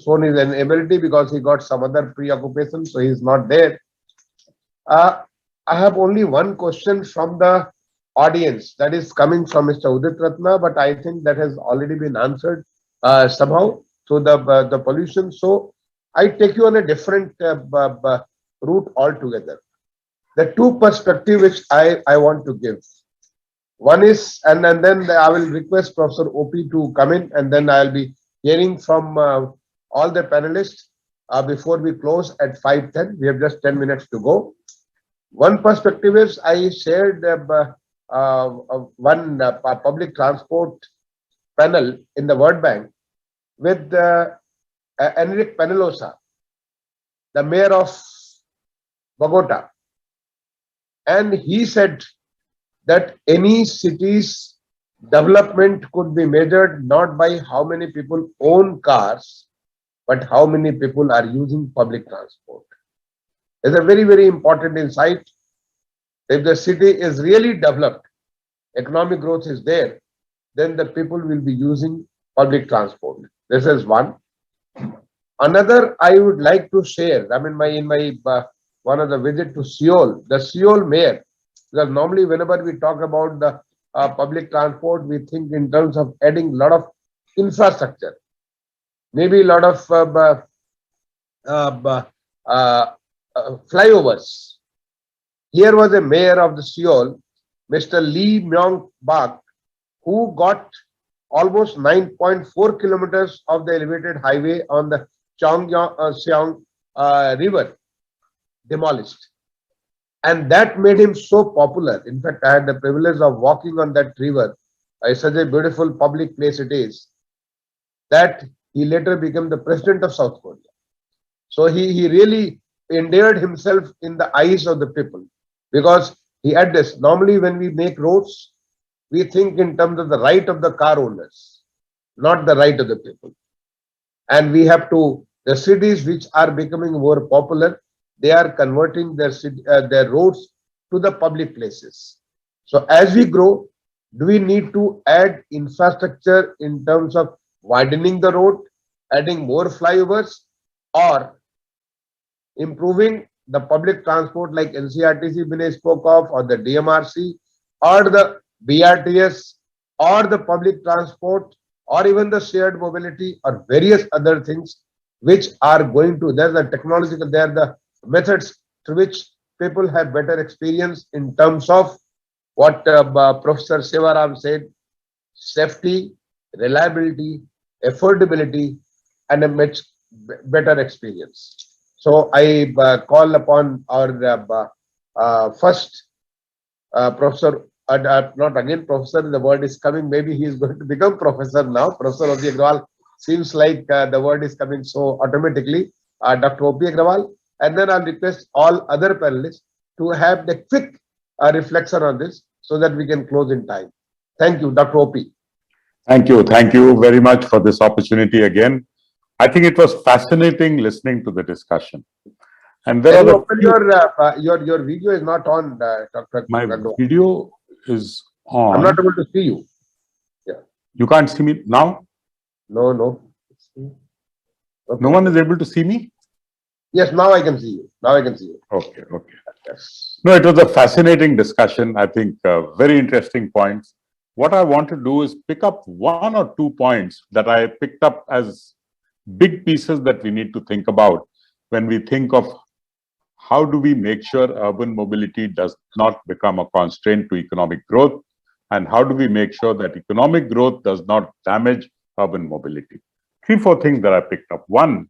shown his inability because he got some other preoccupation, so he is not there. I have only one question from the audience that is coming from Mr. Udit Ratna, but I think that has already been answered somehow. So the pollution. So I take you on a different route altogether. The two perspectives which I want to give. One is, and then I will request Professor OP to come in, and then I'll be hearing from all the panelists before we close at 5:10. We have just 10 minutes to go. One perspective is I shared public transport panel in the World Bank with Enrique Peñalosa, the mayor of Bogota. And he said that any city's development could be measured not by how many people own cars, but how many people are using public transport. It's a very, very important insight. If the city is really developed, economic growth is there, then the people will be using public transport. This is one. Another I would like to share, I mean, in my one of the visit to Seoul, the Seoul mayor, because normally whenever we talk about the public transport, we think in terms of adding a lot of infrastructure, maybe a lot of flyovers. Here was a mayor of the Seoul, Mr. Lee Myung-bak, who got almost 9.4 kilometers of the elevated highway on the Cheongseong river demolished. And that made him so popular. In fact, I had the privilege of walking on that river. It's such a beautiful public place it is, that he later became the president of South Korea. So he really endeared himself in the eyes of the people, because he addressed, normally when we make roads, we think in terms of the right of the car owners, not the right of the people. And we have to, the cities which are becoming more popular, they are converting their roads to the public places. So as we grow, do we need to add infrastructure in terms of widening the road, adding more flyovers, or improving the public transport like NCRTC Vinay spoke of, or the DMRC, or the BRTS, or the public transport, or even the shared mobility, or various other things which are going to, there's the technological, there are the methods through which people have better experience in terms of what Professor Sivaram said, safety, reliability, affordability, and a much better experience. So I call upon our first professor, not again professor, the word is coming, maybe he is going to become professor now. Professor O.P. Agrawal seems like the word is coming so automatically. Dr. O.P. Agrawal, and then I'll request all other panelists to have the quick reflection on this so that we can close in time. Thank you, Dr. O.P. Thank you. Thank you very much for this opportunity again. I think it was fascinating listening to the discussion. And there are your video is not on, Dr. My Agrawal. video is on. I'm not able to see you. Yeah. You can't see me now? No. Okay. No one is able to see me? Yes, now I can see you. Now I can see you. Okay. Yes. No, it was a fascinating discussion. I think very interesting points. What I want to do is pick up 1 or 2 points that I picked up as big pieces that we need to think about when we think of how do we make sure urban mobility does not become a constraint to economic growth, and how do we make sure that economic growth does not damage urban mobility. 3, 4 things that I picked up. One,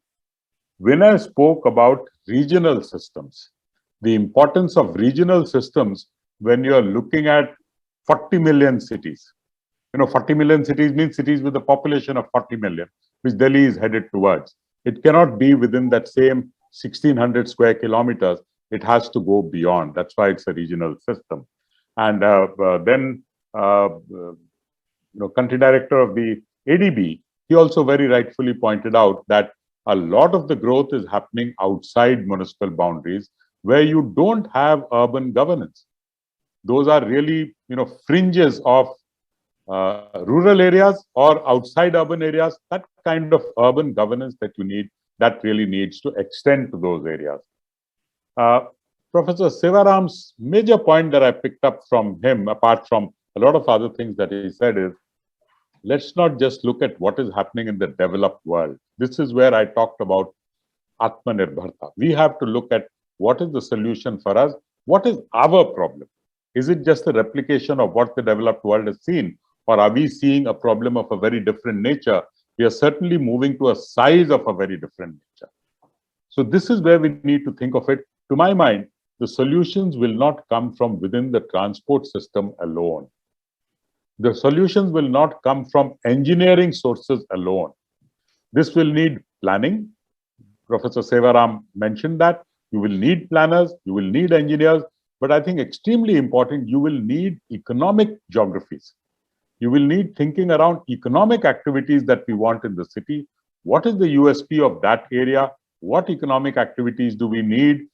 when I spoke about regional systems, the importance of regional systems when you're looking at 40 million cities. 40 million cities means cities with a population of 40 million, which Delhi is headed towards. It cannot be within that same 1600 square kilometers. It has to go beyond. That's why it's a regional system. And then, country director of the ADB, he also very rightfully pointed out that a lot of the growth is happening outside municipal boundaries where you don't have urban governance. Those are really, fringes of rural areas or outside urban areas. That kind of urban governance that you need, that really needs to extend to those areas. Professor Sivaram's major point that I picked up from him, apart from a lot of other things that he said, is let's not just look at what is happening in the developed world. This is where I talked about Atmanirbharta. We have to look at what is the solution for us. What is our problem? Is it just a replication of what the developed world has seen? Or are we seeing a problem of a very different nature? We are certainly moving to a size of a very different nature. So this is where we need to think of it. To my mind, the solutions will not come from within the transport system alone. The solutions will not come from engineering sources alone. This will need planning. Professor Sevaram mentioned that. You will need planners, you will need engineers, but I think extremely important, you will need economic geographies. You will need thinking around economic activities that we want in the city. What is the USP of that area? What economic activities do we need?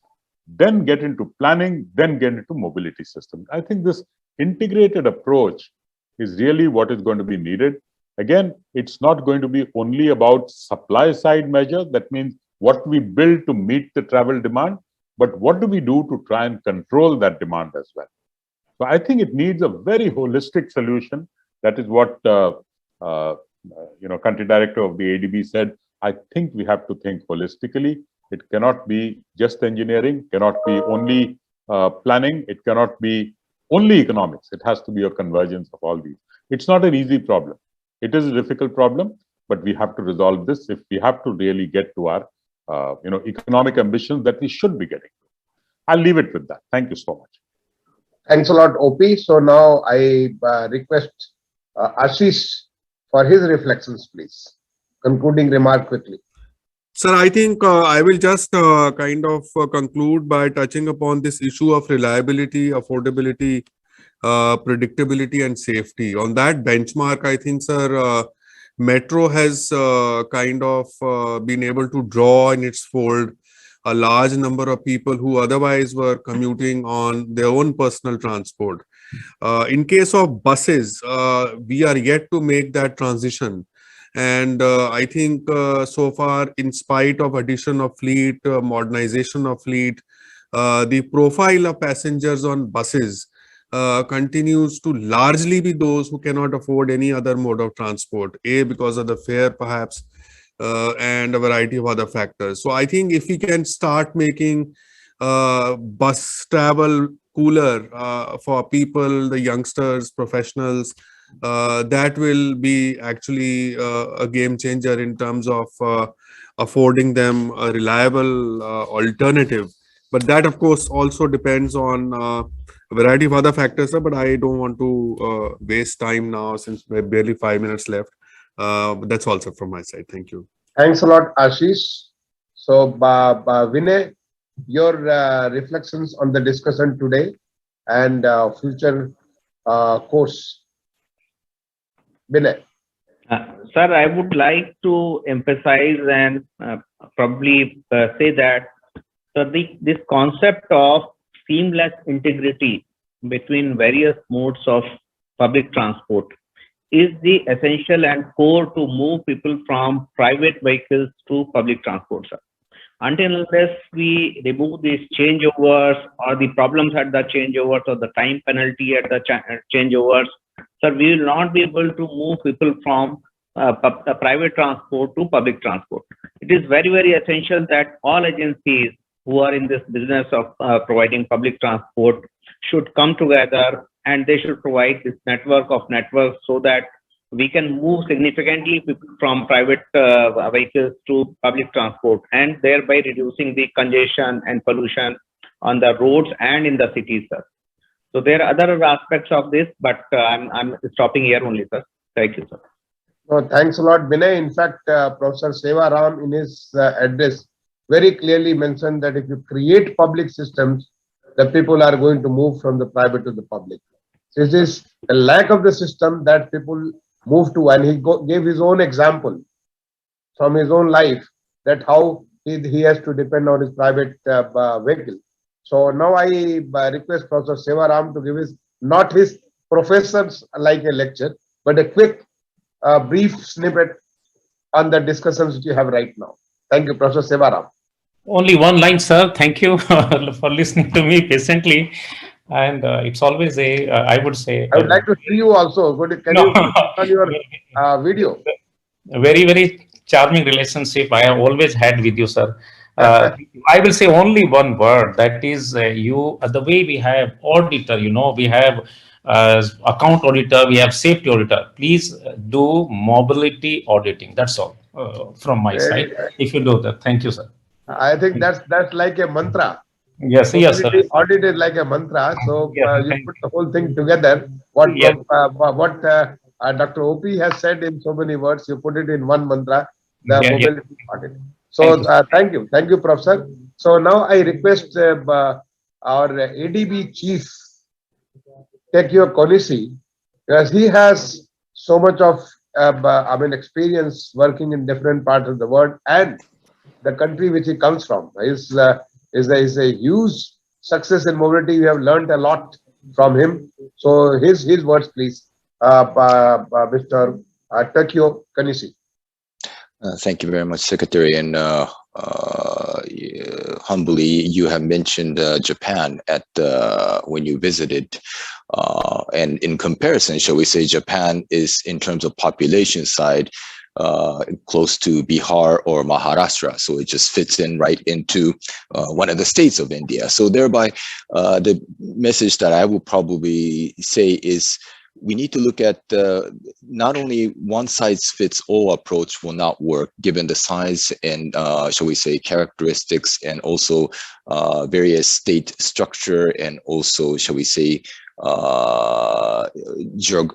Then get into planning, then get into mobility systems. I think this integrated approach is really what is going to be needed. Again, it's not going to be only about supply side measures. That means what we build to meet the travel demand, but what do we do to try and control that demand as well? So I think it needs a very holistic solution. That is what country director of the ADB said. I think we have to think holistically. It cannot be just engineering, cannot be only planning, it cannot be only economics. It has to be a convergence of all these. It's not an easy problem. It is a difficult problem, but we have to resolve this if we have to really get to our economic ambitions that we should be getting. I'll leave it with that. Thank you so much. Thanks a lot, OP. So now I request Ashish for his reflections, please. Concluding remark quickly. Sir, I think I will just conclude by touching upon this issue of reliability, affordability, predictability, and safety. On that benchmark, I think, sir, Metro has been able to draw in its fold a large number of people who otherwise were commuting on their own personal transport. In case of buses, we are yet to make that transition. And I think so far, in spite of addition of fleet, modernization of fleet, the profile of passengers on buses continues to largely be those who cannot afford any other mode of transport, because of the fare perhaps, and a variety of other factors. So I think if we can start making bus travel cooler for people, the youngsters, professionals, that will be actually a game changer in terms of affording them a reliable alternative. But that, of course, also depends on a variety of other factors, but I don't want to waste time now since we have barely 5 minutes left. But that's also from my side. Thank you. Thanks a lot, Ashish. So, Vinay, your reflections on the discussion today and future course. Vinay. Sir, I would like to emphasize and probably say that this concept of seamless integrity between various modes of public transport is the essential and core to move people from private vehicles to public transport, sir. Until unless we remove these changeovers or the problems at the changeovers or the time penalty at the changeovers, sir, we will not be able to move people from private transport to public transport. It is very, very essential that all agencies who are in this business of providing public transport should come together and they should provide this network of networks so that we can move significantly people from private vehicles to public transport and thereby reducing the congestion and pollution on the roads and in the cities, sir. So there are other aspects of this, but I'm stopping here only, sir. Thank you, sir. No, thanks a lot, Vinay. In fact, Professor Sevaram in his address very clearly mentioned that if you create public systems, the people are going to move from the private to the public. So it is a lack of the system that people move to, and he gave his own example from his own life that how he has to depend on his private vehicle. So now I request Professor Sevaram to give not his professors like a lecture, but a quick brief snippet on the discussions that you have right now. Thank you, Professor Sevaram. Only one line, sir. Thank you for listening to me patiently. And it's always I would say. I would like to see you also. Can you put on your video? A very, very charming relationship I have always had with you, sir. I will say only one word. That is the way we have auditor, we have account auditor, we have safety auditor. Please do mobility auditing. That's all from my side. If you do that, thank you, sir. I think that's like a mantra. Yes, yes, sir. Audit is like a mantra, so Yes, you thank put the whole thing together. What Yes. Dr. OP has said in so many words, you put it in one mantra, the Yeah, yeah. mobility audit. So thank you, Professor. So now I request our ADB chief, Tekyo Konisi, because he has so much of experience working in different parts of the world and the country which he comes from is a huge success in mobility. We have learned a lot from him. So his words, please, Mr. Tekyo Konisi. Thank you very much, Secretary. And humbly, you have mentioned Japan at when you visited. And in comparison, shall we say, Japan is, in terms of population side, close to Bihar or Maharashtra. So it just fits in right into one of the states of India. So thereby, the message that I would probably say is, we need to look at not only one size fits all approach will not work given the size and shall we say characteristics and also various state structure and also shall we say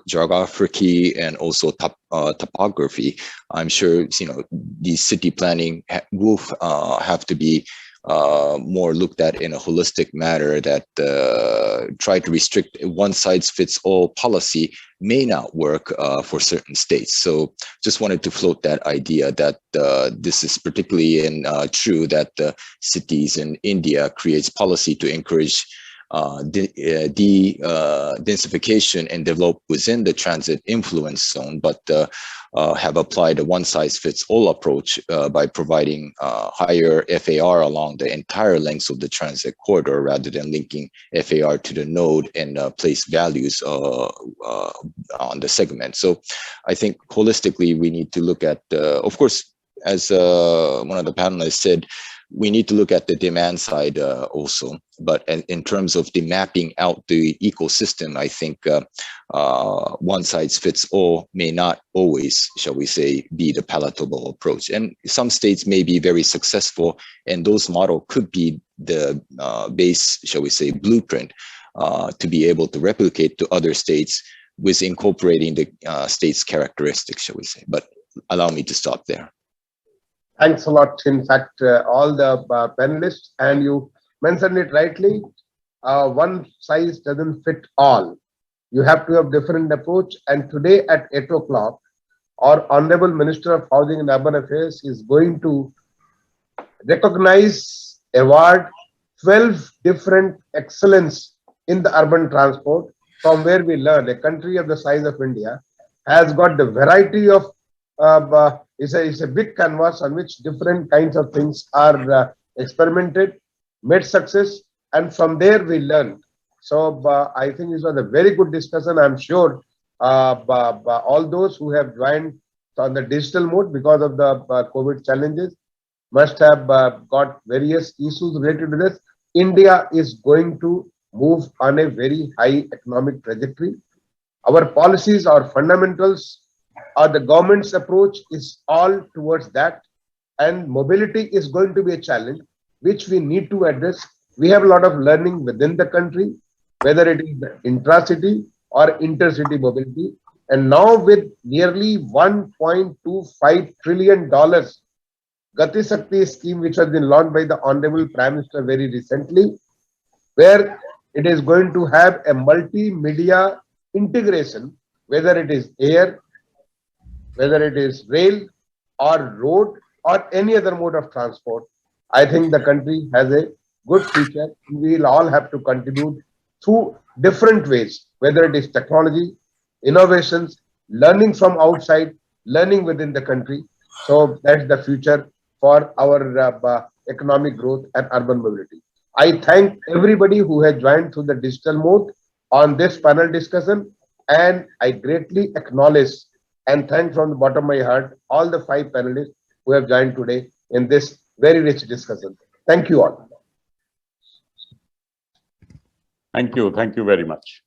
geography and also topography. I'm sure the city planning will have to be more looked at in a holistic manner, that try to restrict one size fits all policy may not work for certain states. So just wanted to float that idea that this is particularly true that cities in India creates policy to encourage densification and develop within the transit influence zone, but have applied a one-size-fits-all approach by providing higher FAR along the entire length of the transit corridor rather than linking FAR to the node and place values on the segment. So I think holistically we need to look at, of course, as one of the panelists said, we need to look at the demand side also, but in terms of the mapping out the ecosystem, I think one size fits all may not always, shall we say, be the palatable approach. And some states may be very successful, and those model could be the base, shall we say, blueprint to be able to replicate to other states with incorporating the state's characteristics, shall we say. But allow me to stop there. Thanks a lot. In fact, all the panelists, and you mentioned it rightly, one size doesn't fit all. You have to have different approach. And today at 8 o'clock, our Honorable Minister of Housing and Urban Affairs is going to recognize, award 12 different excellence in the urban transport, from where we learn a country of the size of India has got the variety of it's a big canvas on which different kinds of things are experimented, made success, and from there we learn. So I think this was a very good discussion. I'm sure all those who have joined on the digital mode because of the COVID challenges must have got various issues related to this. India is going to move on a very high economic trajectory. Our policies, our fundamentals, the government's approach is all towards that, and mobility is going to be a challenge which we need to address. We have a lot of learning within the country, whether it is intra-city or intercity mobility, and now with nearly $1.25 trillion Gati Shakti scheme, which has been launched by the Honorable Prime Minister very recently, where it is going to have a multimedia integration, whether it is air, whether it is rail or road or any other mode of transport. I think the country has a good future. We will all have to contribute through different ways, whether it is technology, innovations, learning from outside, learning within the country. So that's the future for our economic growth and urban mobility. I thank everybody who has joined through the digital mode on this panel discussion, and I greatly acknowledge and thank from the bottom of my heart all the 5 panelists who have joined today in this very rich discussion. Thank you all. Thank you. Thank you very much.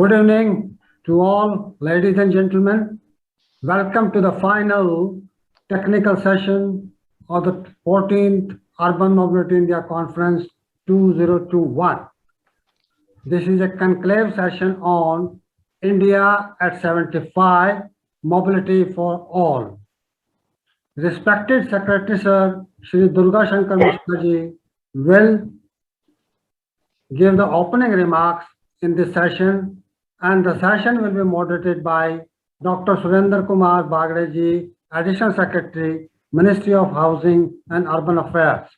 Good evening to all, ladies and gentlemen. Welcome to the final technical session of the 14th Urban Mobility India Conference 2021. This is a conclave session on India at 75, Mobility for All. Respected Secretary Sir, Shri Durga Shankar Mishra ji will give the opening remarks in this session, and the session will be moderated by Dr. Surendra Kumar Bagre ji, Additional Secretary, Ministry of Housing and Urban Affairs.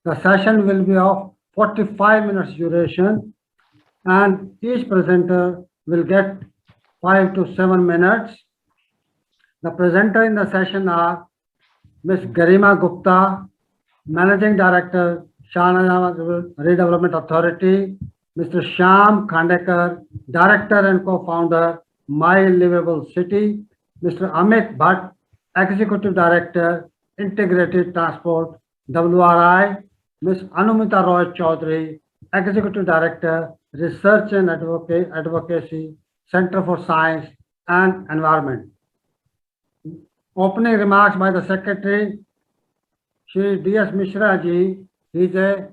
The session will be of 45 minutes duration, and each presenter will get 5 to 7 minutes. The presenter in the session are Ms. Garima Gupta, Managing Director, Shahnawaz Redevelopment Authority, Mr. Shyam Khandekar, Director and Co-founder, My Livable City, Mr. Amit Bhatt, Executive Director, Integrated Transport, WRI, Ms. Anumita Roy Chaudhary, Executive Director, Research and Advocacy, Center for Science and Environment. Opening remarks by the Secretary, Shri D.S. Mishra ji. He is a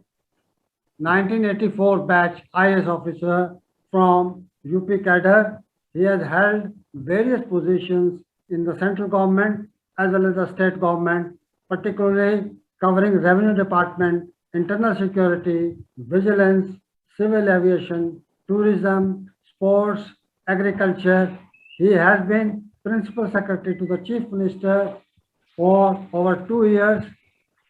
1984 batch IAS officer from UP cadre. He has held various positions in the central government as well as the state government, particularly covering Revenue Department, Internal Security, Vigilance, Civil Aviation, Tourism, Sports, Agriculture. He has been Principal Secretary to the Chief Minister for over 2 years.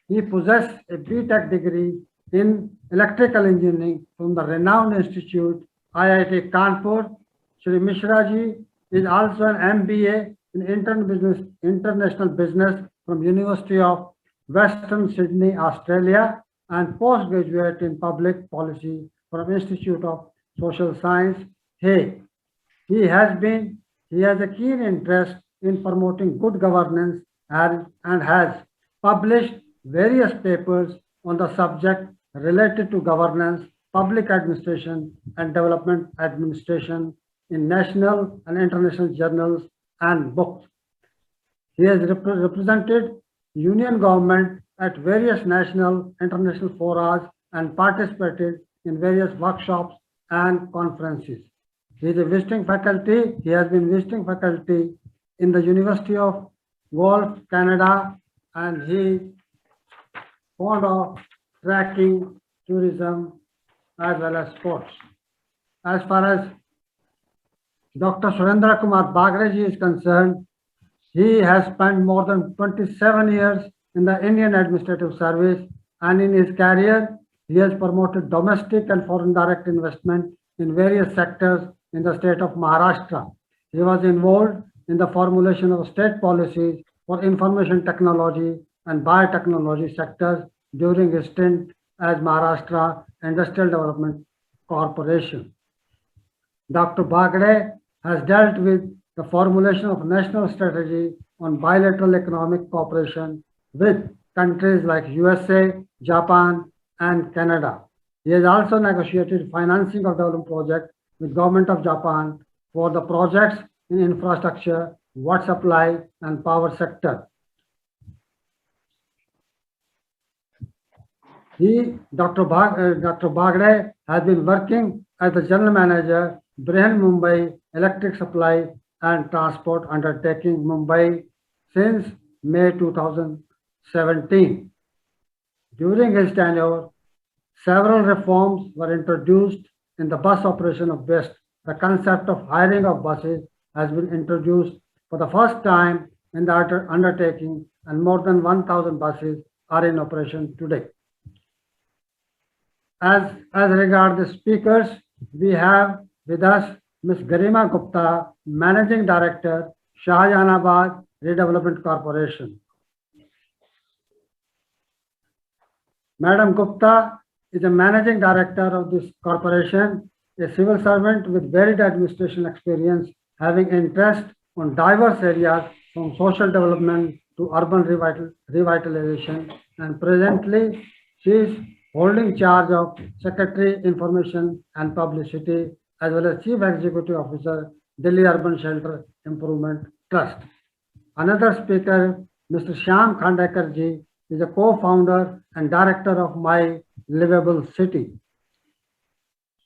He possessed a B.Tech degree in electrical engineering from the renowned institute IIT Kanpur. Shri Mishra ji is also an MBA in International Business from University of Western Sydney, Australia, and postgraduate in Public Policy from Institute of Social Science, Hague. He has a keen interest in promoting good governance and has published various papers on the subject related to governance, public administration, and development administration in national and international journals and books. He has represented Union government at various national, international forums and participated in various workshops and conferences. He is a visiting faculty. He has been visiting faculty in the University of Guelph, Canada, and he fond of tracking, tourism, as well as sports. As far as Dr. Surendra Kumar Bagre ji is concerned, he has spent more than 27 years in the Indian Administrative Service, and in his career, he has promoted domestic and foreign direct investment in various sectors in the state of Maharashtra. He was involved in the formulation of state policies for information technology and biotechnology sectors during his stint as Maharashtra Industrial Development Corporation. Dr. Bagre has dealt with the formulation of national strategy on bilateral economic cooperation with countries like USA, Japan, and Canada. He has also negotiated financing of development projects with Government of Japan for the projects in infrastructure, water supply, and power sector. Dr. Bagre has been working as the General Manager, Brihan Mumbai Electric Supply and Transport Undertaking, Mumbai, since May 2017. During his tenure, several reforms were introduced in the bus operation of West. The concept of hiring of buses has been introduced for the first time in the undertaking, and more than 1,000 buses are in operation today. As regards the speakers, we have with us Ms. Garima Gupta, Managing Director, Shahjahanabad Redevelopment Corporation. Madam Gupta is a Managing Director of this corporation, a civil servant with varied administration experience, having interest on diverse areas from social development to urban revitalization, and presently she is holding charge of Secretary Information and Publicity as well as Chief Executive Officer, Delhi Urban Shelter Improvement Trust. Another speaker, Mr. Shyam Khandekar ji, is a co-founder and director of My Livable City.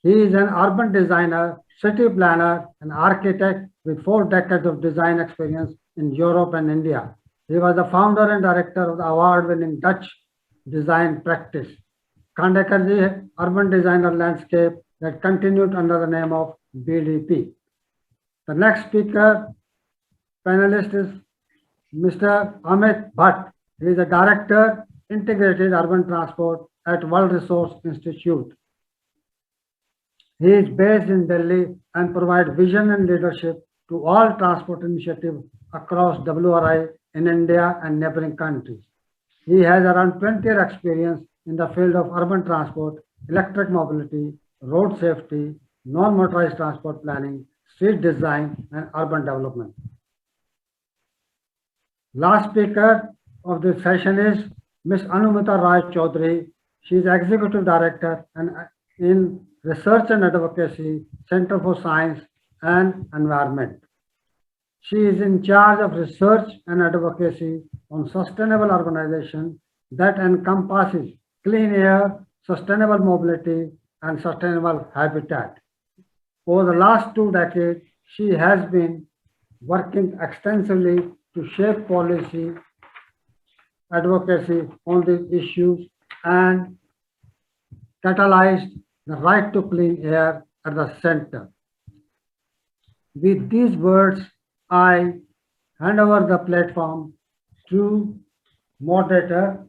He is an urban designer, city planner, and architect with 4 decades of design experience in Europe and India. He was the founder and director of the award-winning Dutch design practice, Khandekarji Urban Designer Landscape, that continued under the name of BDP. The next speaker, panelist is Mr. Amit Bhatt. He is a director, integrated urban transport at World Resource Institute. He is based in Delhi and provides vision and leadership to all transport initiatives across WRI in India and neighboring countries. He has around 20 years experience in the field of urban transport, electric mobility, road safety, non-motorized transport planning, street design, and urban development. Last speaker of this session is Ms. Anumita Rai Chaudhary. She is Executive Director and in Research and Advocacy, Center for Science and Environment. She is in charge of research and advocacy on sustainable urbanization that encompasses clean air, sustainable mobility, and sustainable habitat. Over the last 2 decades, she has been working extensively to shape policy advocacy on these issues and catalyzed the right to clean air at the center. With these words, I hand over the platform to moderator,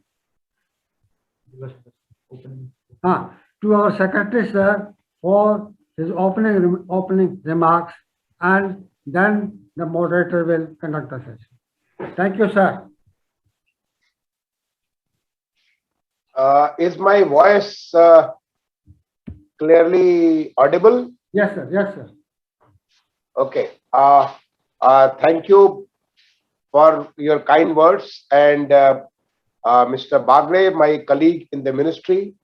to our secretary, sir, for his opening remarks, and then the moderator will conduct the session. Thank you, sir. Is my voice clearly audible? Yes, sir. Yes, sir. Okay. Thank you for your kind words, and Mr. Bagre, my colleague in the ministry,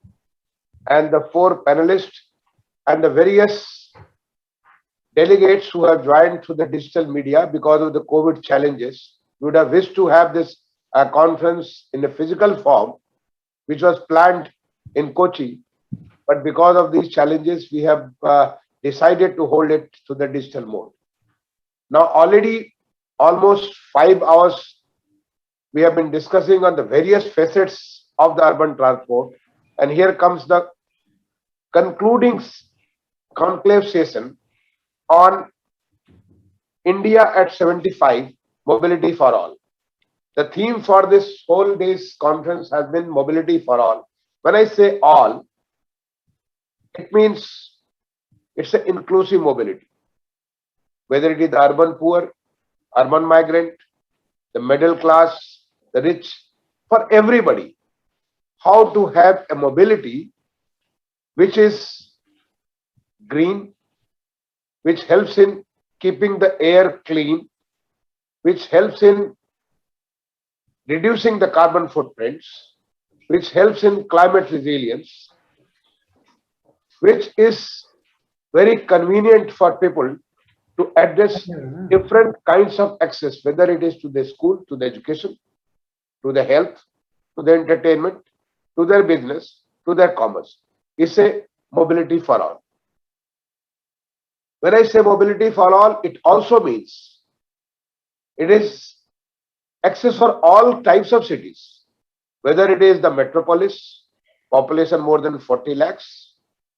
and the 4 panelists and the various delegates who have joined through the digital media because of the COVID challenges. We would have wished to have this conference in a physical form, which was planned in Kochi, but because of these challenges, we have decided to hold it to the digital mode. Now, already almost 5 hours we have been discussing on the various facets of the urban transport, and here comes the concluding conclave session on India at 75, Mobility for All. The theme for this whole day's conference has been Mobility for All. When I say all, it means it's an inclusive mobility. Whether it is the urban poor, urban migrant, the middle class, the rich, for everybody, how to have a mobility which is green, which helps in keeping the air clean, which helps in reducing the carbon footprints, which helps in climate resilience, which is very convenient for people to address different kinds of access, whether it is to the school, to the education, to the health, to the entertainment, to their business, to their commerce. It's a mobility for all. When I say mobility for all, it also means it is access for all types of cities, whether it is the metropolis, population more than 40 lakhs,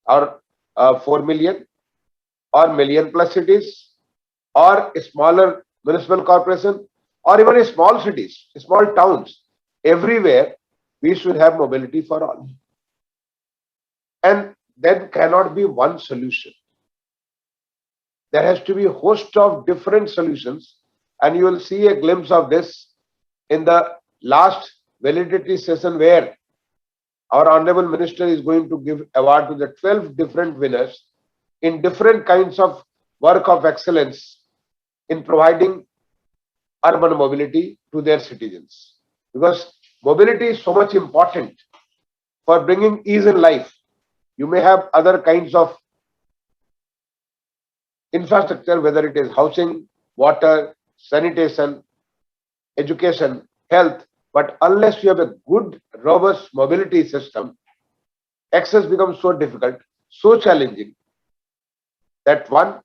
or 4 million, or million plus cities, or a smaller municipal corporation, or even a small cities, small towns. Everywhere we should have mobility for all. And there cannot be one solution. There has to be a host of different solutions, and you will see a glimpse of this in the last validity session, where our Honorable Minister is going to give award to the 12 different winners in different kinds of work of excellence in providing urban mobility to their citizens. Because mobility is so much important for bringing ease in life. You may have other kinds of infrastructure, whether it is housing, water, sanitation, education, health, but unless you have a good, robust mobility system, access becomes so difficult, so challenging that one,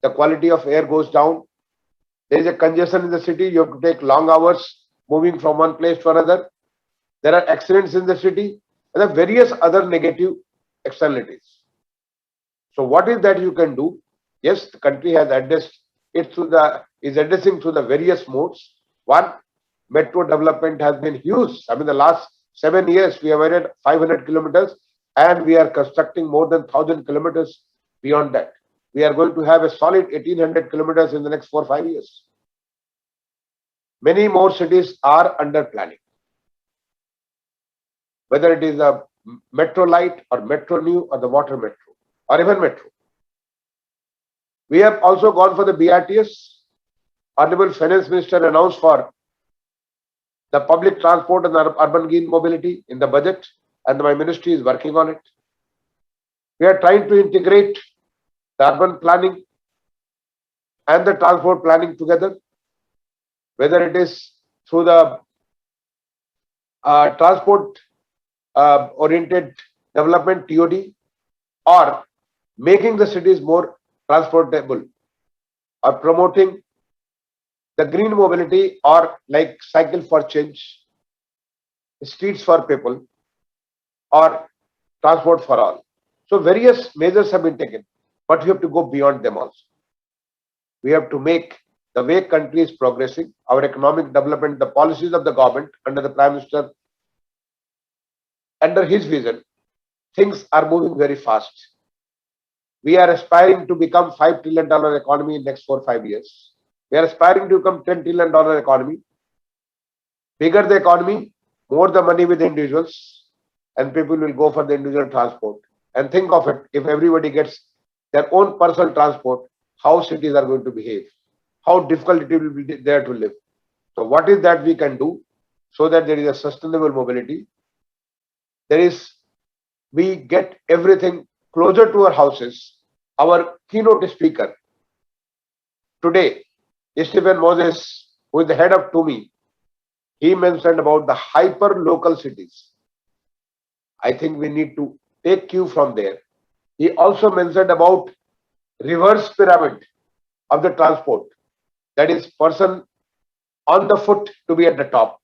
the quality of air goes down. There is a congestion in the city. You have to take long hours moving from one place to another. There are accidents in the city and there are various other negative externalities. So what is that you can do? Yes, the country has addressed it is addressing through the various modes. One, metro development has been huge. I mean, the last 7 years we have added 500 kilometers and we are constructing more than 1,000 kilometers beyond that. We are going to have a solid 1,800 kilometers in the next 4 or 5 years. Many more cities are under planning. Whether it is a metro light or metro new or the water metro or even metro. We have also gone for the BRTS. Honorable Finance Minister announced for the public transport and urban green mobility in the budget, and my ministry is working on it. We are trying to integrate the urban planning and the transport planning together, whether it is through the transport oriented development TOD or making the cities more transportable or promoting the green mobility or like cycle for change, streets for people or transport for all. So various measures have been taken, but we have to go beyond them also. We have to make the way country is progressing, our economic development, the policies of the government under the Prime Minister, under his vision, things are moving very fast. We are aspiring to become $5 trillion economy in next 4 or 5 years. We are aspiring to become $10 trillion economy. Bigger the economy, more the money with individuals, and people will go for the individual transport. And think of it, if everybody gets their own personal transport, how cities are going to behave, how difficult it will be there to live. So what is that we can do so that there is a sustainable mobility? We get everything closer to our houses. Our keynote speaker today, Stephen Moses, who is the head of TUMI, he mentioned about the hyper local cities. I think we need to take cue from there. He also mentioned about reverse pyramid of the transport. That is, person on the foot to be at the top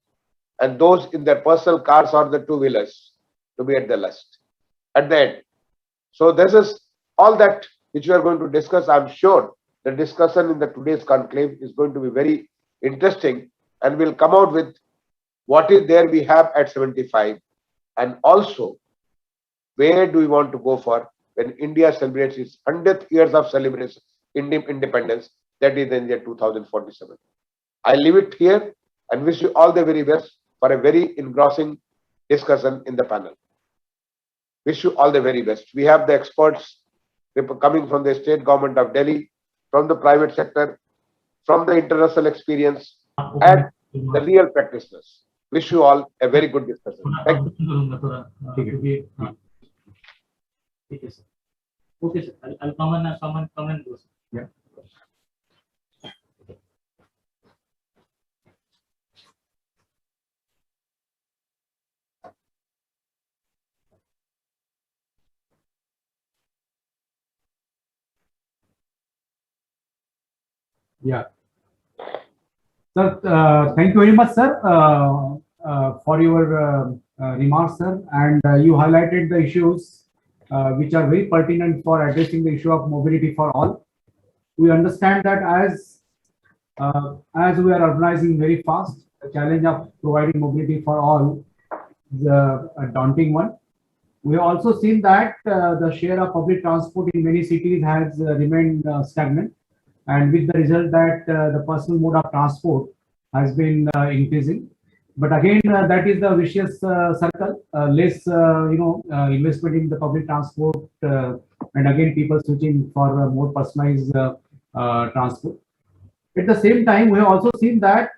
and those in their personal cars or the two-wheelers to be at the end. So this is all that which we are going to discuss. I'm sure the discussion in the today's conclave is going to be very interesting and we'll come out with what is there we have at 75 and also where do we want to go for when India celebrates its 100th years of celebration independence, that is in the year 2047. I leave it here and wish you all the very best for a very engrossing discussion in the panel. Wish you all the very best. We have the experts coming from the state government of Delhi, from the private sector, from the international experience, and the real practitioners. Wish you all a very good discussion. Thank you. Okay, sir. I'll come and go. Yeah. Yeah. Sir, thank you very much, sir, for your remarks, sir. And you highlighted the issues which are very pertinent for addressing the issue of mobility for all. We understand that as we are urbanizing very fast, the challenge of providing mobility for all is a daunting one. We have also seen that the share of public transport in many cities has remained stagnant, and with the result that the personal mode of transport has been increasing. But again, that is the vicious circle. Less, investment in the public transport, and again, people switching for more personalized transport. At the same time, we have also seen that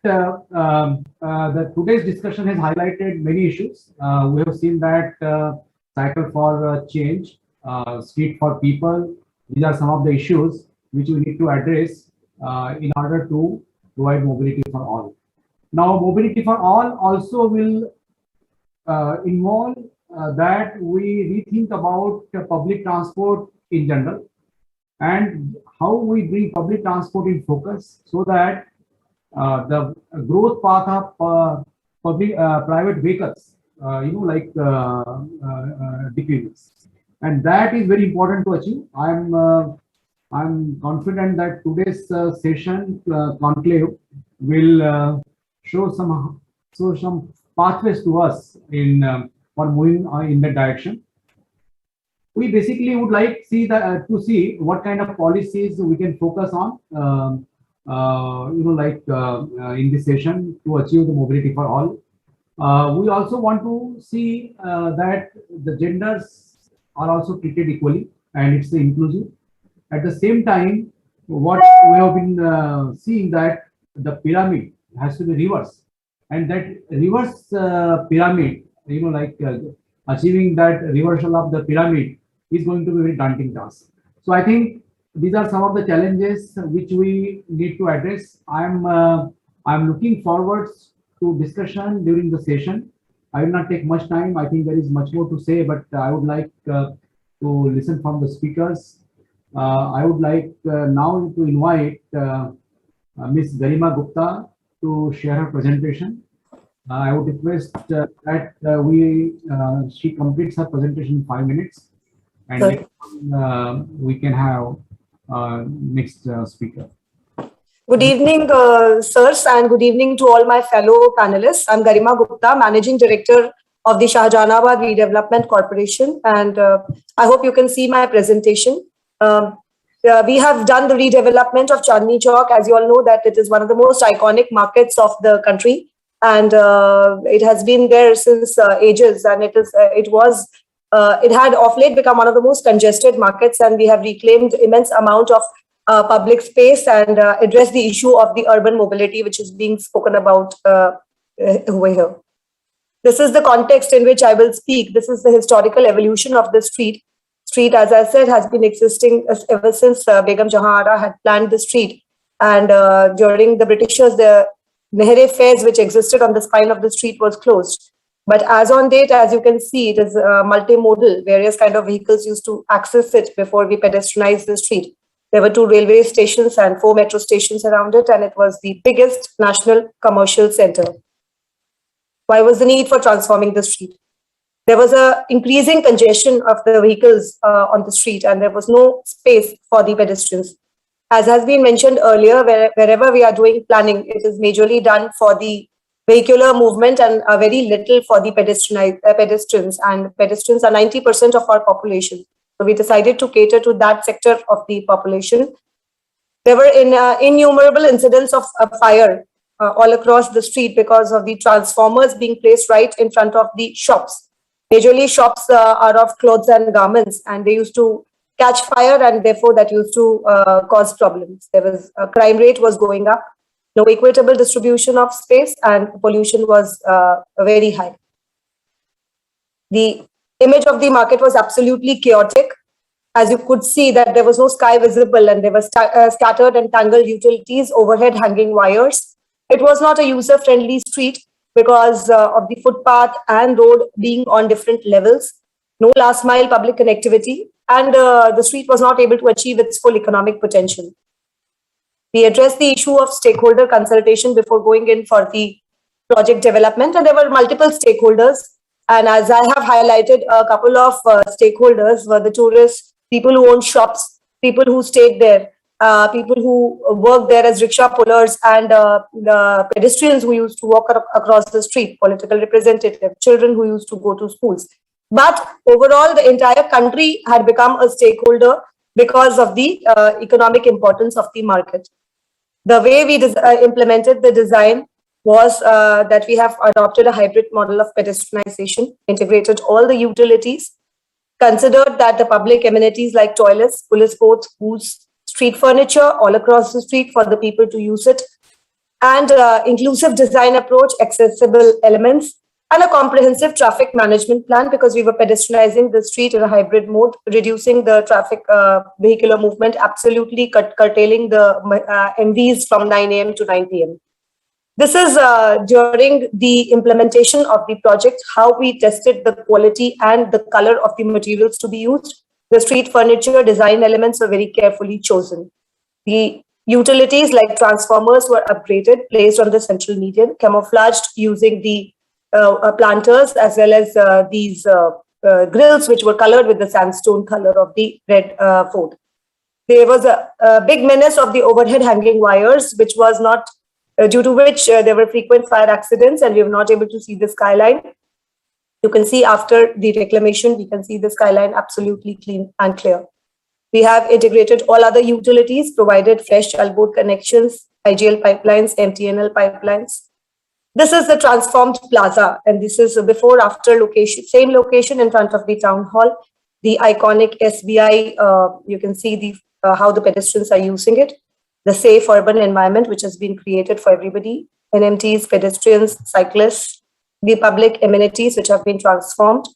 today's discussion has highlighted many issues. We have seen that cycle for change, street for people, These are some of the issues which we need to address in order to provide mobility for all. Now, mobility for all also will involve that we rethink about public transport in general and how we bring public transport in focus so that the growth path of private vehicles, decreases, and that is very important to achieve. I'm confident that today's session conclave will show some pathways to us in for moving in that direction. We basically would like to see what kind of policies we can focus on, in this session to achieve the mobility for all. We also want to see that the genders are also treated equally and it's inclusive. At the same time, what we have been seeing that the pyramid has to be reversed, and that reverse pyramid, achieving that reversal of the pyramid is going to be a very daunting task. So I think these are some of the challenges which we need to address. I'm looking forward to discussion during the session. I will not take much time. I think there is much more to say, but I would like to listen from the speakers. I would like now to invite Ms. Garima Gupta to share her presentation. I would request that she completes her presentation in 5 minutes, and we can have next speaker. Good evening, sirs, and good evening to all my fellow panelists. I'm Garima Gupta, Managing Director of the Shahjahanabad Redevelopment Corporation, and I hope you can see my presentation. We have done the redevelopment of Chandni Chowk. As you all know, that it is one of the most iconic markets of the country, and it has been there since ages, and it had of late become one of the most congested markets, and we have reclaimed immense amount of public space and addressed the issue of the urban mobility, which is being spoken about over here. This is the context in which I will speak. This is the historical evolution of the street. Street, as I said, has been existing ever since Begum Jahan Ara had planned the street. And during the Britishers, the Nehre fairs which existed on the spine of the street was closed. But as on date, as you can see, it is multimodal. Various kind of vehicles used to access it before we pedestrianized the street. There were 2 railway stations and 4 metro stations around it, and it was the biggest national commercial center. Why was the need for transforming the street? There was an increasing congestion of the vehicles on the street, and there was no space for the pedestrians. As has been mentioned earlier, wherever we are doing planning, it is majorly done for the vehicular movement and very little for the pedestrians, and pedestrians are 90% of our population. So we decided to cater to that sector of the population. There were innumerable incidents of fire all across the street because of the transformers being placed right in front of the shops. Majorly shops are of clothes and garments, and they used to catch fire, and therefore that used to cause problems. There was a crime rate was going up, no equitable distribution of space, and pollution was very high. The image of the market was absolutely chaotic. As you could see that there was no sky visible, and there were scattered and tangled utilities, overhead hanging wires. It was not a user-friendly street because of the footpath and road being on different levels, no last mile public connectivity, and the street was not able to achieve its full economic potential. We addressed the issue of stakeholder consultation before going in for the project development, and there were multiple stakeholders. And as I have highlighted, a couple of stakeholders were the tourists, people who own shops, people who stayed there, people who work there as rickshaw pullers, and the pedestrians who used to walk across the street, political representatives, children who used to go to schools. But overall, the entire country had become a stakeholder because of the economic importance of the market. The way we implemented the design was that we have adopted a hybrid model of pedestrianization, integrated all the utilities, considered that the public amenities like toilets, police boats, schools, street furniture all across the street for the people to use it, and inclusive design approach, accessible elements, and a comprehensive traffic management plan because we were pedestrianizing the street in a hybrid mode, reducing the traffic vehicular movement, absolutely curtailing the MVs from 9 a.m. to 9 p.m. This is during the implementation of the project, how we tested the quality and the color of the materials to be used. The street furniture design elements were very carefully chosen. The utilities like transformers were upgraded, placed on the central median, camouflaged using the planters as well as these grills which were colored with the sandstone color of the red fort. There was a big menace of the overhead hanging wires, which was not due to which there were frequent fire accidents and we were not able to see the skyline. You can see after the reclamation, we can see the skyline absolutely clean and clear. We have integrated all other utilities, provided fresh elbowed connections, IGL pipelines, MTNL pipelines. This is the transformed plaza, and this is a before-after location, same location in front of the town hall. The iconic SBI, you can see the how the pedestrians are using it. The safe urban environment which has been created for everybody, NMTs, pedestrians, cyclists, the public amenities which have been transformed.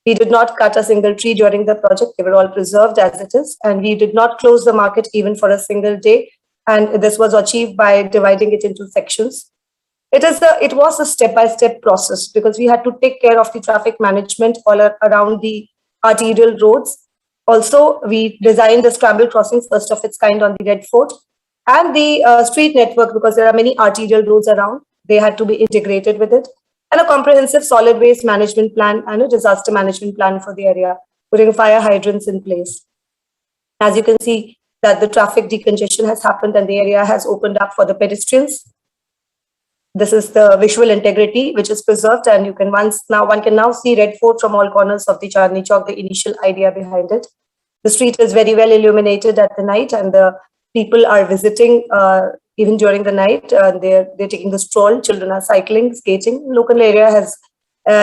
We did not cut a single tree during the project. They were all preserved as it is. And we did not close the market even for a single day. And this was achieved by dividing it into sections. It was a step-by-step process because we had to take care of the traffic management all around the arterial roads. Also, we designed the scramble crossings, first of its kind on the Red Fort, and the street network because there are many arterial roads around. They had to be integrated with it. And a comprehensive solid waste management plan and a disaster management plan for the area, putting fire hydrants in place. As you can see that the traffic decongestion has happened and the area has opened up for the pedestrians. This is the visual integrity which is preserved, and one can now see Red Fort from all corners of the Chandni Chowk, the initial idea behind it. The street is very well illuminated at the night, and the people are visiting even during the night. They're taking the stroll. Children are cycling, skating. Local area has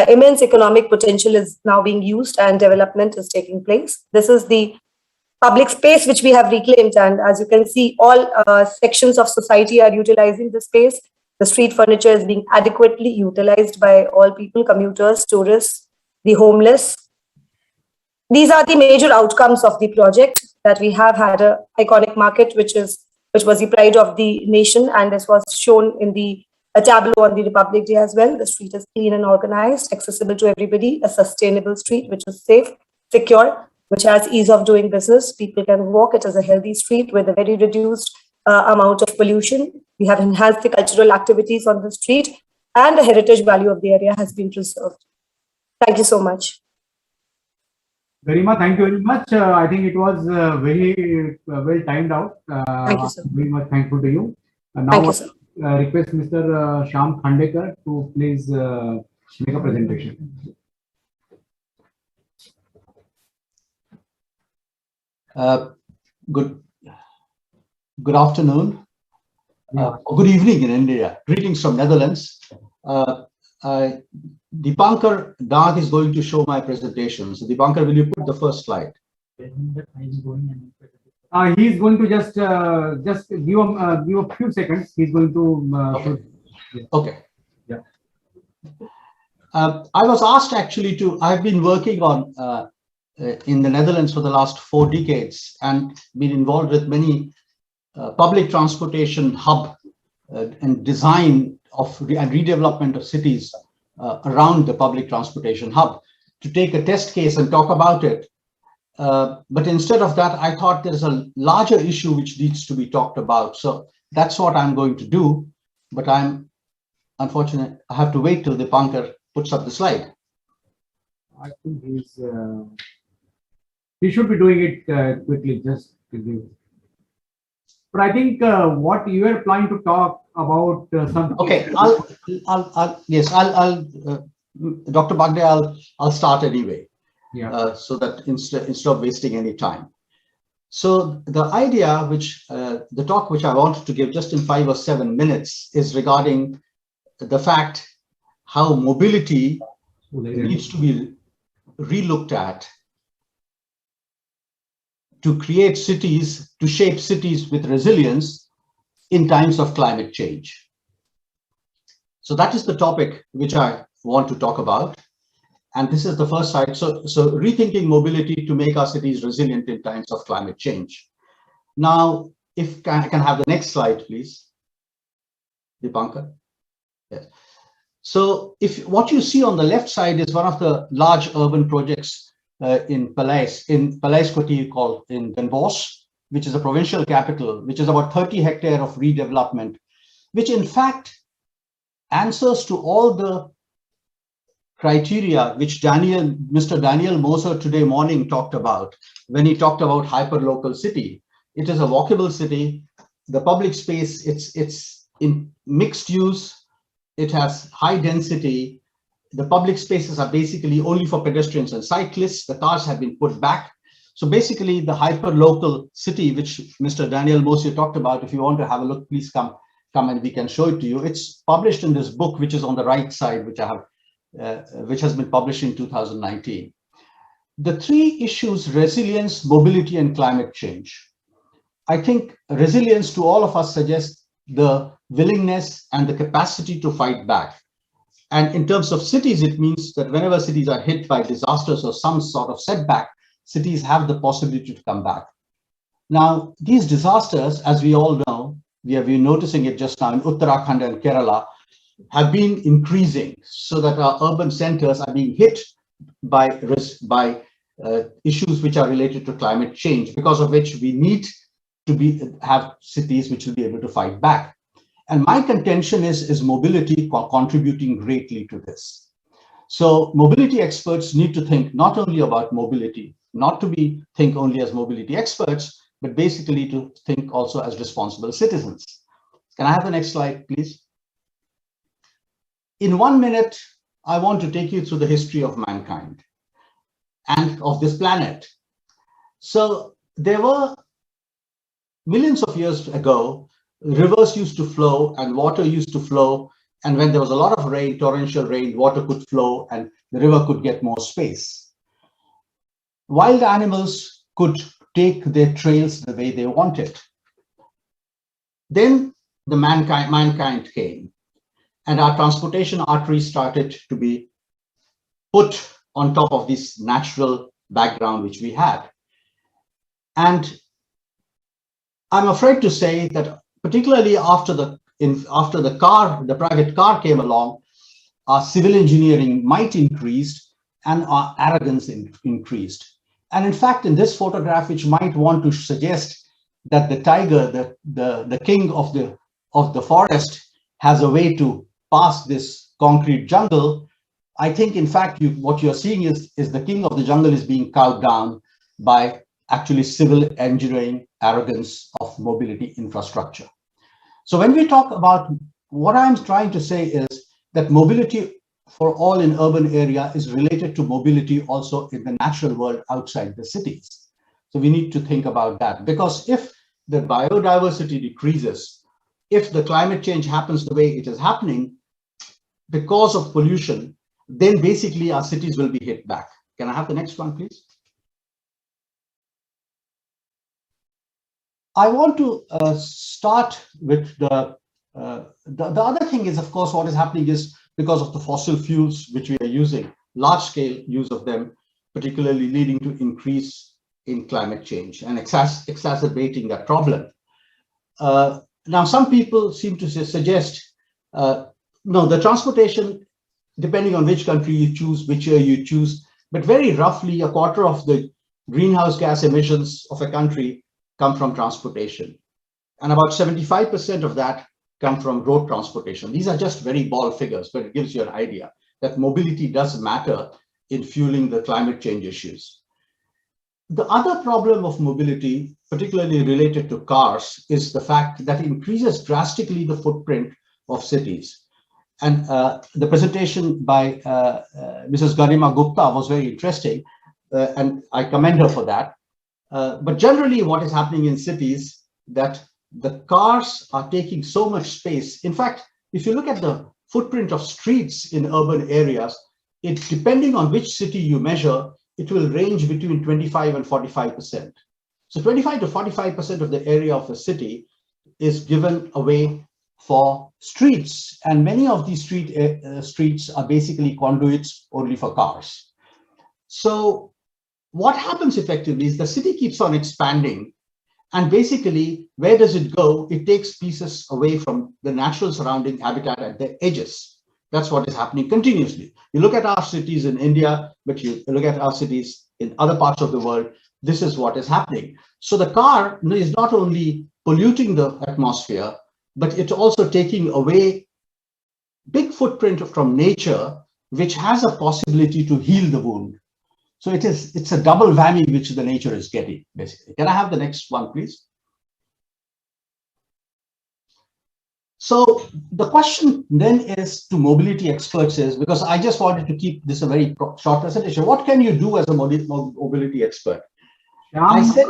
immense economic potential is now being used, and development is taking place. This is the public space which we have reclaimed, and as you can see, all sections of society are utilizing the space. The street furniture is being adequately utilized by all people, commuters, tourists, the homeless. These are the major outcomes of the project, that we have had an iconic market, which was the pride of the nation, and this was shown in the tableau on the Republic Day as well. The street is clean and organized, accessible to everybody, a sustainable street which is safe, secure, which has ease of doing business. People can walk. It is a healthy street with a very reduced amount of pollution. We have enhanced the cultural activities on the street, and the heritage value of the area has been preserved. Thank you so much. Garima, thank you very much. I think it was very well timed out. Thank you, sir. Very much thankful to you. Now, Thank you, sir. Request Mr. Shyam Khandekar to please make a presentation. Good afternoon. Good evening in India. Greetings from Netherlands. Dipankar Dag is going to show my presentation. So Dipankar, will you put the first slide? He's going to just give a few seconds. He's going to Okay. Yeah. I was asked actually I've been working on in the Netherlands for the last 4 decades and been involved with many public transportation hub and design of and redevelopment of cities around the public transportation hub, to take a test case and talk about it. But instead of that, I thought there's a larger issue which needs to be talked about. So that's what I'm going to do. But I'm unfortunate. I have to wait till Dipankar puts up the slide. I think he should be doing it quickly, just to give. But I think what you are planning to talk about some. Okay, Dr. Bagde, I'll start anyway. Yeah. So that instead of wasting any time. So the idea the talk which I wanted to give just in 5 or 7 minutes is regarding the fact how mobility needs to be relooked at to create cities, to shape cities with resilience in times of climate change. So that is the topic which I want to talk about. And this is the first slide. So rethinking mobility to make our cities resilient in times of climate change. Now, if I can have the next slide, please, Dipankar. Yes. So if what you see on the left side is one of the large urban projects in Palais Koti called in Den Bosch, which is a provincial capital, which is about 30 hectares of redevelopment, which in fact answers to all the criteria which Mr. Daniel Moser today morning talked about when he talked about hyperlocal city. It is a walkable city. The public space, it's in mixed use. It has high density. The public spaces are basically only for pedestrians and cyclists. The cars have been put back. So basically the hyperlocal city, which Mr. Daniel Moser talked about, if you want to have a look, please come and we can show it to you. It's published in this book, which is on the right side, which I have, which has been published in 2019. The three issues: resilience, mobility, and climate change. I think resilience to all of us suggests the willingness and the capacity to fight back. And in terms of cities, it means that whenever cities are hit by disasters or some sort of setback, cities have the possibility to come back. Now, these disasters, as we all know, we have been noticing it just now in Uttarakhand and Kerala, have been increasing, so that our urban centers are being hit by issues which are related to climate change, because of which we need to have cities which will be able to fight back. And my contention is mobility contributing greatly to this. So mobility experts need to think not only about mobility, not to think only as mobility experts, but basically to think also as responsible citizens. Can I have the next slide, please? In 1 minute, I want to take you through the history of mankind and of this planet. So there were millions of years ago, rivers used to flow and water used to flow. And when there was a lot of rain, torrential rain, water could flow and the river could get more space. Wild animals could take their trails the way they wanted. Then the mankind came, and our transportation arteries started to be put on top of this natural background which we had. And I'm afraid to say that particularly after the private car came along, our civil engineering might increased and our arrogance increased. And in fact, in this photograph, which might want to suggest that the tiger, the king of the forest, has a way to pass this concrete jungle, I think in fact what you're seeing is the king of the jungle is being cowed down by actually civil engineering arrogance of mobility infrastructure. So when we talk about, what I'm trying to say is that mobility for all in urban area is related to mobility also in the natural world outside the cities. So we need to think about that, because if the biodiversity decreases, if the climate change happens the way it is happening because of pollution, then basically our cities will be hit back. Can I have the next one, please? I want to start with the other thing is, of course, what is happening is because of the fossil fuels which we are using, large scale use of them, particularly leading to increase in climate change and exacerbating that problem. Now, some people seem to suggest, no, the transportation, depending on which country you choose, which year you choose, but very roughly a quarter of the greenhouse gas emissions of a country come from transportation. And about 75% of that come from road transportation. These are just very bald figures, but it gives you an idea that mobility does matter in fueling the climate change issues. The other problem of mobility, particularly related to cars, is the fact that it increases drastically the footprint of cities. And the presentation by Mrs. Garima Gupta was very interesting, and I commend her for that. But generally what is happening in cities, that the cars are taking so much space. In fact, if you look at the footprint of streets in urban areas, depending on which city you measure, it will range between 25 and 45%. So 25 to 45% of the area of a city is given away for streets, and many of these streets are basically conduits only for cars. So what happens effectively is the city keeps on expanding, and basically, where does it go? It takes pieces away from the natural surrounding habitat at the edges. That's what is happening continuously. You look at our cities in India, but you look at our cities in other parts of the world, this is what is happening. So the car is not only polluting the atmosphere, but it's also taking away big footprint from nature, which has a possibility to heal the wound. So it's a double whammy which the nature is getting, basically. Can I have the next one, please? So the question then is to mobility experts is, because I just wanted to keep this a very short presentation, what can you do as a mobility expert? I said,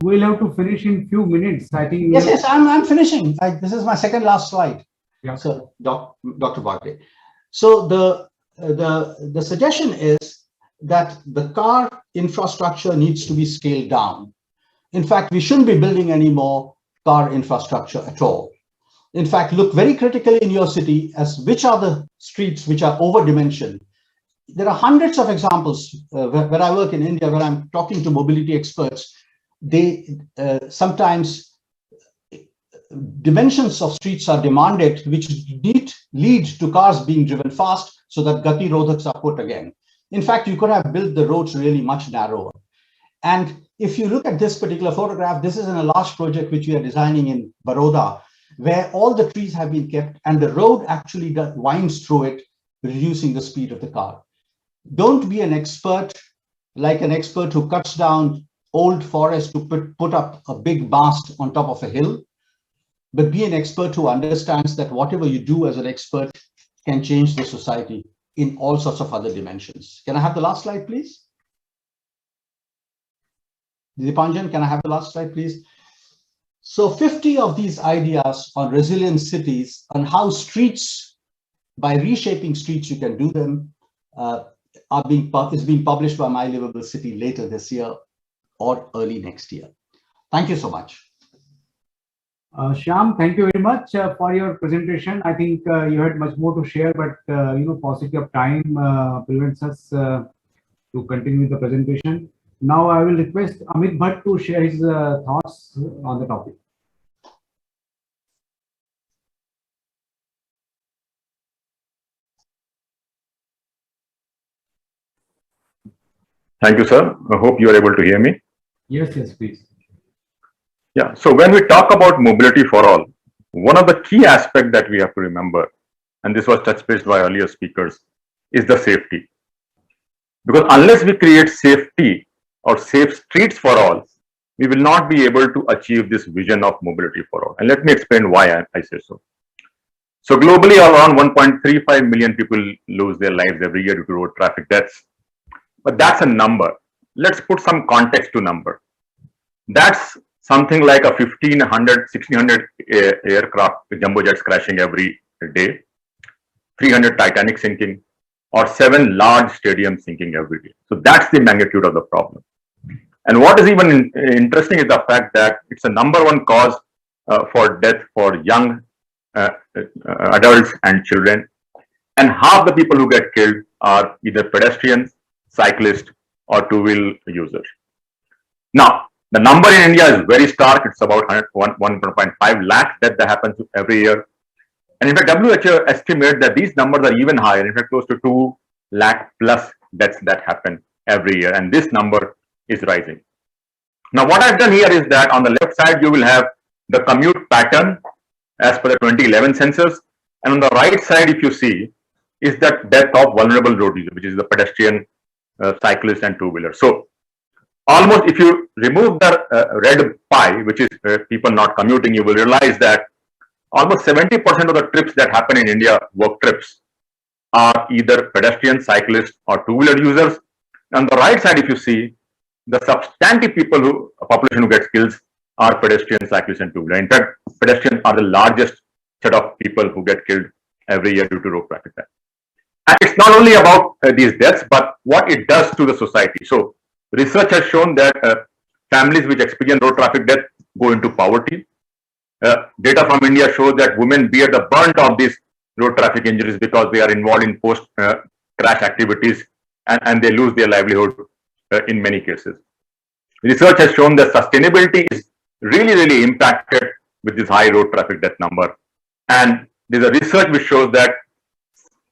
we'll have to finish in few minutes. I think. Yes, I'm finishing. This is my second last slide. Yeah. So, Dr. Bhakde. So the suggestion is that the car infrastructure needs to be scaled down. In fact, we shouldn't be building any more car infrastructure at all. In fact, look very critically in your city as which are the streets which are over-dimensioned. There are hundreds of examples where I work in India, where I'm talking to mobility experts. They sometimes dimensions of streets are demanded, which lead to cars being driven fast, so that Gati Rodhaks are put again. In fact, you could have built the roads really much narrower. And if you look at this particular photograph, this is in a large project which we are designing in Baroda, where all the trees have been kept and the road actually winds through it, reducing the speed of the car. Don't be an expert like an expert who cuts down old forest to put up a big mast on top of a hill, but be an expert who understands that whatever you do as an expert can change the society in all sorts of other dimensions. Can I have the last slide, please? Dipanjan, can I have the last slide, please? So 50 of these ideas on resilient cities, on how streets, by reshaping streets, you can do them, is being published by My Livable City later this year or early next year. Thank you so much. Shyam, thank you very much for your presentation. I think you had much more to share, but paucity of time prevents us to continue with the presentation. Now I will request Amit Bhatt to share his thoughts on the topic. Thank you, sir. I hope you are able to hear me. Yes, please. Yeah, so when we talk about mobility for all, one of the key aspects that we have to remember, and this was touched base by earlier speakers, is the safety. Because unless we create safety or safe streets for all, we will not be able to achieve this vision of mobility for all. And let me explain why I say so. So globally, around 1.35 million people lose their lives every year due to road traffic deaths. But that's a number. Let's put some context to number. That's something like a 1,500, 1,600 aircraft jumbo jets crashing every day, 300 Titanic sinking, or 7 large stadiums sinking every day. So that's the magnitude of the problem. And what is even interesting is the fact that it's a #1 cause for death for young adults and children. And half the people who get killed are either pedestrians, cyclists, or two-wheel users. Now, the number in India is very stark. It's about 1.5 lakh deaths that happens every year. And in fact, WHO estimates that these numbers are even higher, in fact, close to 2 lakh plus deaths that happen every year. And this number is rising. Now, what I've done here is that on the left side, you will have the commute pattern as per the 2011 census. And on the right side, if you see, is that death of vulnerable road user, which is the pedestrian, cyclist, and two-wheeler. So almost if you remove the red pie, which is people not commuting, you will realize that almost 70% of the trips that happen in India, work trips, are either pedestrian, cyclist, or two-wheeler users. On the right side, if you see, the substantive population who gets killed are pedestrian, cyclists, and two-wheeler. In fact, pedestrians are the largest set of people who get killed every year due to road traffic death. And it's not only about these deaths, but what it does to the society. So research has shown that families which experience road traffic death go into poverty. data from India shows that women bear the brunt of these road traffic injuries because they are involved in post-crash activities and they lose their livelihood in many cases. Research has shown that sustainability is really impacted with this high road traffic death number. And there's a research which shows that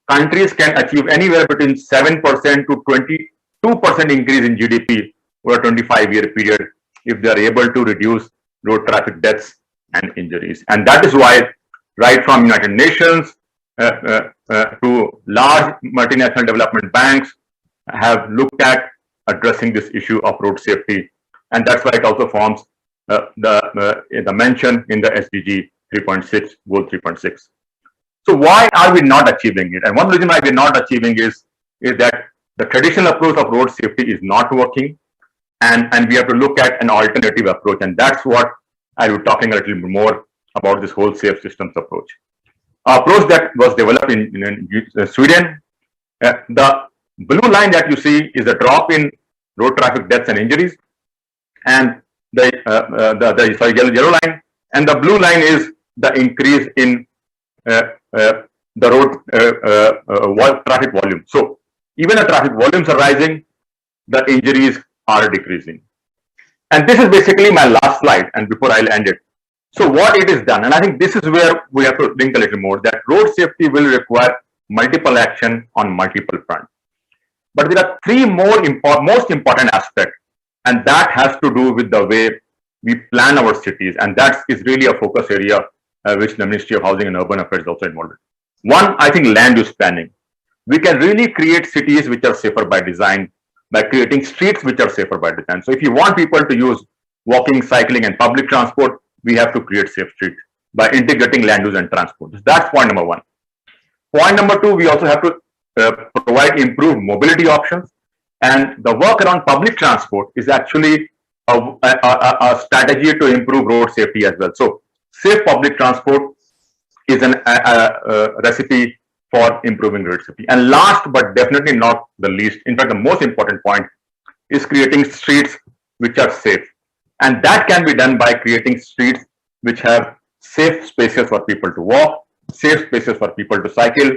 countries can achieve anywhere between 7% to 22% increase in GDP over a 25-year period if they are able to reduce road traffic deaths and injuries. And that is why right from United Nations to large multinational development banks have looked at addressing this issue of road safety. And that's why it also forms the mention in the SDG 3.6, Goal 3.6. So why are we not achieving it? And one reason why we're not achieving is that the traditional approach of road safety is not working, and we have to look at an alternative approach. And that's what I'll be talking a little bit more about, this whole safe systems approach. Our approach that was developed in Sweden, the blue line that you see is a drop in road traffic deaths and injuries, and the yellow line, and the blue line is the increase in the road traffic volume. So even the traffic volumes are rising, the injuries are decreasing. And this is basically my last slide, and before I'll end it. So what it is done, and I think this is where we have to think a little more, that road safety will require multiple action on multiple fronts. But there are three most important aspects, and that has to do with the way we plan our cities, and that is really a focus area which the Ministry of Housing and Urban Affairs is also involved in. One, I think land use planning. We can really create cities which are safer by design by creating streets which are safer by design. So if you want people to use walking, cycling, and public transport, we have to create safe streets by integrating land use and transport. That's point number one. Point number two, we also have to provide improved mobility options, and the work around public transport is actually a strategy to improve road safety as well. So safe public transport is a recipe for improving road safety. And last but definitely not the least, in fact the most important point, is creating streets which are safe. And that can be done by creating streets which have safe spaces for people to walk, safe spaces for people to cycle,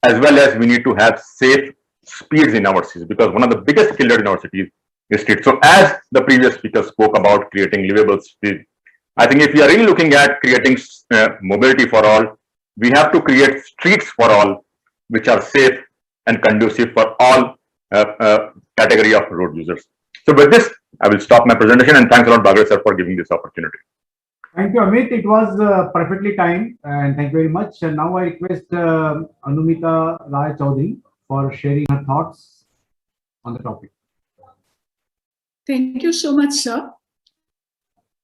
as well as we need to have safe speeds in our cities, because one of the biggest killers in our cities is streets. So as the previous speaker spoke about creating livable cities, I think if we are really looking at creating mobility for all, we have to create streets for all, which are safe and conducive for all category of road users. So with this, I will stop my presentation, and thanks a lot, Bagre sir, for giving this opportunity. Thank you, Amit. It was perfectly timed, and thank you very much. And now I request Anumita Rai Chaudhary for sharing her thoughts on the topic. Thank you so much, sir.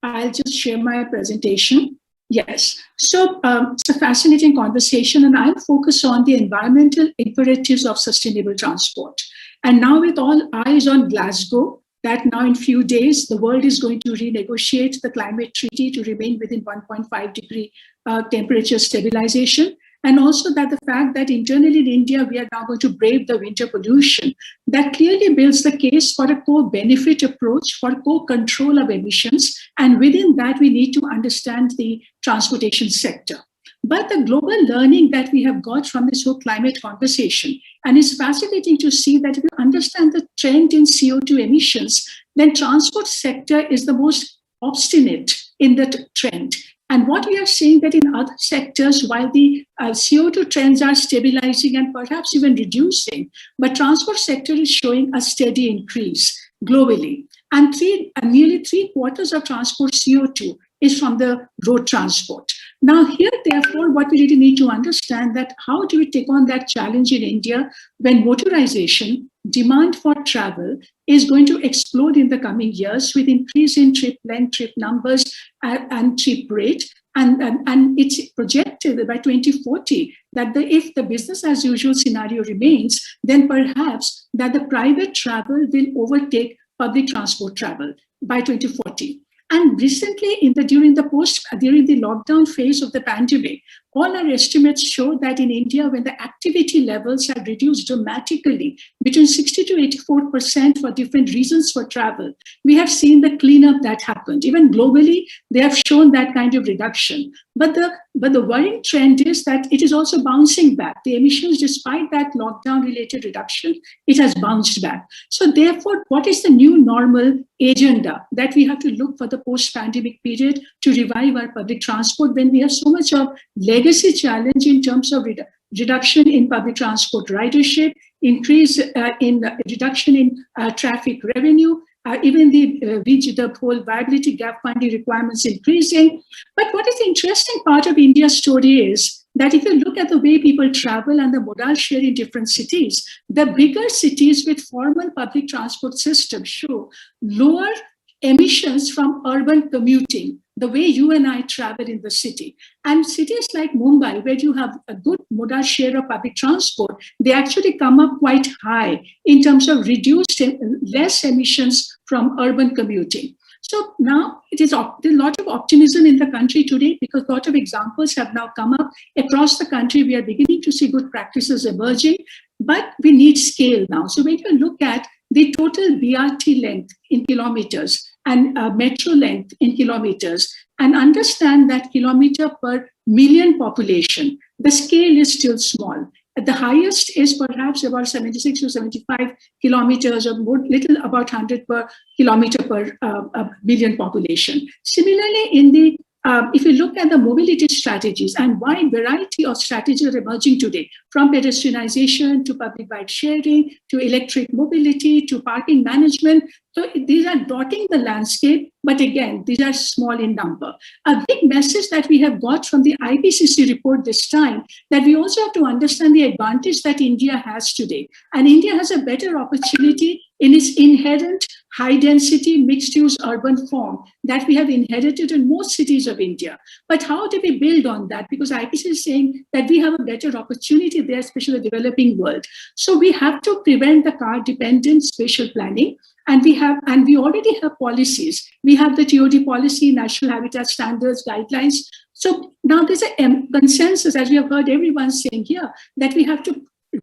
I'll just share my presentation. Yes, so it's a fascinating conversation, and I'll focus on the environmental imperatives of sustainable transport. And now with all eyes on Glasgow, that now in few days, the world is going to renegotiate the climate treaty to remain within 1.5 degree temperature stabilization. And also that the fact that internally in India, we are now going to brave the winter pollution, that clearly builds the case for a co-benefit approach for co-control of emissions. And within that, we need to understand the transportation sector. But the global learning that we have got from this whole climate conversation, and it's fascinating to see that if you understand the trend in CO2 emissions, then transport sector is the most obstinate in that trend. And what we are seeing that in other sectors, while the CO2 trends are stabilizing and perhaps even reducing, but transport sector is showing a steady increase globally. And nearly 3/4 of transport CO2 is from the road transport. Now here, therefore, what we really need to understand that how do we take on that challenge in India when motorization, demand for travel is going to explode in the coming years with increase in trip length, trip numbers, and trip rate. And it's projected by 2040 that if the business as usual scenario remains, then perhaps that the private travel will overtake public transport travel by 2040. And recently, during the lockdown phase of the pandemic, All our estimates show that in India, when the activity levels have reduced dramatically, between 60 to 84% for different reasons for travel, we have seen the cleanup that happened. Even globally, they have shown that kind of reduction. But the worrying trend is that it is also bouncing back. The emissions, despite that lockdown-related reduction, it has bounced back. So therefore, what is the new normal agenda that we have to look for the post-pandemic period to revive our public transport when we have so much of legacy challenge in terms of reduction in public transport ridership, increase in reduction in traffic revenue, even the whole viability gap funding requirements increasing. But what is the interesting part of India's story is that if you look at the way people travel and the modal share in different cities, the bigger cities with formal public transport systems show lower emissions from urban commuting, the way you and I travel in the city. And cities like Mumbai, where you have a good modal share of public transport, they actually come up quite high in terms of reduced, less emissions from urban commuting. So now there's a lot of optimism in the country today because a lot of examples have now come up across the country. We are beginning to see good practices emerging, but we need scale now. So when you look at the total BRT length in kilometers and metro length in kilometers, and understand that kilometer per million population, the scale is still small. The highest is perhaps about 76 to 75 kilometers or more, little about 100 per kilometer per million population. Similarly, in the if you look at the mobility strategies and wide variety of strategies are emerging today, from pedestrianization to public bike sharing, to electric mobility, to parking management. So these are dotting the landscape, but again, these are small in number. A big message that we have got from the IPCC report this time, that we also have to understand the advantage that India has today. And India has a better opportunity in its inherent high-density, mixed-use urban form that we have inherited in most cities of India. But how do we build on that? Because IPCC is saying that we have a better opportunity there, especially the developing world. So we have to prevent the car-dependent spatial planning. And we already have policies. We have the TOD policy, National Habitat Standards, guidelines. So now there's a consensus, as we have heard everyone saying here, that we have to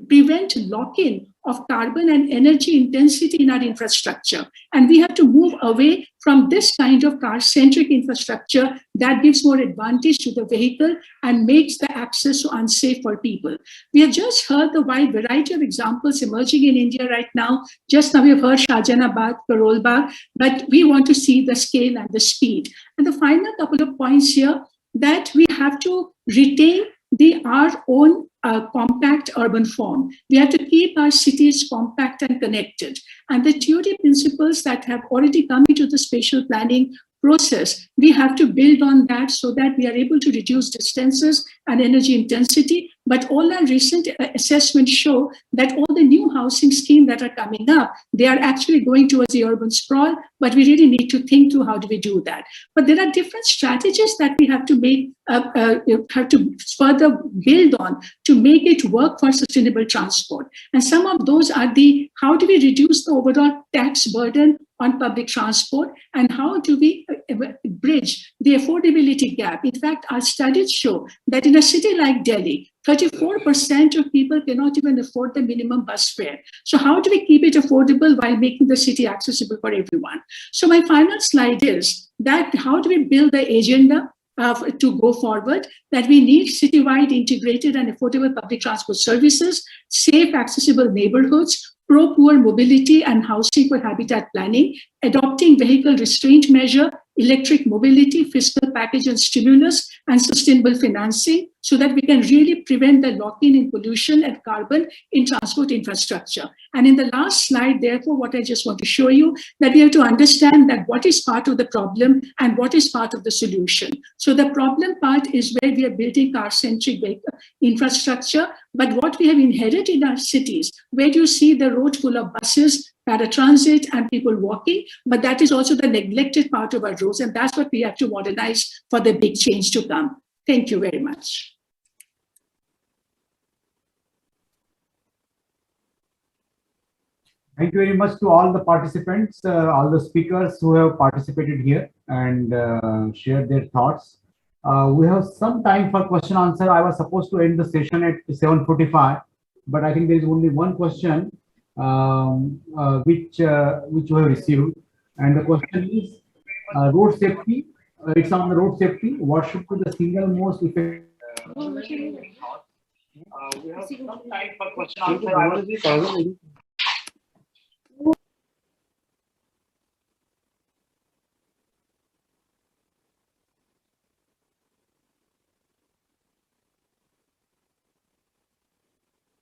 prevent lock-in of carbon and energy intensity in our infrastructure. And we have to move away from this kind of car-centric infrastructure that gives more advantage to the vehicle and makes the access so unsafe for people. We have just heard the wide variety of examples emerging in India right now. Just now we have heard Shahjahanabad, Karol Bagh, but we want to see the scale and the speed. And the final couple of points here, that we have to retain our own compact urban form. We have to keep our cities compact and connected. And the TOD principles that have already come into the spatial planning process, we have to build on that so that we are able to reduce distances and energy intensity. But all our recent assessments show that all the new housing schemes that are coming up, they are actually going towards the urban sprawl, but we really need to think through how do we do that. But there are different strategies that we have to make, have to further build on to make it work for sustainable transport. And some of those are how do we reduce the overall tax burden on public transport, and how do we bridge the affordability gap? In fact, our studies show that in a city like Delhi, 34% of people cannot even afford the minimum bus fare. So how do we keep it affordable while making the city accessible for everyone? So my final slide is that how do we build the agenda to go forward, that we need citywide integrated and affordable public transport services, safe, accessible neighborhoods, pro-poor mobility and housing for habitat planning, adopting vehicle restraint measure, electric mobility, fiscal package and stimulus, and sustainable financing, so that we can really prevent the lock-in in pollution and carbon in transport infrastructure. And in the last slide, therefore, what I just want to show you, that we have to understand that what is part of the problem and what is part of the solution. So the problem part is where we are building car-centric infrastructure, but what we have inherited in our cities, where you see the road full of buses, paratransit and people walking, but that is also the neglected part of our roads, and that's what we have to modernize for the big change to come. Thank you very much. Thank you very much to all the participants, all the speakers who have participated here and shared their thoughts. We have some time for question answer. I was supposed to end the session at 7:45, but I think there is only one question which we have received, and the question is road safety. It's on the road safety. What should be the single most effective? We have some time for question answer.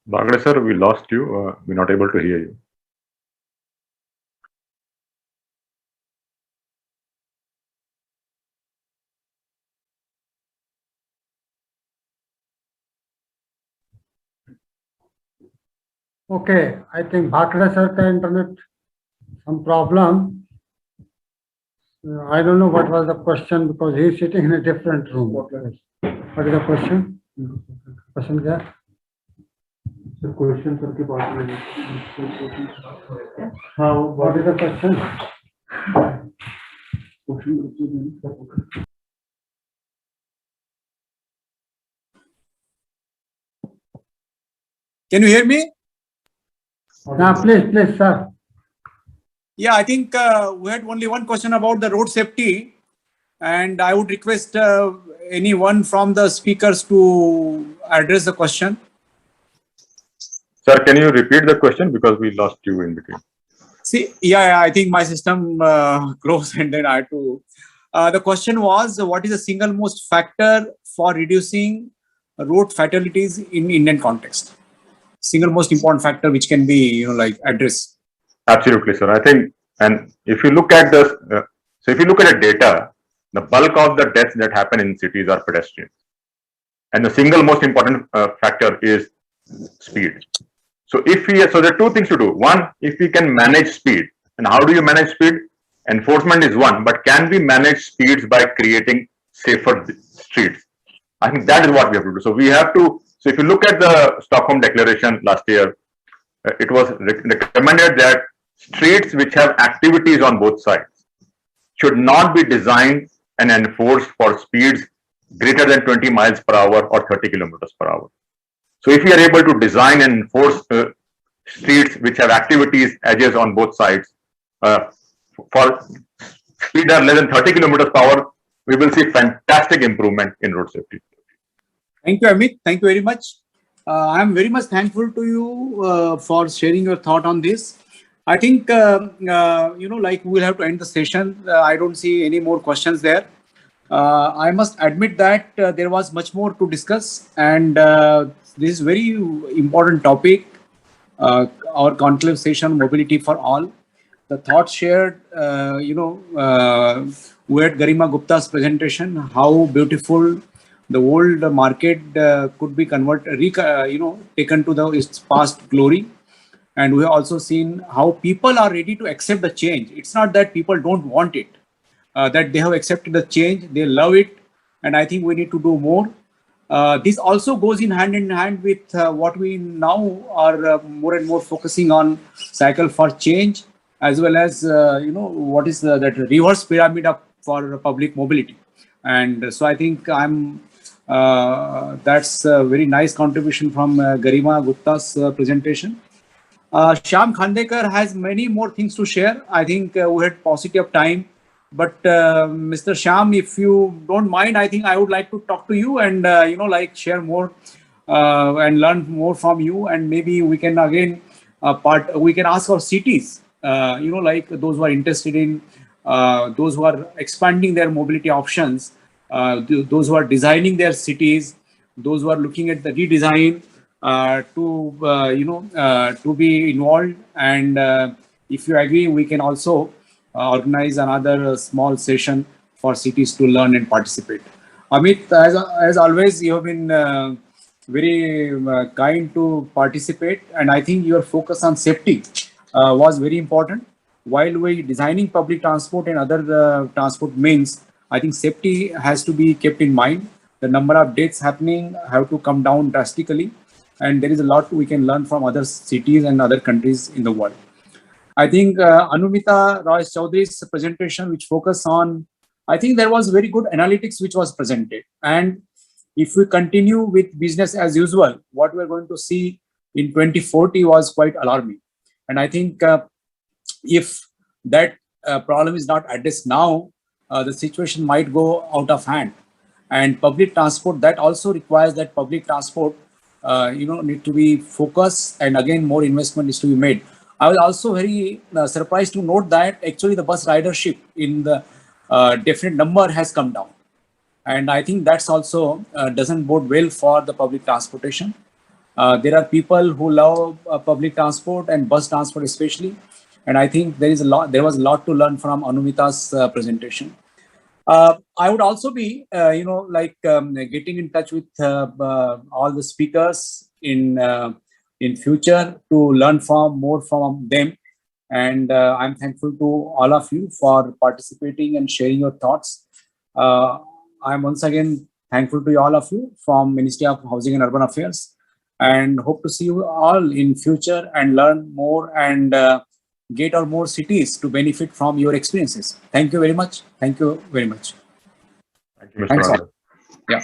Bagre sir, we lost you. We're not able to hear you. Okay, I think Bhakra sir ka internet some problem. I don't know what was the question because he is sitting in a different room. What is the question? Question kya? The question sir के पास में What is the question? Can you hear me? Please, sir. Yeah, I think we had only one question about the road safety, and I would request anyone from the speakers to address the question. Sir, can you repeat the question because we lost you in between? See, yeah, I think my system closed and then I had to. The question was, what is the single most factor for reducing road fatalities in Indian context? Single most important factor which can be, addressed. Absolutely, sir. I think, and if you look at the, so if you look at the data, the bulk of the deaths that happen in cities are pedestrians, and the single most important factor is speed. So so there are two things to do. One, if we can manage speed, and how do you manage speed? Enforcement is one, but can we manage speeds by creating safer streets? I think that is what we have to do. So we have to. So if you look at the Stockholm Declaration last year, it was recommended that streets which have activities on both sides should not be designed and enforced for speeds greater than 20 miles per hour or 30 kilometers per hour. So if we are able to design and enforce streets which have activities edges on both sides for speed that are less than 30 kilometers per hour, we will see fantastic improvement in road safety. Thank you, Amit. Thank you very much. I am very much thankful to you for sharing your thought on this. I think, we'll have to end the session. I don't see any more questions there. I must admit that there was much more to discuss, and this is very important topic, our conclave session, mobility for all. The thoughts shared, we had Garima Gupta's presentation, how beautiful the world market could be taken to its past glory. And we have also seen how people are ready to accept the change. It's not that people don't want it, that they have accepted the change, they love it, and I think we need to do more. This also goes in hand with what we now are more and more focusing on, cycle for change, as well as, what is that reverse pyramid for public mobility. And so I think that's a very nice contribution from Garima Gupta's presentation. Shyam Khandekar has many more things to share. I think we had paucity of time, but Mr. Shyam, if you don't mind, I think I would like to talk to you and share more and learn more from you, and maybe we can again we can ask our cities, those who are interested in, those who are expanding their mobility options, those who are designing their cities, those who are looking at the redesign, to be involved. And if you agree, we can also organize another small session for cities to learn and participate. Amit, as always, you have been very kind to participate, and I think your focus on safety was very important. While we're designing public transport and other transport means, I think safety has to be kept in mind. The number of deaths happening have to come down drastically, and there is a lot we can learn from other cities and other countries in the world. I think Anumita Roy Chaudhary's presentation, which focused on I think there was very good analytics which was presented. And if we continue with business as usual, what we're going to see in 2040 was quite alarming. And I think if that problem is not addressed now, the situation might go out of hand. And public transport, that also requires that public transport, need to be focused, and again, more investment is to be made. I was also very surprised to note that actually the bus ridership in the definite number has come down. And I think that's also doesn't bode well for the public transportation. There are people who love public transport and bus transport especially. And I think there was a lot to learn from Anumita's presentation. I would also be, getting in touch with all the speakers in future to learn more from them. And I'm thankful to all of you for participating and sharing your thoughts. I'm once again thankful to all of you from Ministry of Housing and Urban Affairs, and hope to see you all in future and learn more and get our more cities to benefit from your experiences. Thank you very much. Thank you very much. Thank you, Mr. Thanks all. Anand. Yeah.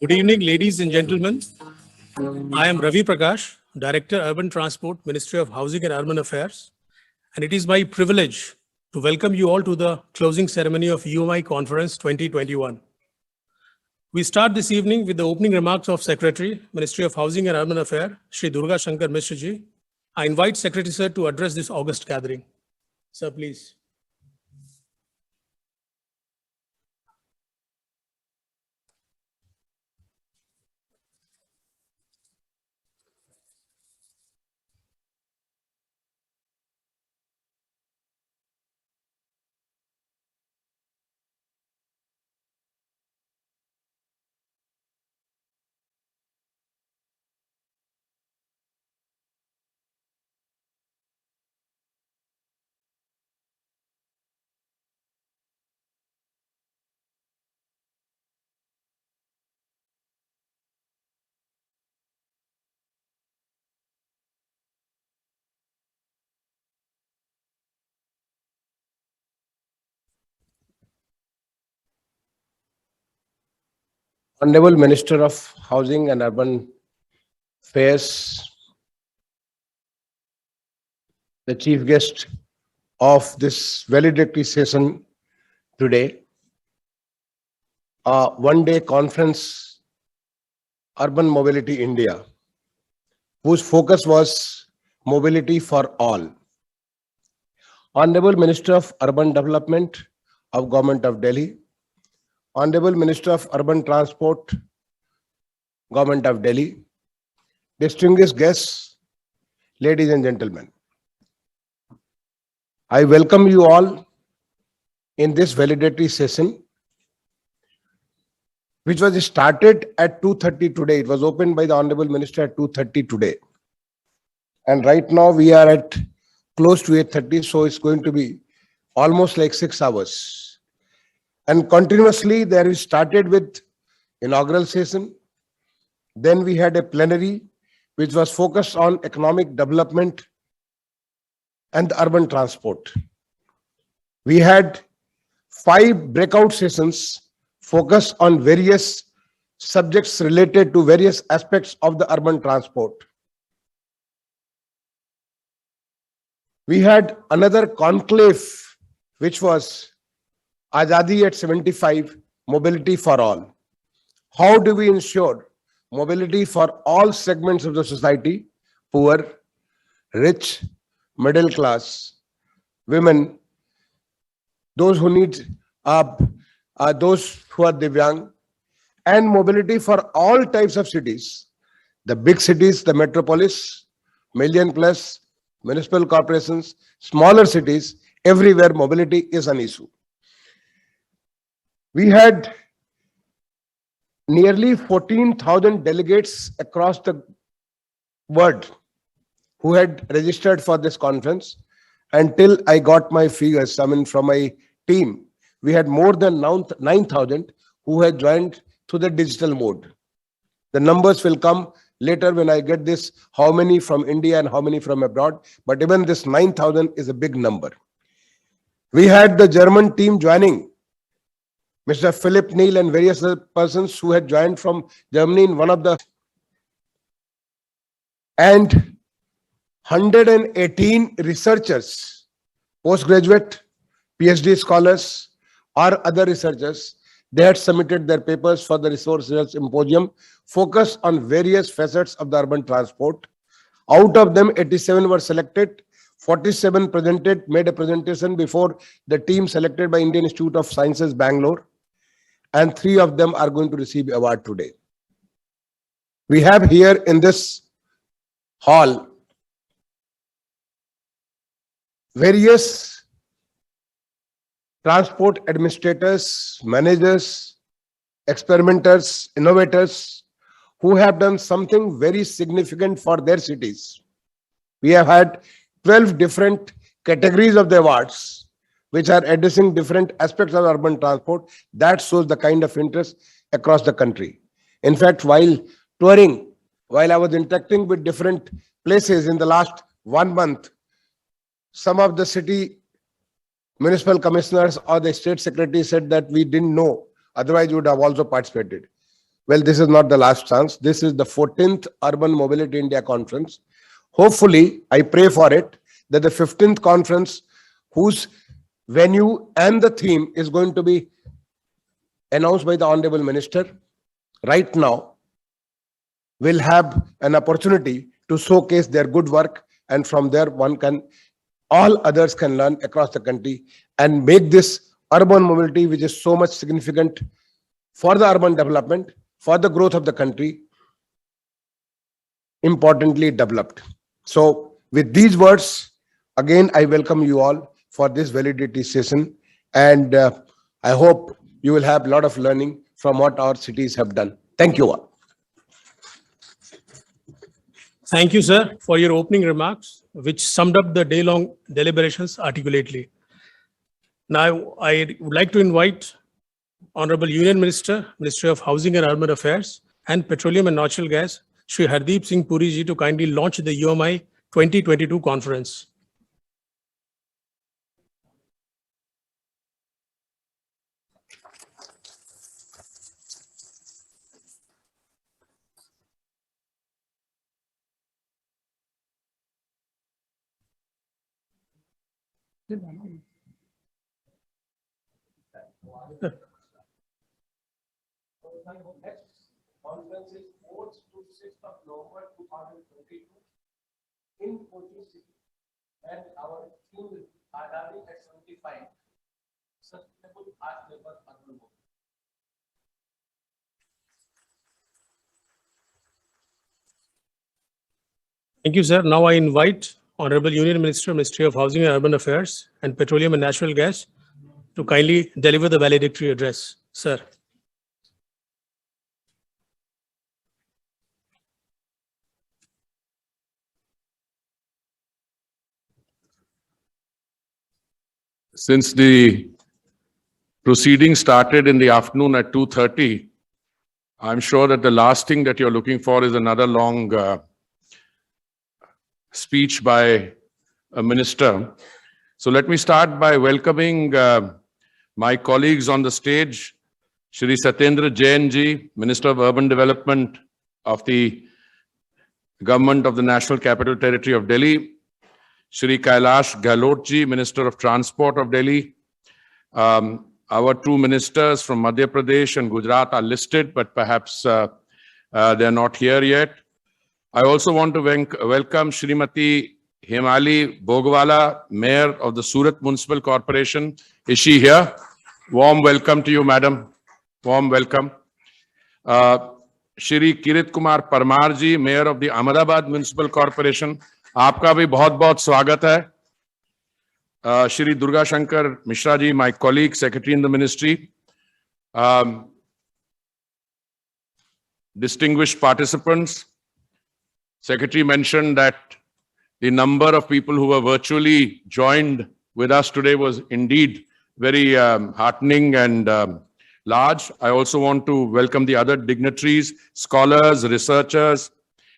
Good evening, ladies and gentlemen. I am Ravi Prakash, Director, Urban Transport, Ministry of Housing and Urban Affairs, and it is my privilege to welcome you all to the closing ceremony of UMI Conference 2021. We start this evening with the opening remarks of Secretary, Ministry of Housing and Urban Affairs, Shri Durga Shankar Mishra Ji. I invite Secretary Sir to address this august gathering. Sir, please. Honorable Minister of Housing and Urban Affairs, the chief guest of this valedictory session today, a one-day conference, Urban Mobility India, whose focus was mobility for all. Honorable Minister of Urban Development of Government of Delhi, Honorable Minister of Urban Transport, Government of Delhi, distinguished guests, ladies and gentlemen, I welcome you all in this valedictory session, which was started at 2:30 today. It was opened by the Honorable Minister at 2:30 today. And right now we are at close to 8:30, so it's going to be almost like 6 hours. And continuously there we started with inaugural session. Then we had a plenary which was focused on economic development and urban transport. We had 5 breakout sessions focused on various subjects related to various aspects of the urban transport. We had another conclave which was Azadi at 75, mobility for all. How do we ensure mobility for all segments of the society, poor, rich, middle class, women, those who need, those who are Divyang, and mobility for all types of cities, the big cities, the metropolis, million plus, municipal corporations, smaller cities, everywhere mobility is an issue. We had nearly 14,000 delegates across the world who had registered for this conference. Until I got my figures, I mean from my team, we had more than 9,000 who had joined through the digital mode. The numbers will come later when I get this, how many from India and how many from abroad. But even this 9,000 is a big number. We had the German team joining, Mr. Philip Neal and various other persons who had joined from Germany in one of the, and 118 researchers, postgraduate, PhD scholars, or other researchers. They had submitted their papers for the Resource Research Symposium, focused on various facets of the urban transport. Out of them, 87 were selected, 47 made a presentation before the team selected by Indian Institute of Sciences, Bangalore, and 3 of them are going to receive award today. We have here in this hall various transport administrators, managers, experimenters, innovators who have done something very significant for their cities. We have had 12 different categories of the awards which are addressing different aspects of urban transport. That shows the kind of interest across the country. In fact, while touring, while I was interacting with different places in the last 1 month, some of the city municipal commissioners or the state secretary said that we didn't know, otherwise you would have also participated. Well, this is not the last chance. This is the 14th Urban Mobility India Conference. Hopefully, I pray for it, that the 15th conference, whose venue and the theme is going to be announced by the Honorable Minister right now, will have an opportunity to showcase their good work, and from there all others can learn across the country and make this urban mobility, which is so much significant for the urban development, for the growth of the country, importantly developed. So with these words, again, I welcome you all for this validity session, and I hope you will have a lot of learning from what our cities have done. Thank you all. Thank you, sir, for your opening remarks, which summed up the day-long deliberations articulately. Now, I would like to invite Honorable Union Minister, Ministry of Housing and Urban Affairs, and Petroleum and Natural Gas, Shri Hardeep Singh Puri ji, to kindly launch the UMI 2022 conference. Conference is 4th to 6th of November 2022 in Kochi City, and our theme is Adani at 75, Sustainable Atmanirbhar Urban Mobility. Thank you, sir. Now I invite Honorable Union Minister, Ministry of Housing and Urban Affairs, and Petroleum and Natural Gas to kindly deliver the valedictory address. Sir. Since the proceedings started in the afternoon at 2:30, I'm sure that the last thing that you're looking for is another long speech by a minister. So let me start by welcoming my colleagues on the stage, Shri Satyendra Jain ji, Minister of Urban Development of the Government of the National Capital Territory of Delhi, Shri Kailash Gehlot ji, Minister of Transport of Delhi. Our two ministers from Madhya Pradesh and Gujarat are listed, but perhaps they're not here yet. I also want to welcome Shrimati Himali Bhogwala, Mayor of the Surat Municipal Corporation. Is she here? Warm welcome to you, madam. Warm welcome. Shri Kirit Kumar Parmar ji, Mayor of the Ahmedabad Municipal Corporation. आपका भी बहुत बहुत स्वागत है. Shri Durga Shankar Mishra ji, my colleague, Secretary in the Ministry. Distinguished participants, Secretary mentioned that The number of people who were virtually joined with us today was indeed very heartening and large. I also want to welcome the other dignitaries, scholars, researchers,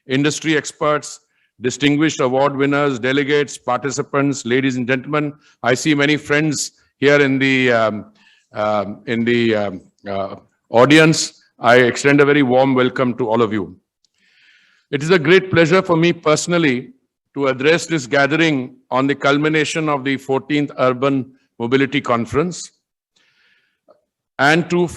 industry experts, distinguished award winners, delegates, participants, ladies and gentlemen. I see many friends here in the audience. I extend a very warm welcome to all of you. It is a great pleasure for me personally to address this gathering on the culmination of the 14th Urban Mobility Conference and to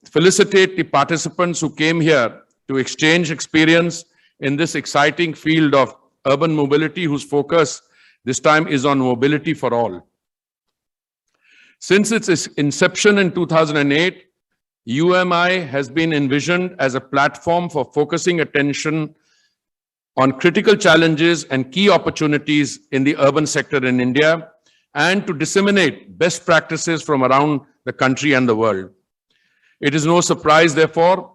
felicitate the participants who came here to exchange experience in this exciting field of urban mobility, whose focus this time is on mobility for all. Since its inception in 2008, UMI has been envisioned as a platform for focusing attention on critical challenges and key opportunities in the urban sector in India and to disseminate best practices from around the country and the world. It is no surprise, therefore,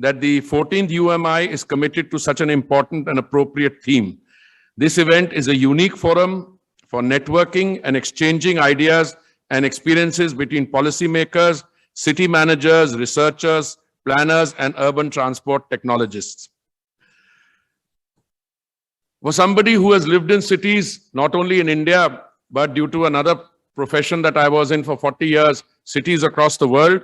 that the 14th UMI is committed to such an important and appropriate theme. This event is a unique forum for networking and exchanging ideas and experiences between policymakers, city managers, researchers, planners, and urban transport technologists. For somebody who has lived in cities, not only in India, but due to another profession that I was in for 40 years, cities across the world,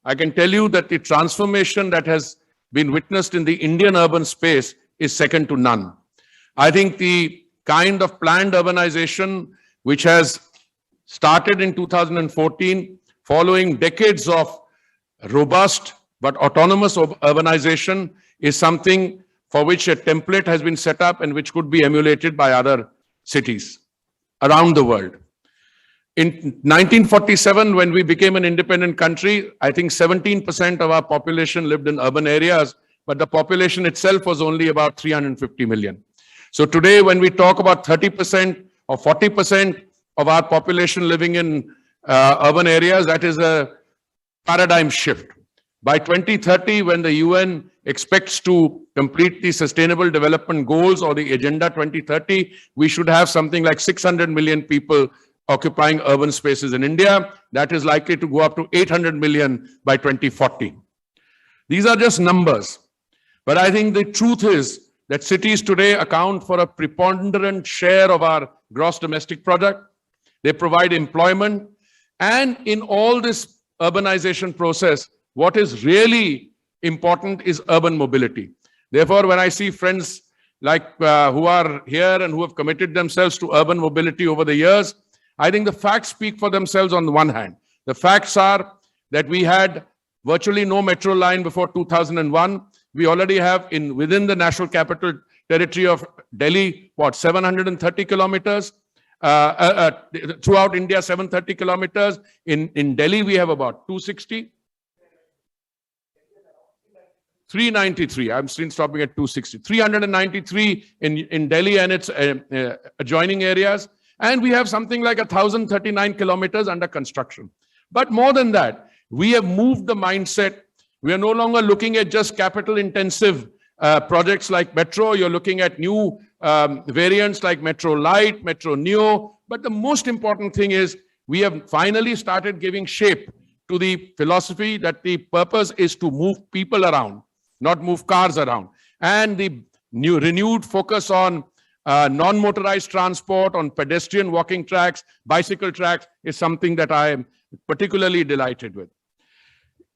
I can tell you that the transformation that has been witnessed in the Indian urban space is second to none. I think the kind of planned urbanization which has started in 2014, following decades of robust but autonomous urbanization, is something for which a template has been set up and which could be emulated by other cities around the world. In 1947, when we became an independent country, I think 17% of our population lived in urban areas, but the population itself was only about 350 million. So today, when we talk about 30% or 40% of our population living in urban areas, that is a paradigm shift. By 2030, when the UN expects to complete the Sustainable Development Goals or the Agenda 2030, we should have something like 600 million people occupying urban spaces in India. That is likely to go up to 800 million by 2040. These are just numbers. But I think the truth is that cities today account for a preponderant share of our gross domestic product. They provide employment. And in all this urbanization process, what is really important is urban mobility. Therefore, when I see friends like who are here and who have committed themselves to urban mobility over the years, I think the facts speak for themselves on the one hand. The facts are that we had virtually no metro line before 2001. We already have within the National Capital Territory of Delhi, 730 kilometers. Throughout India, 730 kilometers. In Delhi, we have about 260. 393. I'm still stopping at 260. 393 in Delhi and its adjoining areas. And we have something like 1,039 kilometers under construction. But more than that, we have moved the mindset. We are no longer looking at just capital-intensive projects like Metro. You're looking at new variants like Metro Light, Metro Neo. But the most important thing is we have finally started giving shape to the philosophy that the purpose is to move people around, not move cars around. And the new renewed focus on non-motorized transport, on pedestrian walking tracks, bicycle tracks is something that I am particularly delighted with.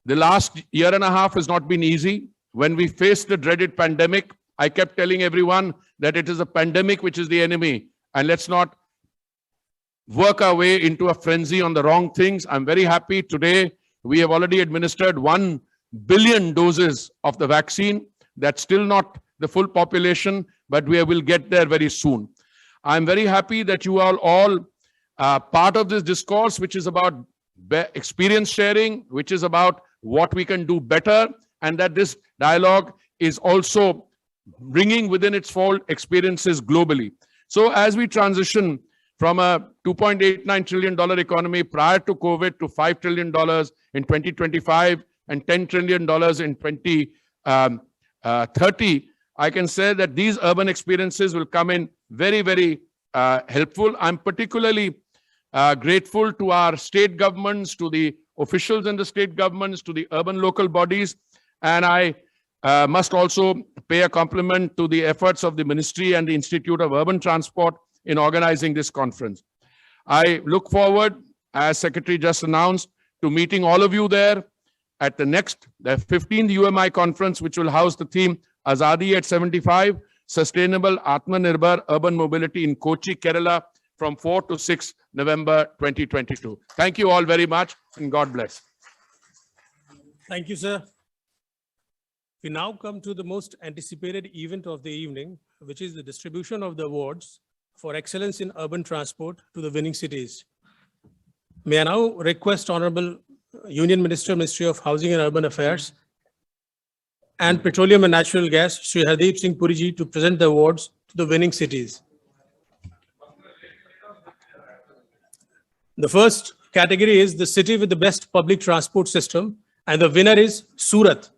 The last year and a half has not been easy. When we faced the dreaded pandemic, I kept telling everyone that it is a pandemic which is the enemy, and let's not work our way into a frenzy on the wrong things. I'm very happy today we have already administered 1 billion doses of the vaccine. That's still not the full population, but we will get there very soon. I'm very happy that you are all part of this discourse, which is about experience sharing, which is about what we can do better, and that this dialogue is also bringing within its fold experiences globally. So as we transition from a $2.89 trillion economy prior to COVID to $5 trillion in 2025 and $10 trillion in 2030, I can say that these urban experiences will come in very, very helpful. I'm particularly grateful to our state governments, to the officials in the state governments, to the urban local bodies, and I must also pay a compliment to the efforts of the Ministry and the Institute of Urban Transport in organizing this conference. I look forward, as Secretary just announced, to meeting all of you there at the 15th UMI conference, which will house the theme Azadi at 75, Sustainable Atmanirbhar Urban Mobility in Kochi, Kerala, from 4 to 6 November 2022. Thank you all very much, and God bless. Thank you, sir. We now come to the most anticipated event of the evening, which is the distribution of the awards for excellence in urban transport to the winning cities. May I now request Honorable Union Minister, Ministry of Housing and Urban Affairs and Petroleum and Natural Gas, Shri Hardeep Singh Puri ji, to present the awards to the winning cities. The first category is the city with the best public transport system, and the winner is Surat.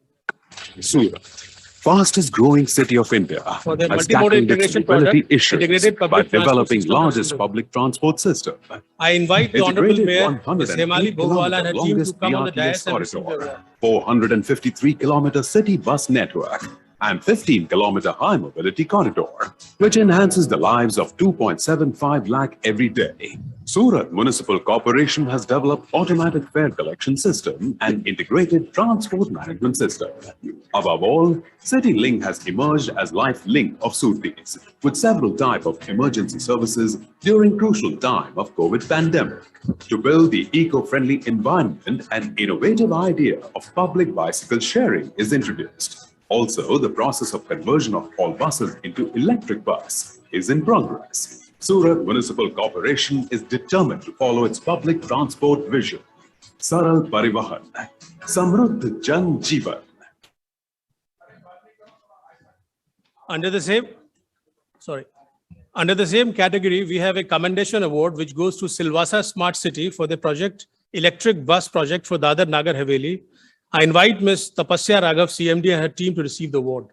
Surat, fastest growing city of India, For their has multimodal tackled its integration mobility product, issues integrated by public transport developing system largest system. public transport system. I invite the Honorable Integrated Mayor, 108 Ms. Hemali Bhogwala and her team to longest come on the dais BRTS and receive the corridor, award. 453-kilometer city bus network, and 15-kilometer high mobility corridor, which enhances the lives of 2.75 lakh every day. Surat Municipal Corporation has developed automatic fare collection system and integrated transport management system. Above all, City Link has emerged as life link of Sutis, with several types of emergency services during crucial time of COVID pandemic. To build the eco-friendly environment, an innovative idea of public bicycle sharing is introduced. Also, the process of conversion of all buses into electric bus is in progress. Surat Municipal Corporation is determined to follow its public transport vision. Saral Parivahan, Samruddh Jan Jeevan. Under the same category, we have a commendation award which goes to Silvassa Smart City for the project electric bus project for Dadar Nagar Haveli. I invite Ms. Tapasya Raghav, CMD, and her team to receive the award.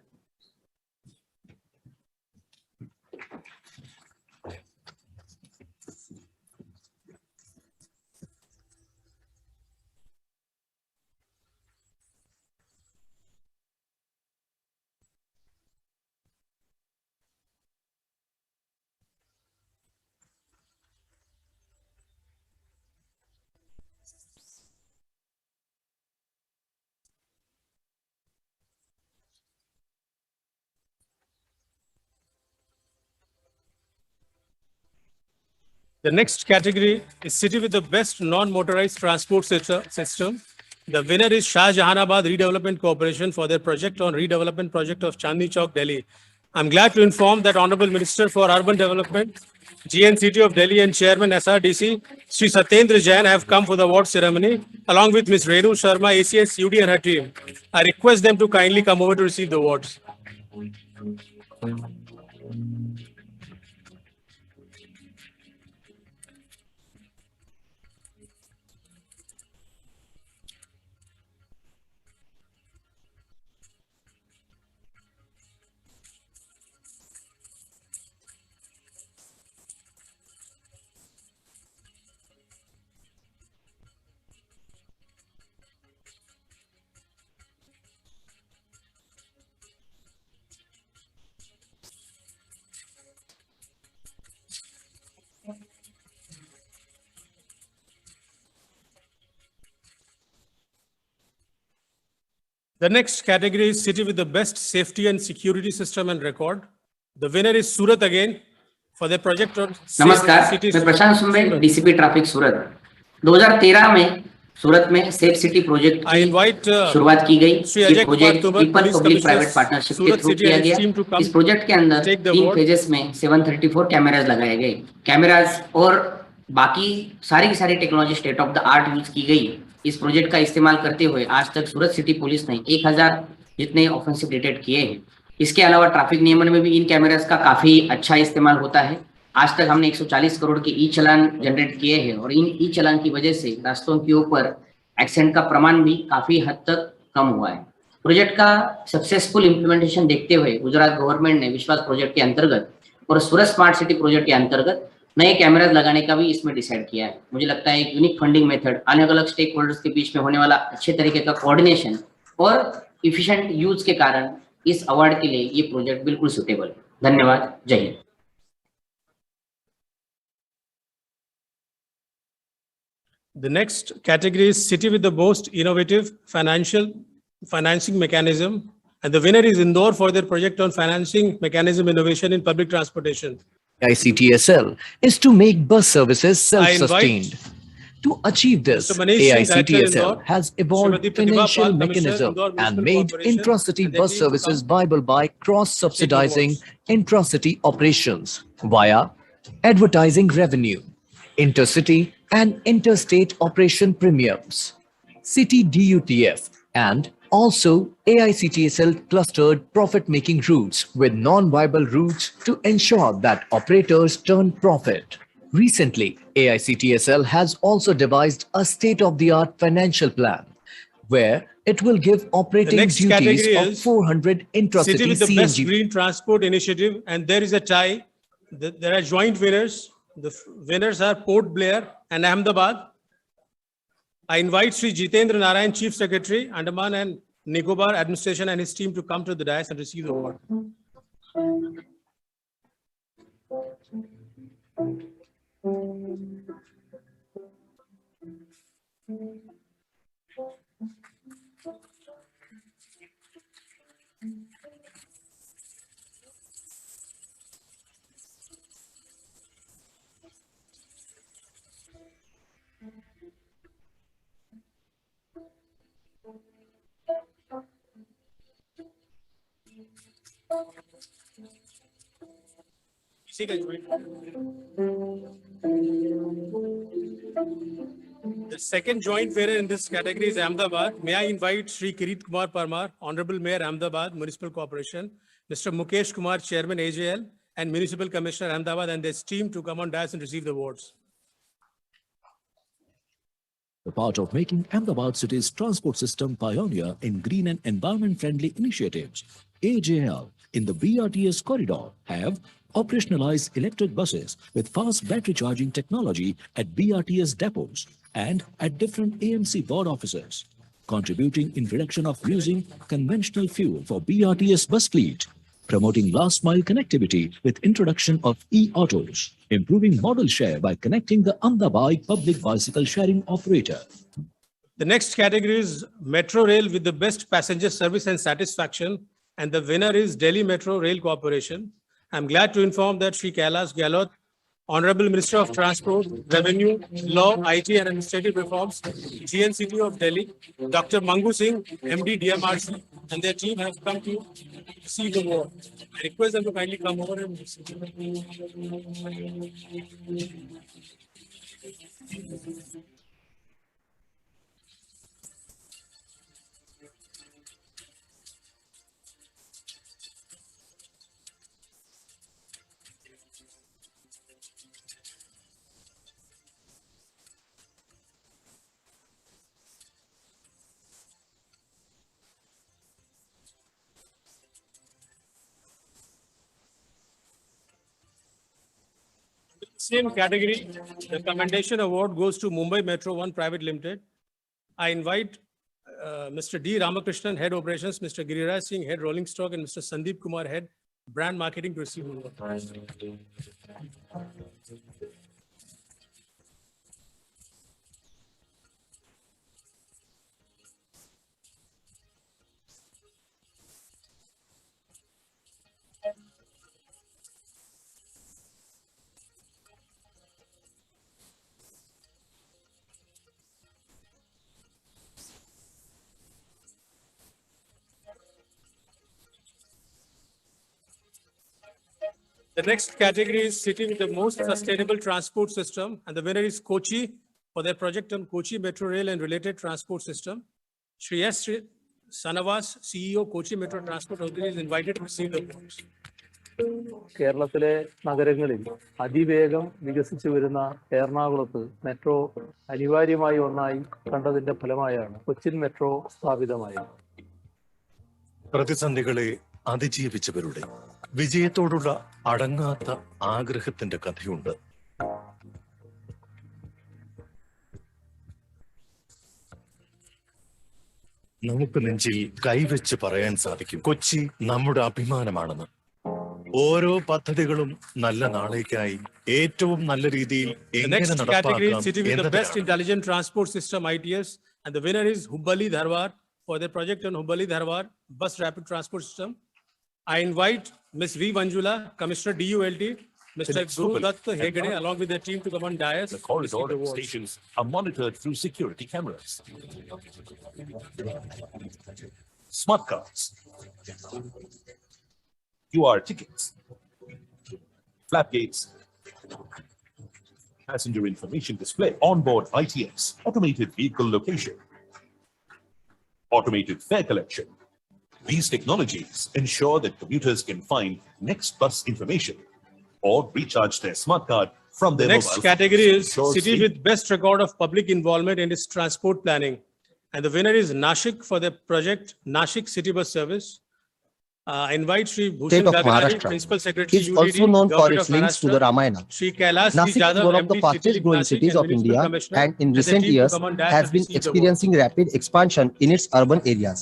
The next category is city with the best non-motorized transport system. The winner is Shah Jahanabad Redevelopment Corporation for their project on redevelopment project of Chandni Chowk, Delhi. I'm glad to inform that Honorable Minister for Urban Development, GNCT of Delhi and Chairman SRDC, Sri Satyendra Jain have come for the award ceremony along with Ms. Renu Sharma, ACS UD and her team. I request them to kindly come over to receive the awards. The next category is city with the best safety and security system and record. The winner is Surat again for their project on नमस्कार, मैं प्रशांत सुंबे, DCP traffic सूरत। 2013 में सूरत में safe city project की शुरुआत की गई। ये project people public private partnership के थ्रू किया गया। इस प्रोजेक्ट के अंदर 3 फेजेस में 734 कैमरास लगाए गए। कैमरास और बाकी सारी की सारी technology state of the art use की गई। इस प्रोजेक्ट का इस्तेमाल करते हुए आज तक सूरत सिटी पुलिस ने 1000 जितने ऑफेंसिव डिटेक्ट किए हैं। इसके अलावा ट्रैफिक नियमन में भी इन कैमरास का काफी अच्छा इस्तेमाल होता है। आज तक हमने 140 करोड़ के ई चालान जनरेट किए हैं और इन ई चालान की वजह से रास्तों के ऊपर एक्सीडेंट का प्रमाण भी काफी हद तक कम हुआ है। प्रोजेक्ट का सक्सेसफुल इम्प्लीमेंटेशन देखते हुए गुजरात गवर्नमेंट ने विश्वास प्रोजेक्ट के अंतर्गत और सूरत स्मार्ट सिटी प्रोजेक्ट के अंतर्गत नए कैमराज लगाने का भी इसमें डिसाइड किया है। मुझे लगता है एक यूनिक फंडिंग मेथड, अलग अलग स्टेक होल्डर्स के बीच में होने वाला अच्छे तरीके का कोऑर्डिनेशन और इफिशिएंट यूज के कारण इस अवार्ड के लिए ये प्रोजेक्ट बिल्कुल सुटेबल है। धन्यवाद। जय Hind. The next category is city with the most innovative financing mechanism, and the winner is Indore for their project on financing mechanism innovation in public transportation. AICTSL is to make bus services I invite self-sustained. To achieve this, Mr. Manish Singh, Director AICTSL Indore, has evolved Srimati Pratibha financial Pal, Commissioner, mechanism Indore and Municipal made Corporation, intracity and they bus need to services come viable by cross-subsidizing intracity operations via advertising revenue, intercity and interstate operation premiums, city DUTF, and also AICTSL clustered profit-making routes with non-viable routes to ensure that operators turn profit. Recently, AICTSL has also devised a state-of-the-art financial plan where it will give The operating next duties category of is 400 city intracity with the best CNG. green transport initiative, and there is a tie. There are joint winners. The winners are Port Blair and Ahmedabad. I invite Sri Jitendra Narayan, Chief Secretary, Andaman and Nicobar Administration, and his team to come to the dais and receive the award. The second joint winner in this category is Ahmedabad. May I invite Sri Kirit Kumar Parmar, Honorable Mayor, Ahmedabad Municipal Corporation, Mr. Mukesh Kumar, Chairman, AJL, and Municipal Commissioner, Ahmedabad, and their team to come on dais and receive the awards. A part of making Ahmedabad city's transport system pioneer in green and environment-friendly initiatives, AJL in the BRTS corridor have operationalized electric buses with fast battery charging technology at BRTS depots and at different AMC board offices, contributing in reduction of using conventional fuel for BRTS bus fleet, promoting last-mile connectivity with introduction of e-autos, improving model share by connecting the Ahmedabad public bicycle sharing operator. The next category is Metro Rail with the best passenger service and satisfaction, and the winner is Delhi Metro Rail Corporation. I'm glad to inform that Sri Kailash Gehlot, Honorable Minister of Transport, Revenue, Law, IT and Administrative Reforms, GNCT of Delhi, Dr. Mangu Singh, MD DMRC, and their team have come to receive the award. I request them to kindly come over and receive. Same category, the commendation award goes to Mumbai Metro One Private Limited. I invite Mr. D. Ramakrishnan, Head Operations, Mr. Giriraj Singh, Head Rolling Stock, and Mr. Sandeep Kumar, Head Brand Marketing to receive the award. The next category is city with the most sustainable transport system, and the winner is Kochi for their project on Kochi Metro Rail and related transport system. Shri S. Sanavas, CEO, Kochi Metro Transport Authority, is invited to receive the awards. കേരളത്തിലെ നഗരങ്ങളിൽ അതിവേഗം വികസിച്ചു വരുന്ന എറണാകുളത്ത് metro അനിവാര്യമായ ഒന്നായി കണ്ടതിന്റെ ഫലമായാണ് Cochin metro സ്ഥാപിതമായത്. പ്രതിസന്ധികളെ അതിജീവിച്ചവരുടെ വിജയത്തോടുള്ള അടങ്ങാത്ത ആഗ്രഹത്തിന്റെ കഥയുണ്ട്. നമുക്ക് നെഞ്ചിൽ കൈവച്ച് പറയാൻ സാധിക്കും, കൊച്ചി നമ്മുടെ അഭിമാനമാണെന്ന്. ഓരോ പദ്ധതികളും നല്ല നാളേക്കായി ഏറ്റവും നല്ല രീതിയിൽ The എങ്ങനെ next category is city with the best നടപ്പാക്കാം intelligent transport system ITS, and the winner is Hubballi Dharwad for their project on Hubballi Dharwad bus rapid transport system. I invite Ms. V. Vanjula, Commissioner DULT, Mr. Guru Dutt Hegde, along with their team to come on dais. The corridor stations are monitored through security cameras. Smart cards, QR tickets, flap gates, passenger information display, onboard ITS, automated vehicle location, automated fare collection. These technologies ensure that commuters can find next bus information or recharge their smart card from The their next mobile category phones. is Ensures city safe- with best record of public involvement in its transport planning. And the winner is Nashik for the project Nashik City Bus Service. I invite Shri Bhushan State of Gaganani, Maharashtra Principal Secretary is UDD, also known for Government its of links to the Maharashtra. Ramayana. Shri Kailash Ji Nashik is Jadhav, one of the MD, fastest City growing Nashik cities and of Municipal India, Commissioner, and in and the recent team to years come on dash has and been receive the award. experiencing rapid expansion in its urban areas.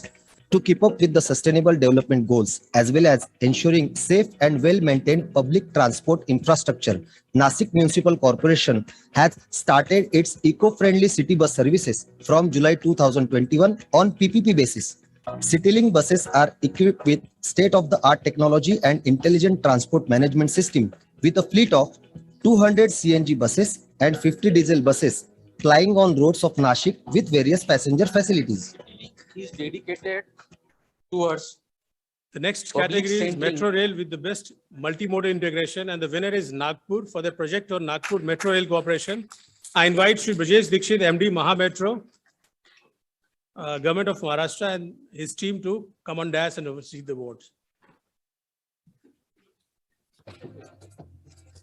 To keep up with the sustainable development goals, as well as ensuring safe and well-maintained public transport infrastructure, Nashik Municipal Corporation has started its eco-friendly city bus services from July 2021 on PPP basis. CityLink buses are equipped with state-of-the-art technology and intelligent transport management system with a fleet of 200 CNG buses and 50 diesel buses plying on roads of Nashik with various passenger facilities. Is dedicated towards The next Public category is centering. Metro Rail with the best multimodal integration, and the winner is Nagpur for the project on Nagpur Metro Rail Corporation. I invite Shri Brajesh Dikshit, MD Maha Metro, Government of Maharashtra, and his team to come on dais and oversee the awards.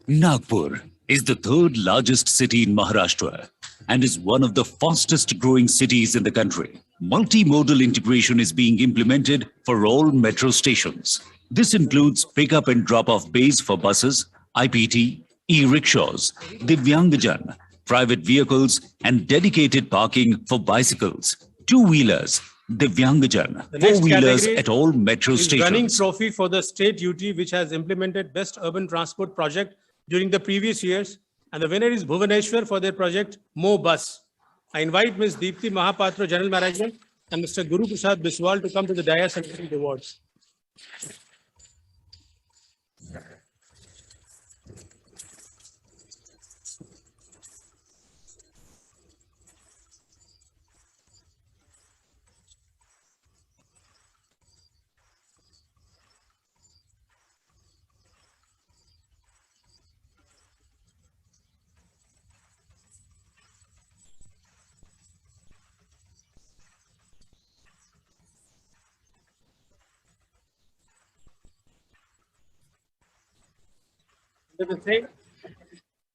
Nagpur is the third largest city in Maharashtra and is one of the fastest growing cities in the country. Multimodal integration is being implemented for all metro stations. This includes pick-up and drop-off bays for buses, IPT, e-rickshaws, Divyangjan, private vehicles, and dedicated parking for bicycles, two-wheelers, Divyangjan, The next four-wheelers category at all metro is running stations. trophy for the state UT, which has implemented best urban transport project during the previous years. And the winner is Bhubaneswar for their project Mo Bus. I invite Ms. Deepthi Mahapatra, General Manager, and Mr. Guru Prasad Biswal to come to the dais and receive the awards.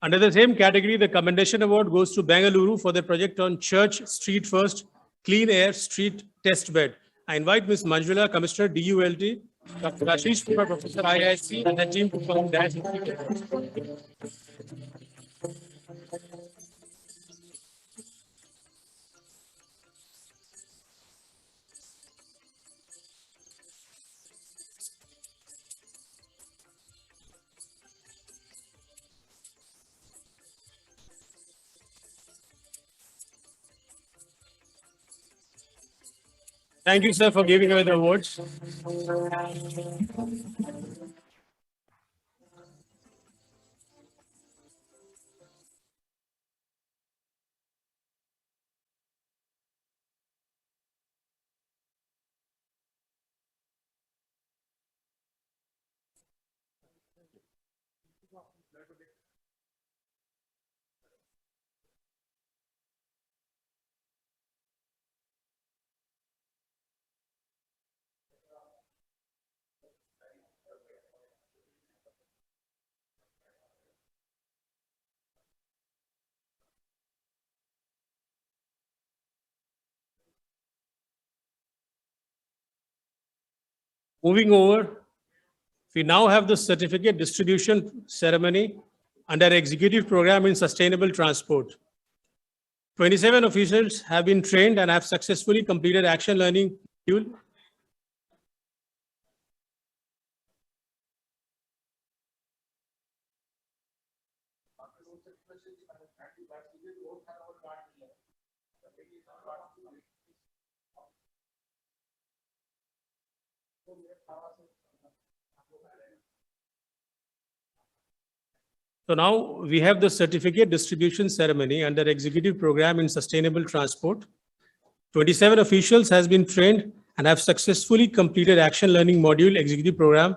Under the same category, the Commendation Award goes to Bengaluru for their project on Church Street First Clean Air Street Test Bed. I invite Ms. Manjula, Commissioner DULT, Dr. Ashish Kumar, Professor IIC, and the team to come dance. Thank you, sir, for giving away the awards. Moving over We now have the certificate distribution ceremony under Executive Program in Sustainable Transport. 27 officials have been trained and have successfully completed action learning module. So now we have the certificate distribution ceremony under Executive Program in Sustainable Transport. 27 officials has been trained and have successfully completed action learning module Executive Program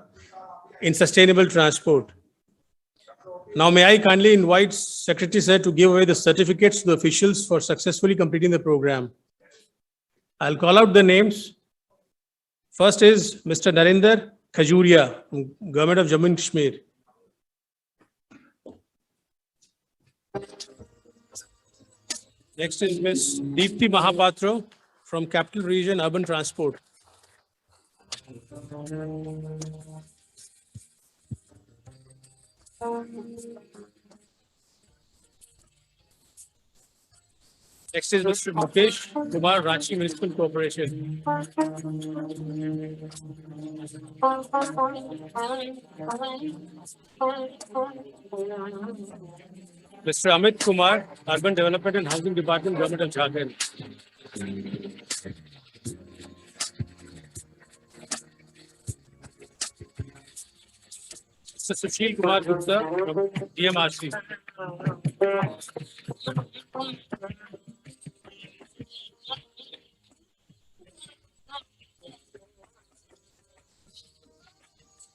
in Sustainable Transport. Now may I kindly invite Secretary Sir to give away the certificates to the officials for successfully completing the program. I'll call out the names. First is Mr. Narinder Khajuria, Government of Jammu and Kashmir. Next is Ms. Deepthi Mahapatra from Capital Region Urban Transport. Next is Mr. Mukesh Kumar, Ranchi Municipal Corporation. Mr. Amit Kumar, Urban Development and Housing Department, Government of Jharkhand. Mr. Sushil Kumar Gupta from DMRC.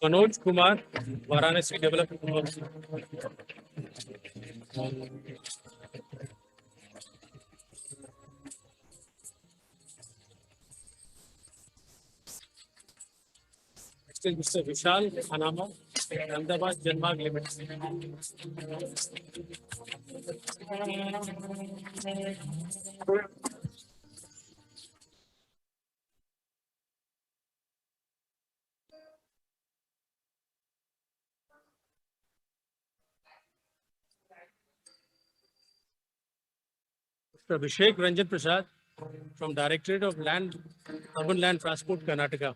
Manoj Kumar, Varanasi Development Authority. Next is Mr. Vishal Anama, Ahmedabad Janmarg Limited. Mr. Abhishek Ranjan Prasad from Directorate of Land, Urban Land Transport, Karnataka.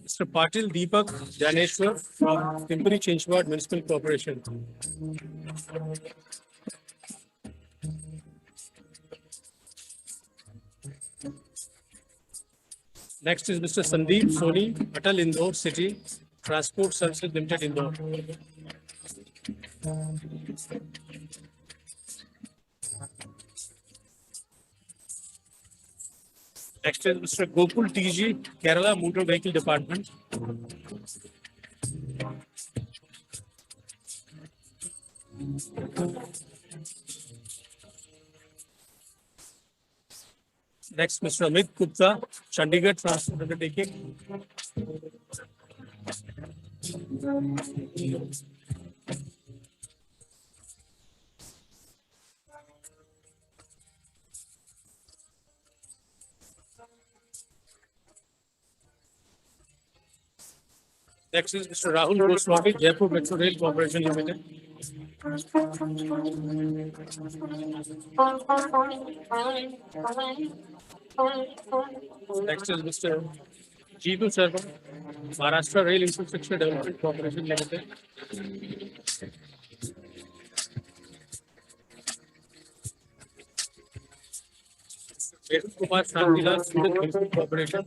Mr. Patil Deepak Janeshwar from Timpuri Chinchwad Municipal Corporation. Next is Mr. Sandeep Soni, Atal Indore City Transport Services Limited, Indore. Next is Mr. Gokul TG, Kerala Motor Vehicle Department. Next, Mr. Amit Gupta, Chandigarh Transport Undertaking. Next is Mr. Rahul Goswami, Jaipur Metro Rail Corporation Limited. Next is Mr. Jeetu Sharma, Maharashtra Rail Infrastructure Development Corporation Limited. Vedant Kumar Shantila, Surat Municipal Corporation.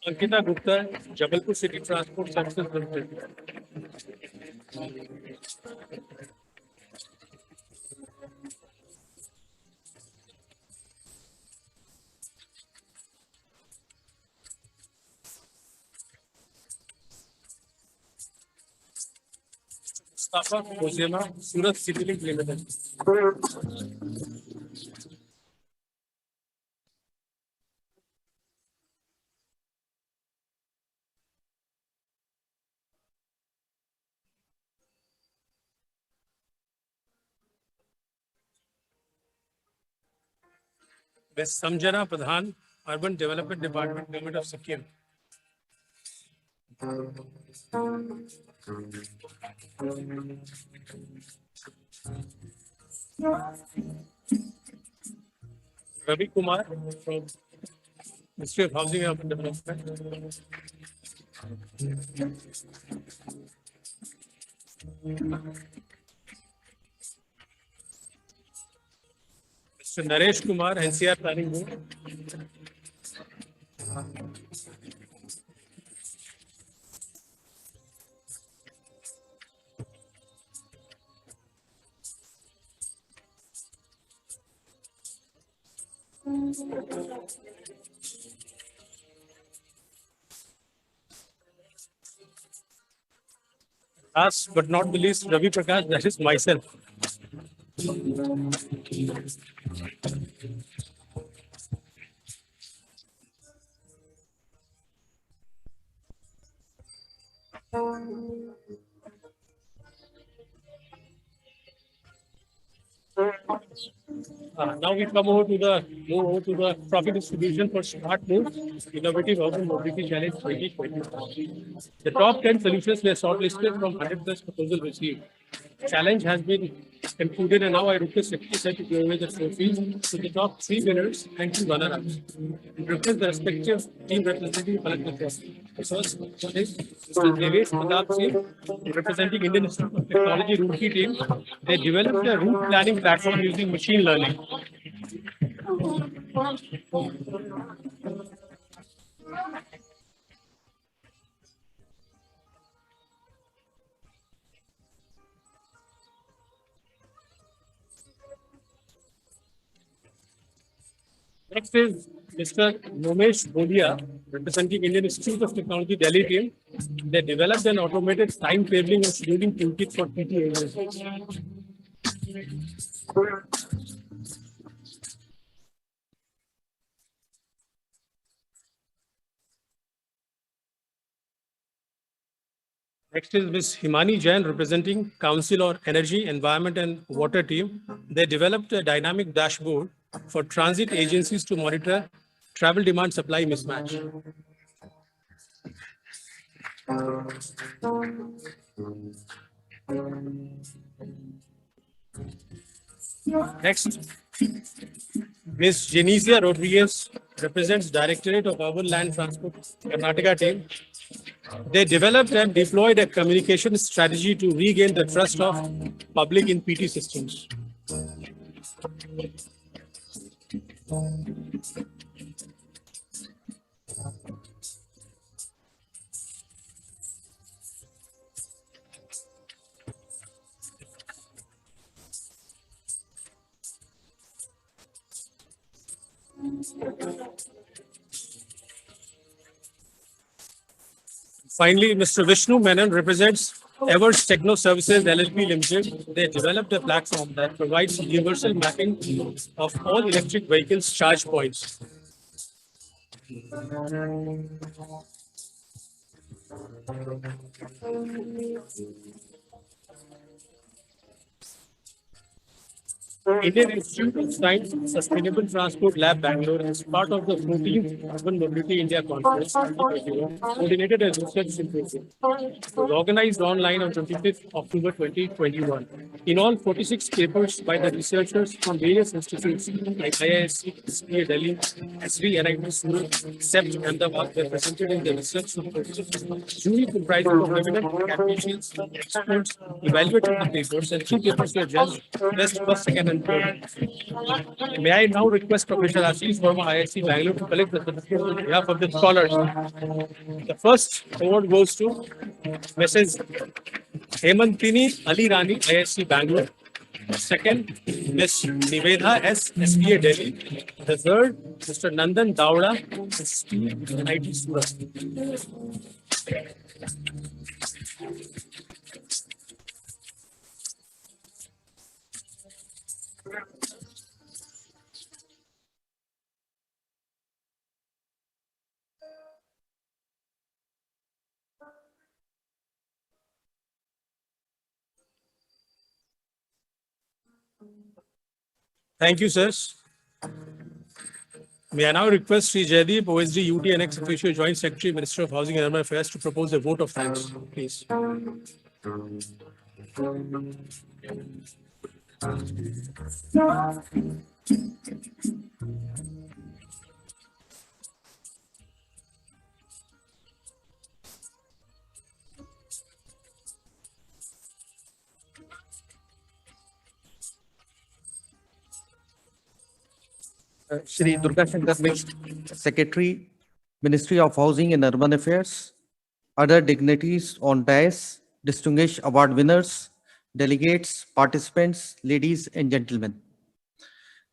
Ankita Gupta, Jabalpur City Transport Services Limited. Mustafa Kozema, Surat City Link Limited. Ms. Samjana Pradhan, Urban Development Department, Government of Sikkim. Ravi Kumar from Ministry of Housing and Urban Development. Mr. Naresh Kumar, NCR Planning Board. Last but not the least, Ravi Prakash, that is myself. Now we move over to the profit distribution for Smart Moves, Innovative Urban Mobility Challenge 2020. The top 10 solutions were shortlisted from 100 plus proposals received. Challenge has been concluded, and now I request Secretary Sir to give away the trophies to the top 3 winners and 2 runners-ups. And request the respective team representative to collect the trophy. The first one is Mr. Devesh Pratap Singh, representing Indian Institute of Technology Roorkee team. They developed a route planning platform using machine learning. Next is Mr. Nomesh Bodia, representing Indian Institute of Technology Delhi team. They developed an automated timetabling and scheduling toolkit for PT agencies. Next is Ms. Himani Jain, representing Council on Energy, Environment and Water team. They developed a dynamic dashboard for transit agencies to monitor travel demand supply mismatch. Next, Ms. Genesia Rodriguez represents Directorate of Urban Land Transport, Karnataka team. They developed and deployed a communication strategy to regain the trust of public in PT systems. Finally, Mr. Vishnu Menon represents Evers Techno Services LLP Limited. They developed a platform that provides universal mapping of all electric vehicles charge points. Indian Institute of Science Sustainable Transport Lab Bangalore, as part of the 14th Urban Mobility India Conference 2021, coordinated a research symposium. It was organized online on 25th October 2021. In all, 46 papers by the researchers from various institutes like IISc, SPA Delhi, SV, NIT Surat, CEPT, Ahmedabad were presented in the research symposium. Jury comprised of eminent academicians, experts, evaluated the papers, and 3 papers were judged best, first, second, and third. May I now request Professor Ashish Verma, IISc Bangalore, to collect the certificate on behalf of the scholars. The first award goes to Mrs. Hemantini Ali Rani, IISc Bangalore. Second, Ms. Nivedha S, SPA Delhi. The third, Mr. Nandan Dawda, SPA NIT Surat. Thank you, sirs. May I now request Sri Jaideep, OSD, UT and ex-officio Joint Secretary, Minister of Housing and Urban Affairs, to propose a vote of thanks, please. Shri Durga Shankar Mishra, Secretary, Ministry of Housing and Urban Affairs, other dignitaries on dais, distinguished award winners, delegates, participants, ladies and gentlemen.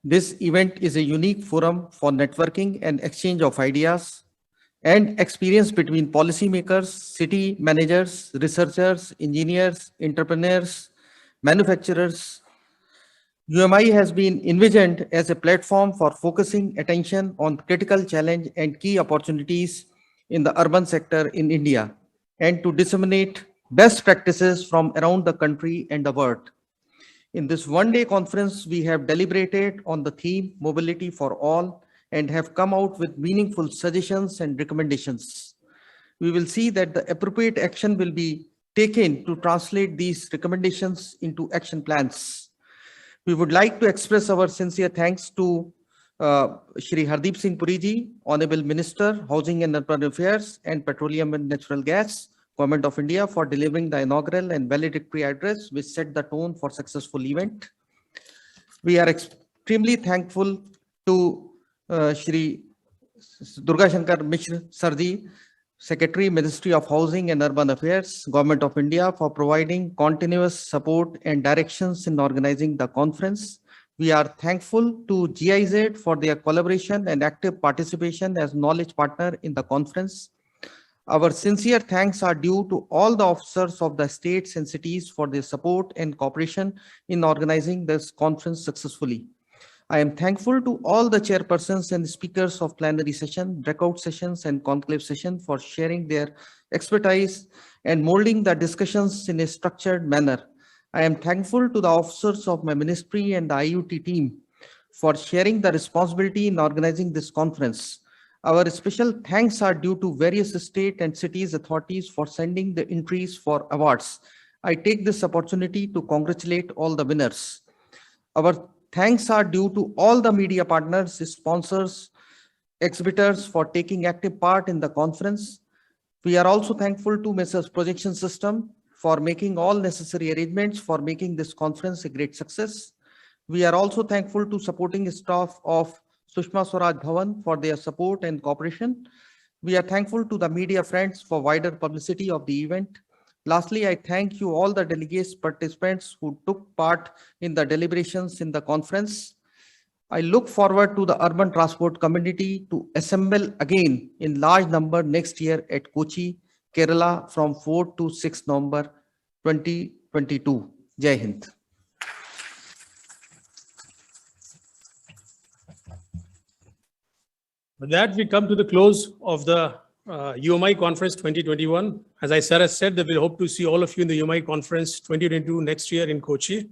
This event is a unique forum for networking and exchange of ideas and experience between policymakers, city managers, researchers, engineers, entrepreneurs, manufacturers. UMI has been envisioned as a platform for focusing attention on critical challenge and key opportunities in the urban sector in India and to disseminate best practices from around the country and the world. In this one-day conference, we have deliberated on the theme Mobility for All and have come out with meaningful suggestions and recommendations. We will see that the appropriate action will be taken to translate these recommendations into action plans. We would like to express our sincere thanks to Shri Hardeep Singh Puri ji, Honorable Minister, Housing and Urban Affairs and Petroleum and Natural Gas, Government of India, for delivering the inaugural and valedictory address which set the tone for successful event. We are extremely thankful to Shri Durga Shankar Mishra Sarji, Secretary, Ministry of Housing and Urban Affairs, Government of India, for providing continuous support and directions in organizing the conference. We are thankful to GIZ for their collaboration and active participation as knowledge partner in the conference. Our sincere thanks are due to all the officers of the states and cities for their support and cooperation in organizing this conference successfully. I am thankful to all the chairpersons and speakers of plenary session, breakout sessions and conclave session for sharing their expertise and molding the discussions in a structured manner. I am thankful to the officers of my ministry and the IUT team for sharing the responsibility in organizing this conference. Our special thanks are due to various state and cities authorities for sending the entries for awards. I take this opportunity to congratulate all the winners. Our thanks are due to all the media partners, sponsors, exhibitors for taking active part in the conference. We are also thankful to Messrs. Projection System for making all necessary arrangements for making this conference a great success. We are also thankful to supporting staff of Sushma Swaraj Bhavan for their support and cooperation. We are thankful to the media friends for wider publicity of the event. Lastly, I thank you all the delegates, participants who took part in the deliberations in the conference. I look forward to the urban transport community to assemble again in large number next year at Kochi, Kerala from 4 to 6 November 2022. Jai Hind. With that, we come to the close of the UMI Conference 2021. As I said, that we hope to see all of you in the UMI Conference 2022 next year in Kochi.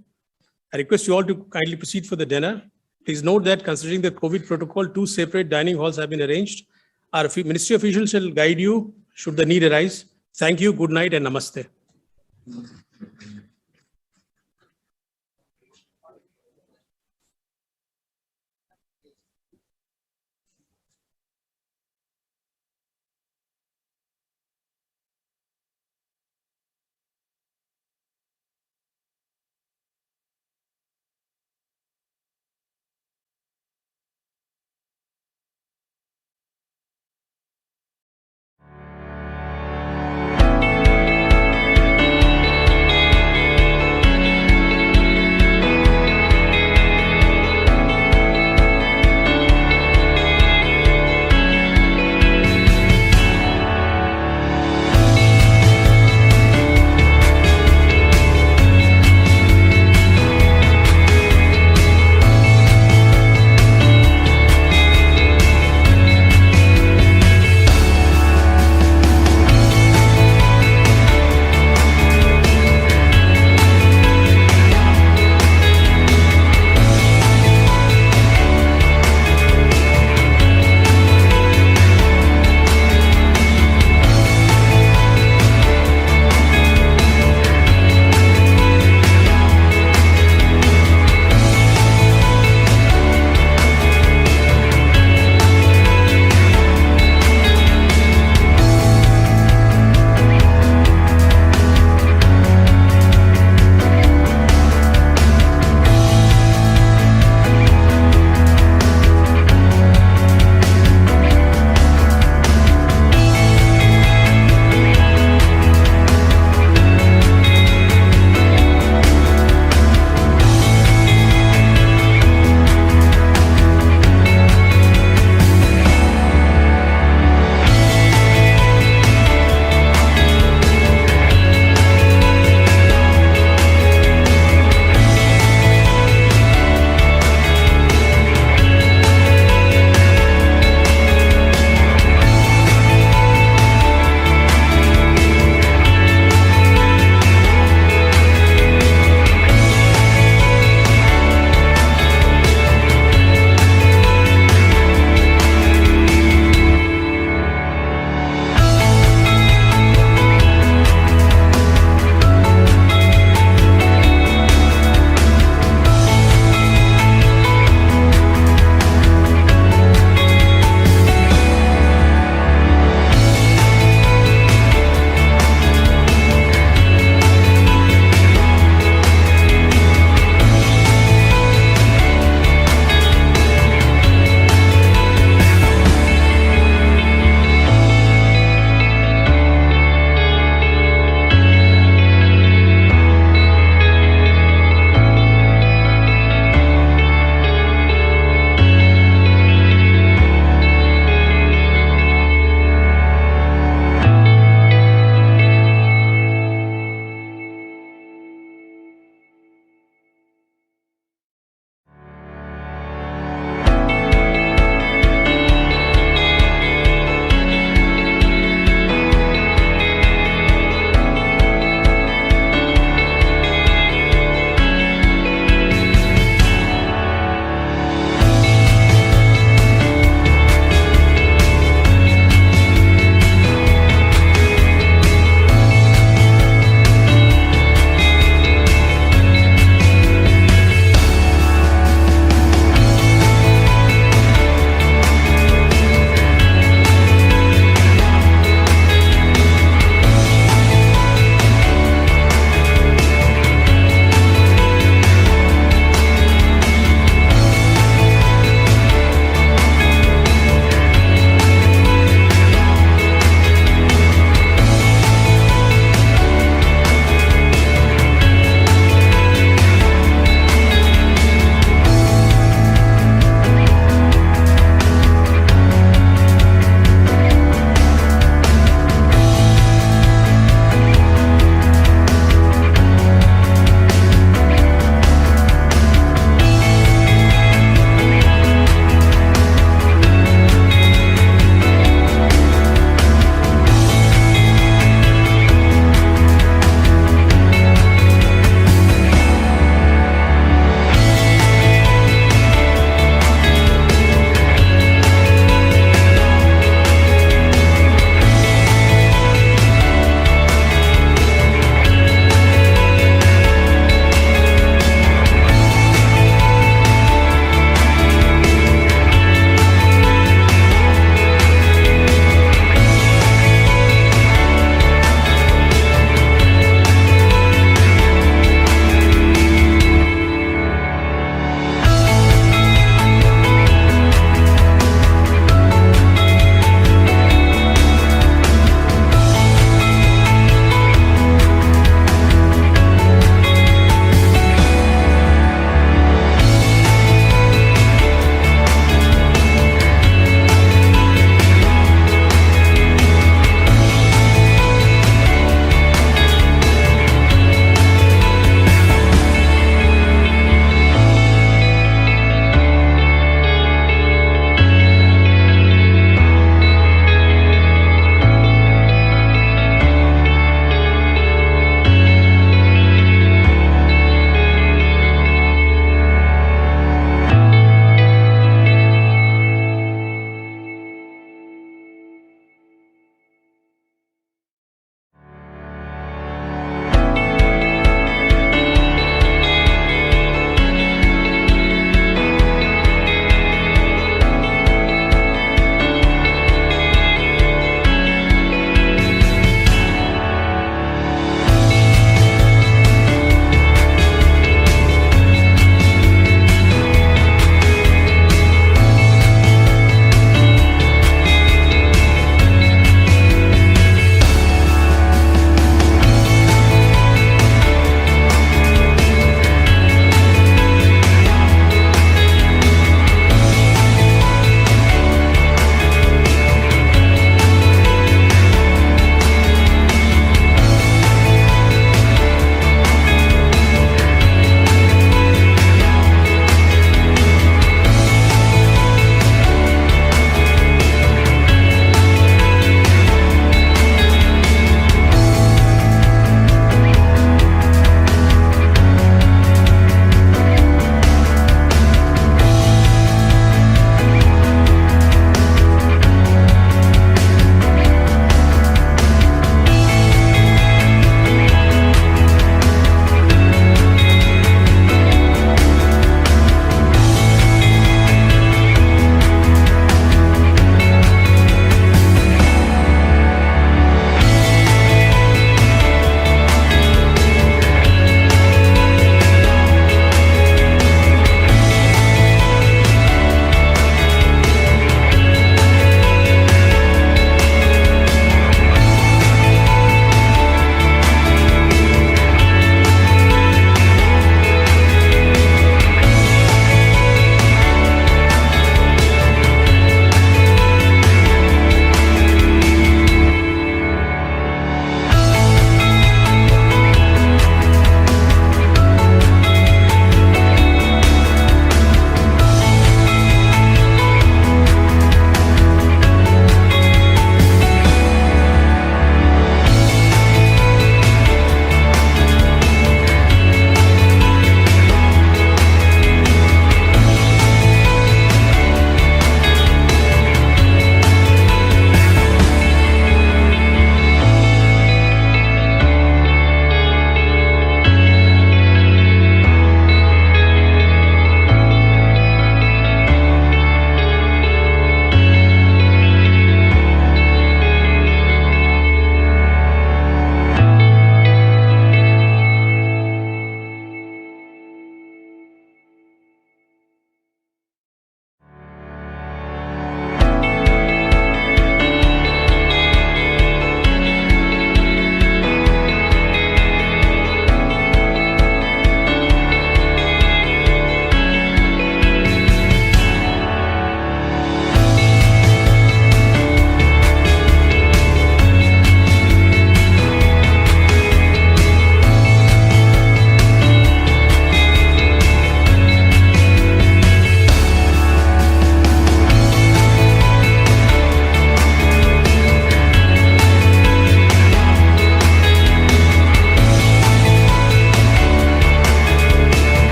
I request you all to kindly proceed for the dinner. Please note that considering the COVID protocol, 2 separate dining halls have been arranged. Our ministry officials shall guide you should the need arise. Thank you, good night and namaste.